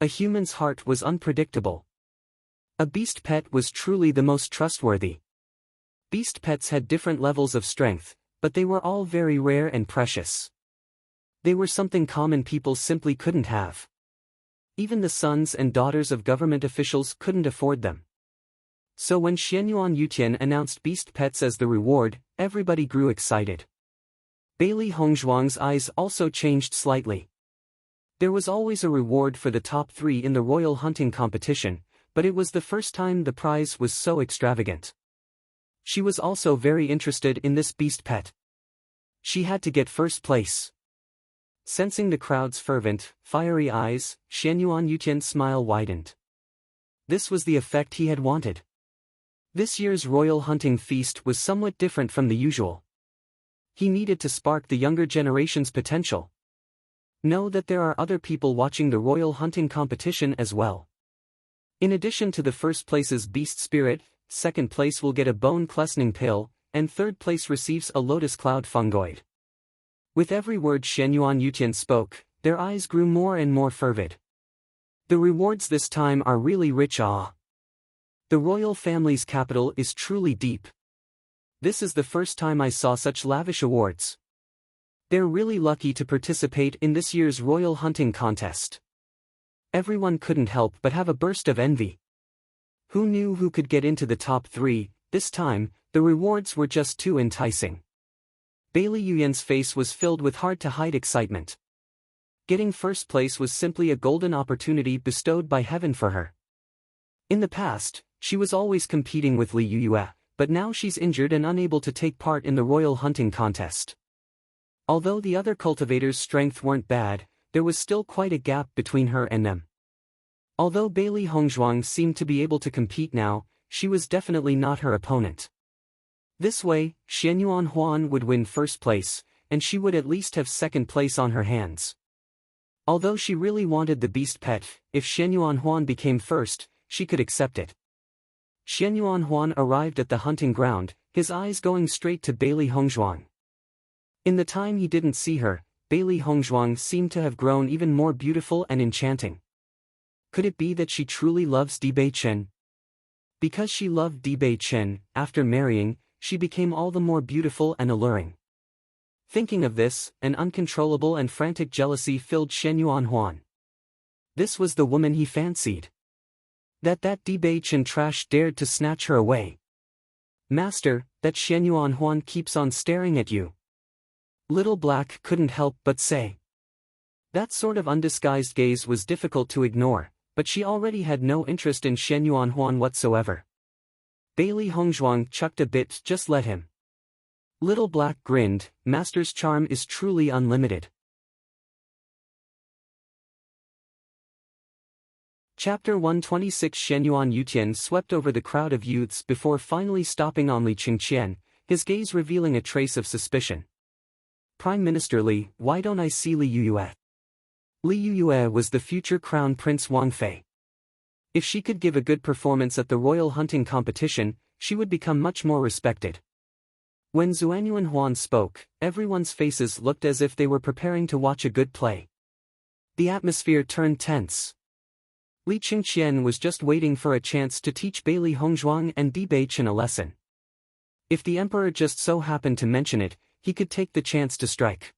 A human's heart was unpredictable. A beast pet was truly the most trustworthy. Beast pets had different levels of strength, but they were all very rare and precious. They were something common people simply couldn't have. Even the sons and daughters of government officials couldn't afford them. So when Shenyuan Yutian announced beast pets as the reward, everybody grew excited. Bailey Hongzhuang's eyes also changed slightly. There was always a reward for the top 3 in the royal hunting competition, but it was the first time the prize was so extravagant. She was also very interested in this beast pet. She had to get first place. Sensing the crowd's fervent, fiery eyes, Shenyuan Yutian's smile widened. This was the effect he had wanted. This year's royal hunting feast was somewhat different from the usual. He needed to spark the younger generation's potential. Know that there are other people watching the royal hunting competition as well. In addition to the first place's beast spirit, second place will get a bone cleansing pill, and third place receives a lotus cloud fungoid. With every word Shenyuan Yutian spoke, their eyes grew more and more fervid. The rewards this time are really rich. The royal family's capital is truly deep. This is the first time I saw such lavish awards. They're really lucky to participate in this year's royal hunting contest. Everyone couldn't help but have a burst of envy. Who knew who could get into the top 3? This time, the rewards were just too enticing. Bailey Yuyan's face was filled with hard-to-hide excitement. Getting first place was simply a golden opportunity bestowed by heaven for her. In the past, she was always competing with Li Yuyue, but now she's injured and unable to take part in the royal hunting contest. Although the other cultivators' strength weren't bad, there was still quite a gap between her and them. Although Bailey Hongzhuang seemed to be able to compete now, she was definitely not her opponent. This way, Xianyuan Huan would win first place, and she would at least have second place on her hands. Although she really wanted the beast pet, if Xianyuan Huan became first, she could accept it. Xianyuan Huan arrived at the hunting ground, his eyes going straight to Bailey Hongzhuang. In the time he didn't see her, Bailey Hongzhuang seemed to have grown even more beautiful and enchanting. Could it be that she truly loves Bewitching? Because she loved Bewitching, after marrying, she became all the more beautiful and alluring. Thinking of this, an uncontrollable and frantic jealousy filled Xianyuan Huan. This was the woman he fancied. That Bewitching trash dared to snatch her away. Master, that Xianyuan Huan keeps on staring at you. Little Black couldn't help but say. That sort of undisguised gaze was difficult to ignore, but she already had no interest in Xianyuan Huan whatsoever. Bailey Hongzhuang chucked a bit, just let him. Little Black grinned, Master's charm is truly unlimited. Chapter 126 Xianyuan Yutian swept over the crowd of youths before finally stopping on Li Qingqian, his gaze revealing a trace of suspicion. Prime Minister Li, why don't I see Li Yuyue? Li Yuyue was the future crown prince Wang Fei. If she could give a good performance at the royal hunting competition, she would become much more respected. When Xuanyuan Huan spoke, everyone's faces looked as if they were preparing to watch a good play. The atmosphere turned tense. Li Qingqian was just waiting for a chance to teach Bailey Hongzhuang and Bewitching a lesson. If the emperor just so happened to mention it, he could take the chance to strike.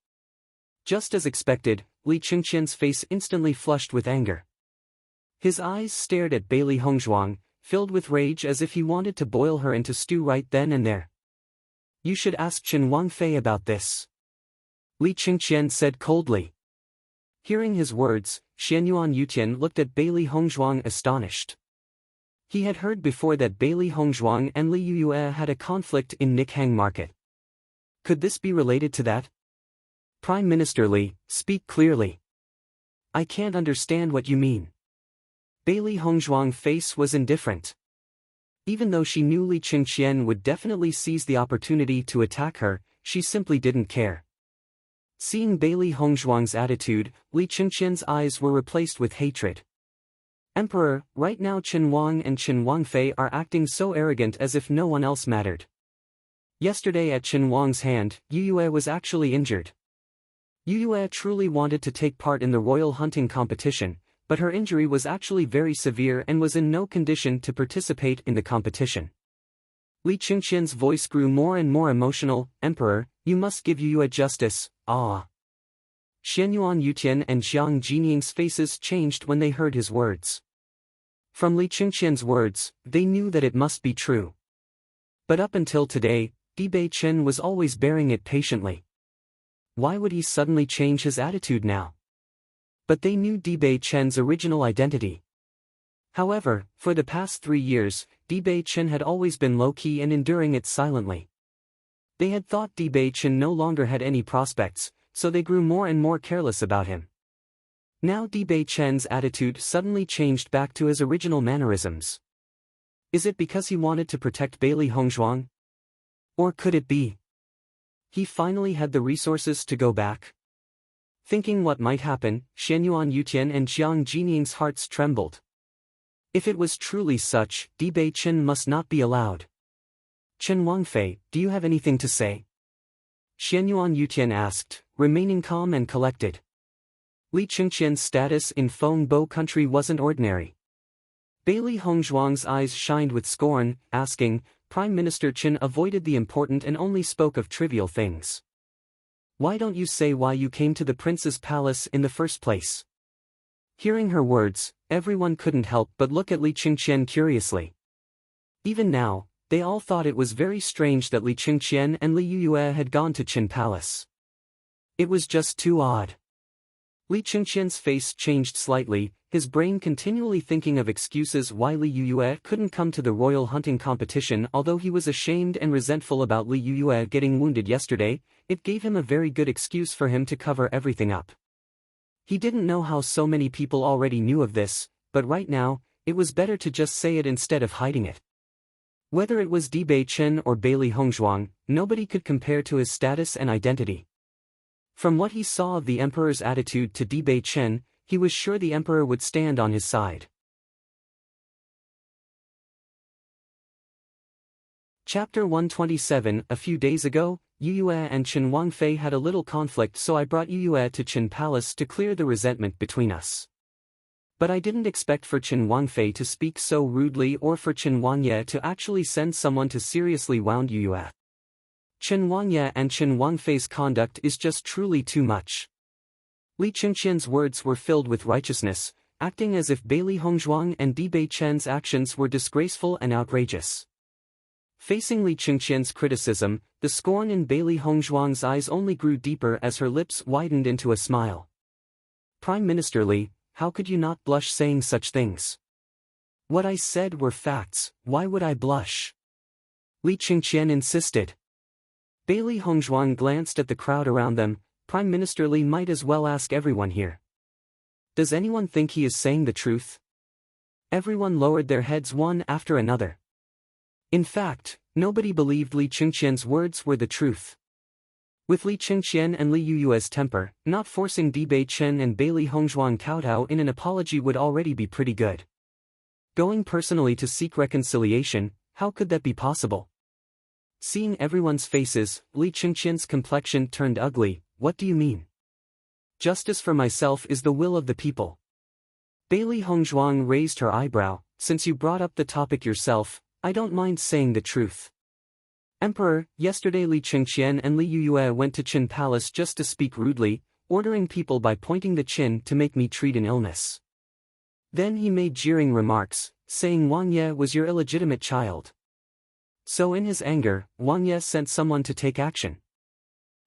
Just as expected, Li Qingqian's face instantly flushed with anger. His eyes stared at Bailey Hongzhuang, filled with rage as if he wanted to boil her into stew right then and there. You should ask Qin Wangfei about this. Li Qingqian said coldly. Hearing his words, Xianyuan Yutian looked at Bailey Hongzhuang astonished. He had heard before that Bailey Hongzhuang and Li Yuyue had a conflict in Nikhang Market. Could this be related to that? Prime Minister Li, speak clearly. I can't understand what you mean. Bailey Hongzhuang's face was indifferent. Even though she knew Li Qingqian would definitely seize the opportunity to attack her, she simply didn't care. Seeing Bailey Hongzhuang's attitude, Li Qingqian's eyes were replaced with hatred. Emperor, right now Qin Wang and Qin Wangfei are acting so arrogant as if no one else mattered. Yesterday at Qin Wang's hand, Yuyue was actually injured. Yuyue truly wanted to take part in the royal hunting competition, but her injury was actually very severe and was in no condition to participate in the competition. Li Qingqian's voice grew more and more emotional. Emperor, you must give Yuyue justice. Ah. Xianyuan Yutian and Jiang Jinying's faces changed when they heard his words. From Li Qingqian's words, they knew that it must be true. But up until today, Bewitching was always bearing it patiently. Why would he suddenly change his attitude now? But they knew Bewitching's original identity. However, for the past 3 years, Bewitching had always been low-key and enduring it silently. They had thought Bewitching no longer had any prospects, so they grew more and more careless about him. Now Bewitching's attitude suddenly changed back to his original mannerisms. Is it because he wanted to protect Bailey Hongzhuang? Or could it be he finally had the resources to go back? Thinking what might happen, Xianyuan Yutian and Jiang Jinying's hearts trembled. If it was truly such, Bewitching must not be allowed. Qin Wangfei, do you have anything to say? Xianyuan Yutian asked, remaining calm and collected. Li Qingqian's status in Fengbo country wasn't ordinary. Bailey Hongzhuang's eyes shined with scorn, asking, Prime Minister Qin avoided the important and only spoke of trivial things. Why don't you say why you came to the prince's palace in the first place? Hearing her words, everyone couldn't help but look at Li Qingqian curiously. Even now, they all thought it was very strange that Li Qingqian and Li Yuyue had gone to Qin Palace. It was just too odd. Li Chengqian's face changed slightly, his brain continually thinking of excuses why Li Yuyue couldn't come to the royal hunting competition. Although he was ashamed and resentful about Li Yuyue getting wounded yesterday, it gave him a very good excuse for him to cover everything up. He didn't know how so many people already knew of this, but right now, it was better to just say it instead of hiding it. Whether it was Dibei Chen or Bailey Hongzhuang, nobody could compare to his status and identity. From what he saw of the emperor's attitude to Dibei Chen, he was sure the emperor would stand on his side. Chapter 127. A few days ago, Yuyue and Chen Wangfei had a little conflict, so I brought Yuyue to Qin Palace to clear the resentment between us. But I didn't expect for Chen Wangfei to speak so rudely or for Chen Wangye to actually send someone to seriously wound Yuyue. Chen Wangye and Chen Wangfei's conduct is just truly too much. Li Chengqian's words were filled with righteousness, acting as if Bailey Hongzhuang and Dibei Chen's actions were disgraceful and outrageous. Facing Li Chengqian's criticism, the scorn in Bailey Hongzhuang's eyes only grew deeper as her lips widened into a smile. Prime Minister Li, how could you not blush saying such things? What I said were facts, why would I blush? Li Chengqian insisted. Bailey Hongzhuang glanced at the crowd around them. Prime Minister Li might as well ask everyone here. Does anyone think he is saying the truth? Everyone lowered their heads one after another. In fact, nobody believed Li Chengqian's words were the truth. With Li Chengqian and Li Yuyue's temper, not forcing Dibei Chen and Bailey Hongzhuang kowtow in an apology would already be pretty good. Going personally to seek reconciliation, how could that be possible? Seeing everyone's faces, Li Chengqian's complexion turned ugly. What do you mean? Justice for myself is the will of the people. Bailey Hongzhuang raised her eyebrow. Since you brought up the topic yourself, I don't mind saying the truth. Emperor, yesterday Li Chengqian and Li Yuyue went to Qin Palace just to speak rudely, ordering people by pointing the chin to make me treat an illness. Then he made jeering remarks, saying Wang Ye was your illegitimate child. So in his anger, Wang Ye sent someone to take action.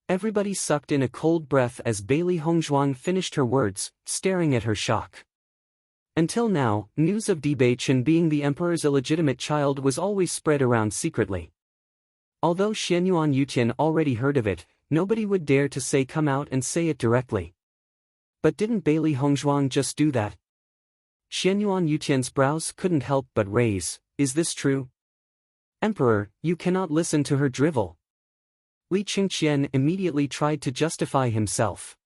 Everybody sucked in a cold breath as Bailey Hongzhuang finished her words, staring at her shock. Until now, news of Dibei Chen being the emperor's illegitimate child was always spread around secretly. Although Xianyuan Yutian already heard of it, nobody would dare to say come out and say it directly. But didn't Bailey Hongzhuang just do that? Xianyuan Yutian's brows couldn't help but raise. Is this true? Emperor, you cannot listen to her drivel. Li Chengqian immediately tried to justify himself.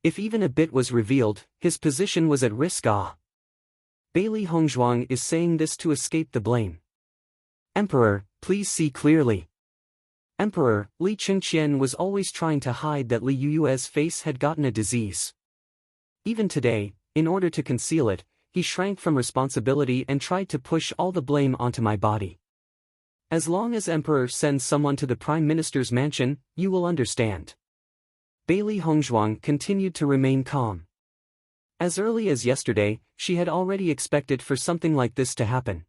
If even a bit was revealed, his position was at risk. Bailey Hongzhuang is saying this to escape the blame. Emperor, please see clearly. Emperor, Li Chengqian was always trying to hide that Li Yuyue's face had gotten a disease. Even today, in order to conceal it, he shrank from responsibility and tried to push all the blame onto my body. As long as Emperor sends someone to the Prime Minister's mansion, you will understand. Bailey Hongzhuang continued to remain calm. As early as yesterday, she had already expected for something like this to happen.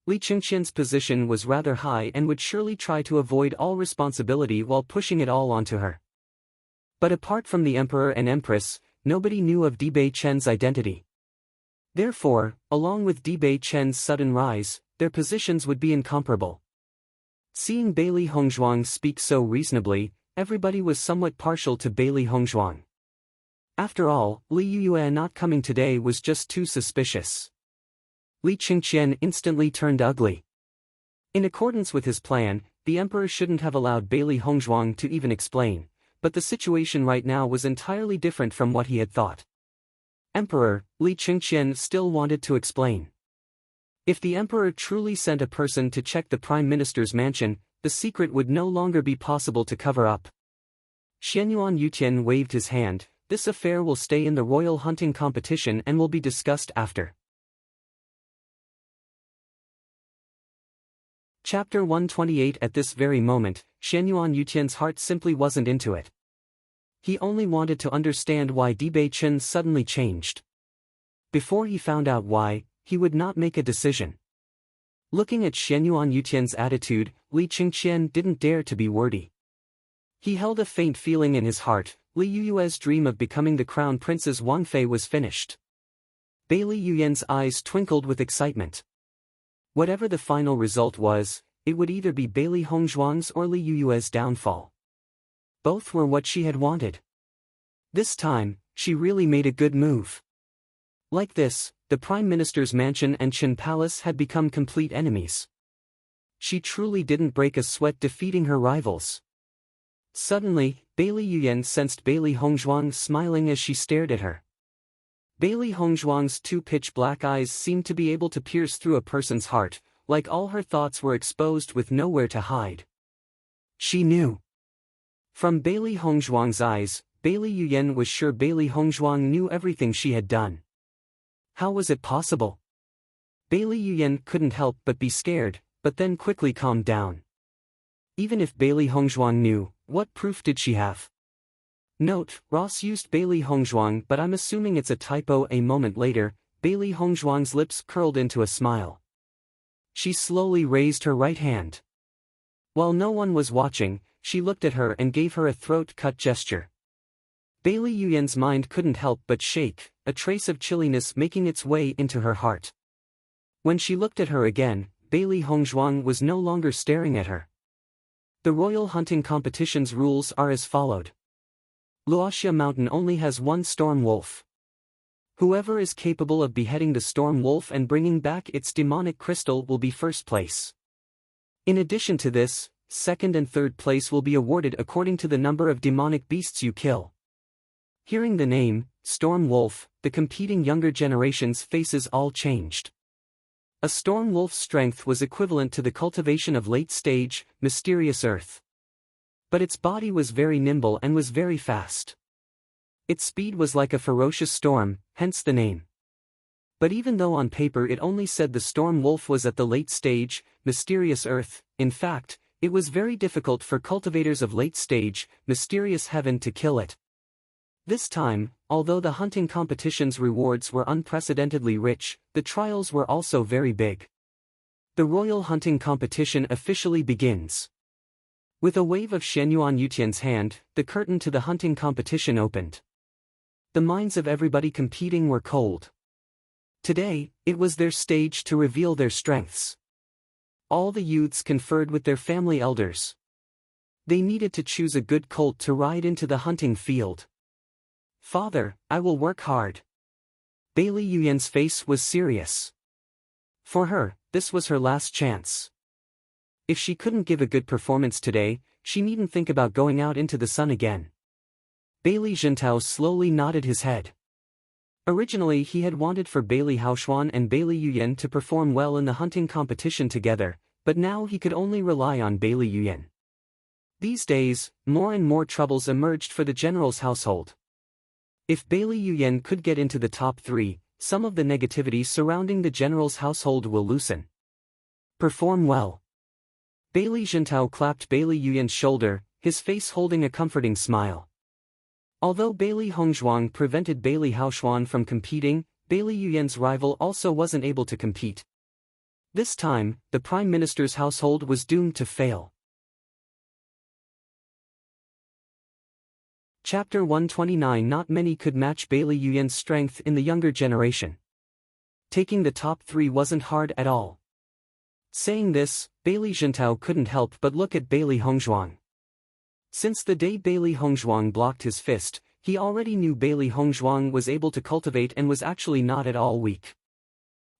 Li Chengqian's position was rather high and would surely try to avoid all responsibility while pushing it all onto her. But apart from the Emperor and Empress, nobody knew of Dibei Chen's identity. Therefore, along with Dibei Chen's sudden rise, their positions would be incomparable. Seeing Bailey Hongzhuang speak so reasonably, everybody was somewhat partial to Bailey Hongzhuang. After all, Li Yuyue not coming today was just too suspicious. Li Chengqian instantly turned ugly. In accordance with his plan, the emperor shouldn't have allowed Bailey Hongzhuang to even explain, but the situation right now was entirely different from what he had thought. Emperor, Li Chengqian still wanted to explain. If the emperor truly sent a person to check the prime minister's mansion, the secret would no longer be possible to cover up. Xianyuan Yutian waved his hand. This affair will stay in the royal hunting competition and will be discussed after. Chapter 128. At this very moment, Xianyuan Yutian's heart simply wasn't into it. He only wanted to understand why Dibei Chen suddenly changed. Before he found out why, he would not make a decision. Looking at Xianyuan Yutian's attitude, Li Chengqian didn't dare to be wordy. He held a faint feeling in his heart, Li Yuyue's dream of becoming the crown princess Wang Fei was finished. Bailey Yuyan's eyes twinkled with excitement. Whatever the final result was, it would either be Bailey Hongzhuang's or Li Yuyue's downfall. Both were what she had wanted. This time, she really made a good move. Like this, the Prime Minister's mansion and Qin Palace had become complete enemies. She truly didn't break a sweat defeating her rivals. Suddenly, Bailey Yuyan sensed Bailey Hongzhuang smiling as she stared at her. Bailey Hongzhuang's two pitch-black eyes seemed to be able to pierce through a person's heart, like all her thoughts were exposed with nowhere to hide. She knew. From Bailey Hongzhuang's eyes, Bailey Yuyan was sure Bailey Hongzhuang knew everything she had done. How was it possible? Bailey Yuyan couldn't help but be scared, but then quickly calmed down. Even if Bailey Hongzhuang knew, what proof did she have? Note, Ross used Bailey Hongzhuang, but I'm assuming it's a typo. A moment later, Bailey Hongzhuang's lips curled into a smile. She slowly raised her right hand. While no one was watching, she looked at her and gave her a throat-cut gesture. Bailey Yuyan's mind couldn't help but shake, a trace of chilliness making its way into her heart. When she looked at her again, Bailey Hongzhuang was no longer staring at her. The royal hunting competition's rules are as followed. Luoxia Mountain only has one storm wolf. Whoever is capable of beheading the storm wolf and bringing back its demonic crystal will be first place. In addition to this, second and third place will be awarded according to the number of demonic beasts you kill. Hearing the name, Storm Wolf, the competing younger generation's faces all changed. A storm wolf's strength was equivalent to the cultivation of late-stage, mysterious earth. But its body was very nimble and was very fast. Its speed was like a ferocious storm, hence the name. But even though on paper it only said the storm wolf was at the late stage, mysterious earth, in fact, it was very difficult for cultivators of late-stage, mysterious heaven to kill it. This time, although the hunting competition's rewards were unprecedentedly rich, the trials were also very big. The royal hunting competition officially begins. With a wave of Shenyuan Yutian's hand, the curtain to the hunting competition opened. The minds of everybody competing were cold. Today, it was their stage to reveal their strengths. All the youths conferred with their family elders. They needed to choose a good colt to ride into the hunting field. "Father, I will work hard." Bailey Yuyan's face was serious. For her, this was her last chance. If she couldn't give a good performance today, she needn't think about going out into the sun again. Bailey Zhentao slowly nodded his head. Originally he had wanted for Bailey Haoxuan and Bailey Yuyan to perform well in the hunting competition together, but now he could only rely on Bailey Yuyan. These days, more and more troubles emerged for the general's household. If Bailey Yuyan could get into the top 3, some of the negativity surrounding the general's household will loosen. Perform well. Bailey Zhentao clapped Bailey Yuyan's shoulder, his face holding a comforting smile. Although Bailey Hongzhuang prevented Bailey Haoxuan from competing, Bailey Yuyan's rival also wasn't able to compete. This time, the Prime Minister's household was doomed to fail. Chapter 129. Not many could match Bailey Yuyan's strength in the younger generation. Taking the top 3 wasn't hard at all. Saying this, Bailey Zhentao couldn't help but look at Bailey Hongzhuang. Since the day Bailey Hongzhuang blocked his fist, he already knew Bailey Hongzhuang was able to cultivate and was actually not at all weak.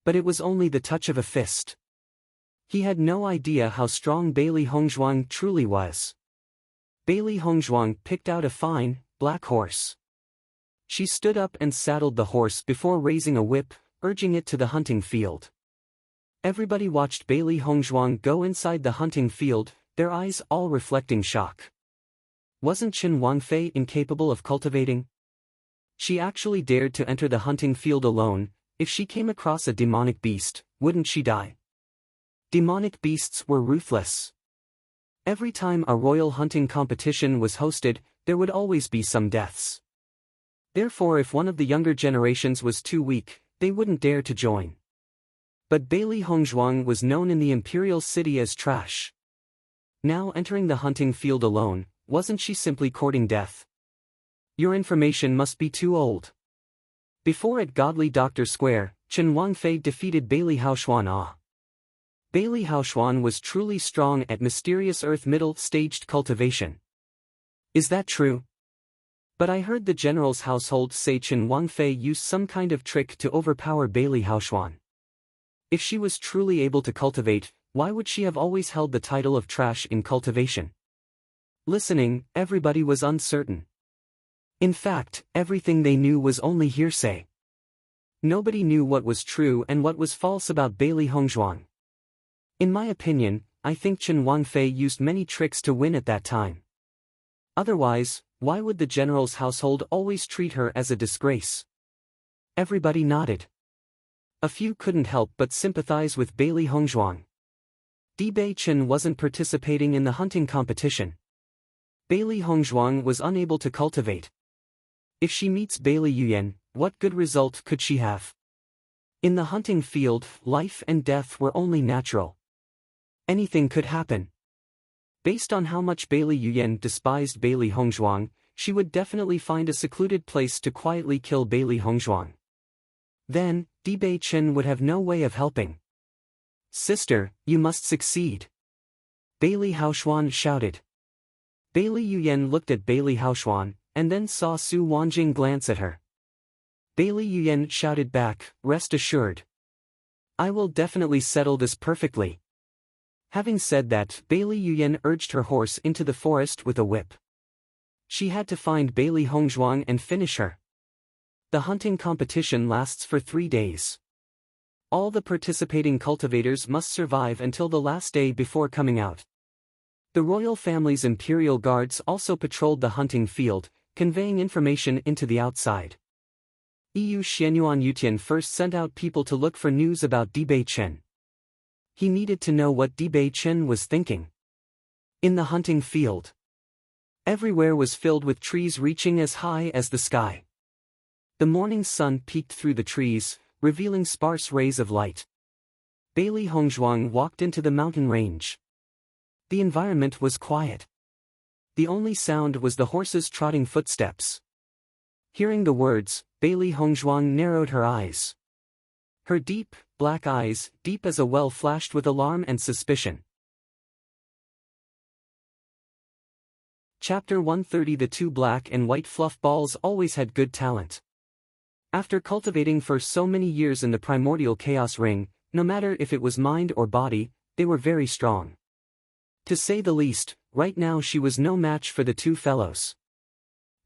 But it was only the touch of a fist. He had no idea how strong Bailey Hongzhuang truly was. Bailey Hongzhuang picked out a fine, black horse. She stood up and saddled the horse before raising a whip, urging it to the hunting field. Everybody watched Bailey Hongzhuang go inside the hunting field, their eyes all reflecting shock. Wasn't Qin Wangfei incapable of cultivating? She actually dared to enter the hunting field alone. If she came across a demonic beast, wouldn't she die? Demonic beasts were ruthless. Every time a royal hunting competition was hosted, there would always be some deaths. Therefore, if one of the younger generations was too weak, they wouldn't dare to join. But Bailey Hongzhuang was known in the imperial city as trash. Now entering the hunting field alone, wasn't she simply courting death? Your information must be too old. Before at Godly Doctor Square, Chen Wangfei defeated Bailey Haoxuan. Bailey Haoxuan was truly strong at mysterious earth middle-staged cultivation. Is that true? But I heard the general's household say Chen Wangfei used some kind of trick to overpower Bailey Haoxuan. If she was truly able to cultivate, why would she have always held the title of trash in cultivation? Listening, everybody was uncertain. In fact, everything they knew was only hearsay. Nobody knew what was true and what was false about Bailey Hongzhuang. In my opinion, I think Chen Wangfei used many tricks to win at that time. Otherwise, why would the general's household always treat her as a disgrace? Everybody nodded. A few couldn't help but sympathize with Bailey Hongzhuang. Bei Chen wasn't participating in the hunting competition. Bailey Hongzhuang was unable to cultivate. If she meets Bailey Yuyan, what good result could she have? In the hunting field, life and death were only natural. Anything could happen. Based on how much Bailey Yuyan despised Bailey Hongzhuang, she would definitely find a secluded place to quietly kill Bailey Hongzhuang. Then, Bei Chen would have no way of helping. Sister, you must succeed. Bailey Haoxuan shouted. Bailey Yuyan looked at Bailey Haoxuan, and then saw Su Wanjing glance at her. Bailey Yuyan shouted back, rest assured. I will definitely settle this perfectly. Having said that, Bailey Yuyan urged her horse into the forest with a whip. She had to find Bailey Hongzhuang and finish her. The hunting competition lasts for 3 days. All the participating cultivators must survive until the last day before coming out. The royal family's imperial guards also patrolled the hunting field, conveying information into the outside. EU Xianyuan Yutian first sent out people to look for news about Bei Chen. He needed to know what Bei Chen was thinking. In the hunting field, everywhere was filled with trees reaching as high as the sky. The morning sun peeked through the trees, revealing sparse rays of light. Bailey Hongzhuang walked into the mountain range. The environment was quiet. The only sound was the horse's trotting footsteps. Hearing the words, Bailey Hongzhuang narrowed her eyes. Her deep, black eyes, deep as a well, flashed with alarm and suspicion. Chapter 130. The two black and white fluff balls always had good talent. After cultivating for so many years in the primordial chaos ring, no matter if it was mind or body, they were very strong. To say the least, right now she was no match for the two fellows.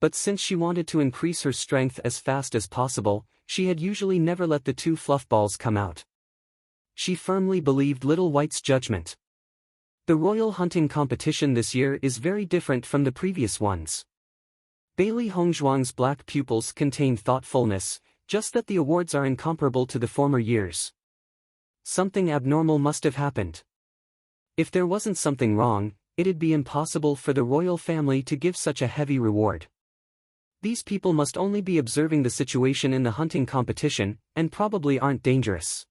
But since she wanted to increase her strength as fast as possible, she had usually never let the two fluffballs come out. She firmly believed Little White's judgment. The royal hunting competition this year is very different from the previous ones. Bailey Hongzhuang's black pupils contain thoughtfulness, just that the awards are incomparable to the former years. Something abnormal must have happened. If there wasn't something wrong, it'd be impossible for the royal family to give such a heavy reward. These people must only be observing the situation in the hunting competition, and probably aren't dangerous.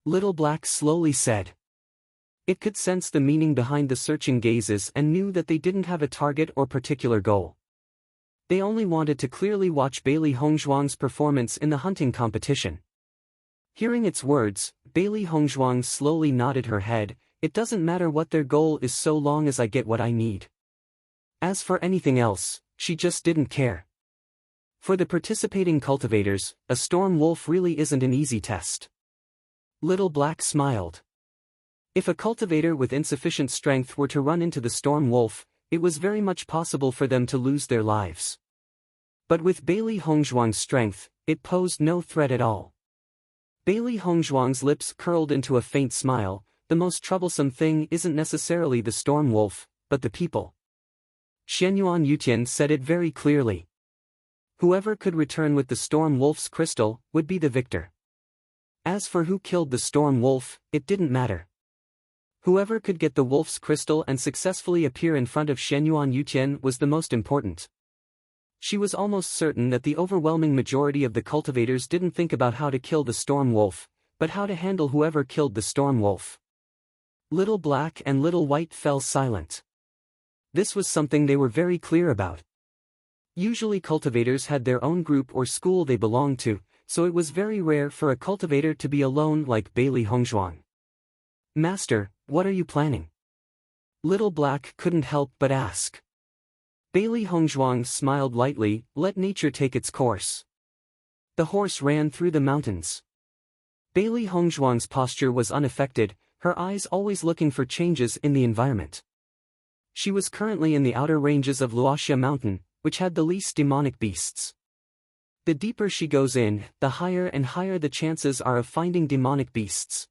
Little Black slowly said. It could sense the meaning behind the searching gazes and knew that they didn't have a target or particular goal. They only wanted to clearly watch Bailey Hongzhuang's performance in the hunting competition. Hearing its words, Bailey Hongzhuang slowly nodded her head. It doesn't matter what their goal is so long as I get what I need. As for anything else, she just didn't care. For the participating cultivators, a storm wolf really isn't an easy test. Little Black smiled. If a cultivator with insufficient strength were to run into the storm wolf, it was very much possible for them to lose their lives. But with Bailey Hongzhuang's strength, it posed no threat at all. Bailey Hongzhuang's lips curled into a faint smile. The most troublesome thing isn't necessarily the storm wolf, but the people. Xianyuan Yutian said it very clearly. Whoever could return with the storm wolf's crystal would be the victor. As for who killed the storm wolf, it didn't matter. Whoever could get the wolf's crystal and successfully appear in front of Xianyuan Yutian was the most important. She was almost certain that the overwhelming majority of the cultivators didn't think about how to kill the storm wolf, but how to handle whoever killed the storm wolf. Little Black and Little White fell silent. This was something they were very clear about. Usually cultivators had their own group or school they belonged to, so it was very rare for a cultivator to be alone like Bailey Hongzhuang. Master, what are you planning? Little Black couldn't help but ask. Bailey Hongzhuang smiled lightly, let nature take its course. The horse ran through the mountains. Bailey Hongzhuang's posture was unaffected, her eyes always looking for changes in the environment. She was currently in the outer ranges of Luoxia Mountain, which had the least demonic beasts. The deeper she goes in, the higher and higher the chances are of finding demonic beasts.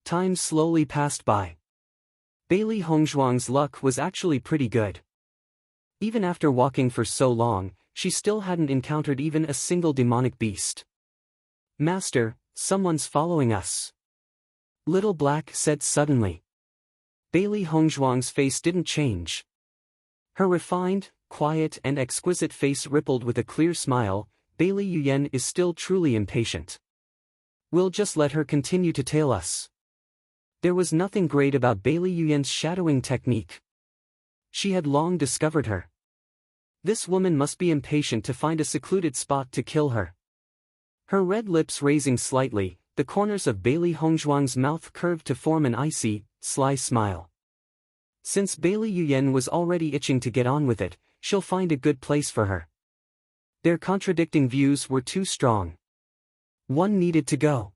Time slowly passed by. Bailey Hongzhuang's luck was actually pretty good. Even after walking for so long, she still hadn't encountered even a single demonic beast. Master, someone's following us. Little Black said suddenly. Bailey Hongzhuang's face didn't change. Her refined, quiet and exquisite face rippled with a clear smile. Bailey Yuyan is still truly impatient. We'll just let her continue to tail us. There was nothing great about Bailey Yuyan's shadowing technique. She had long discovered her. This woman must be impatient to find a secluded spot to kill her. Her red lips raising slightly, the corners of Bailey Hongzhuang's mouth curved to form an icy, sly smile. Since Bailey Yuyan was already itching to get on with it, she'll find a good place for her. Their contradicting views were too strong. One needed to go.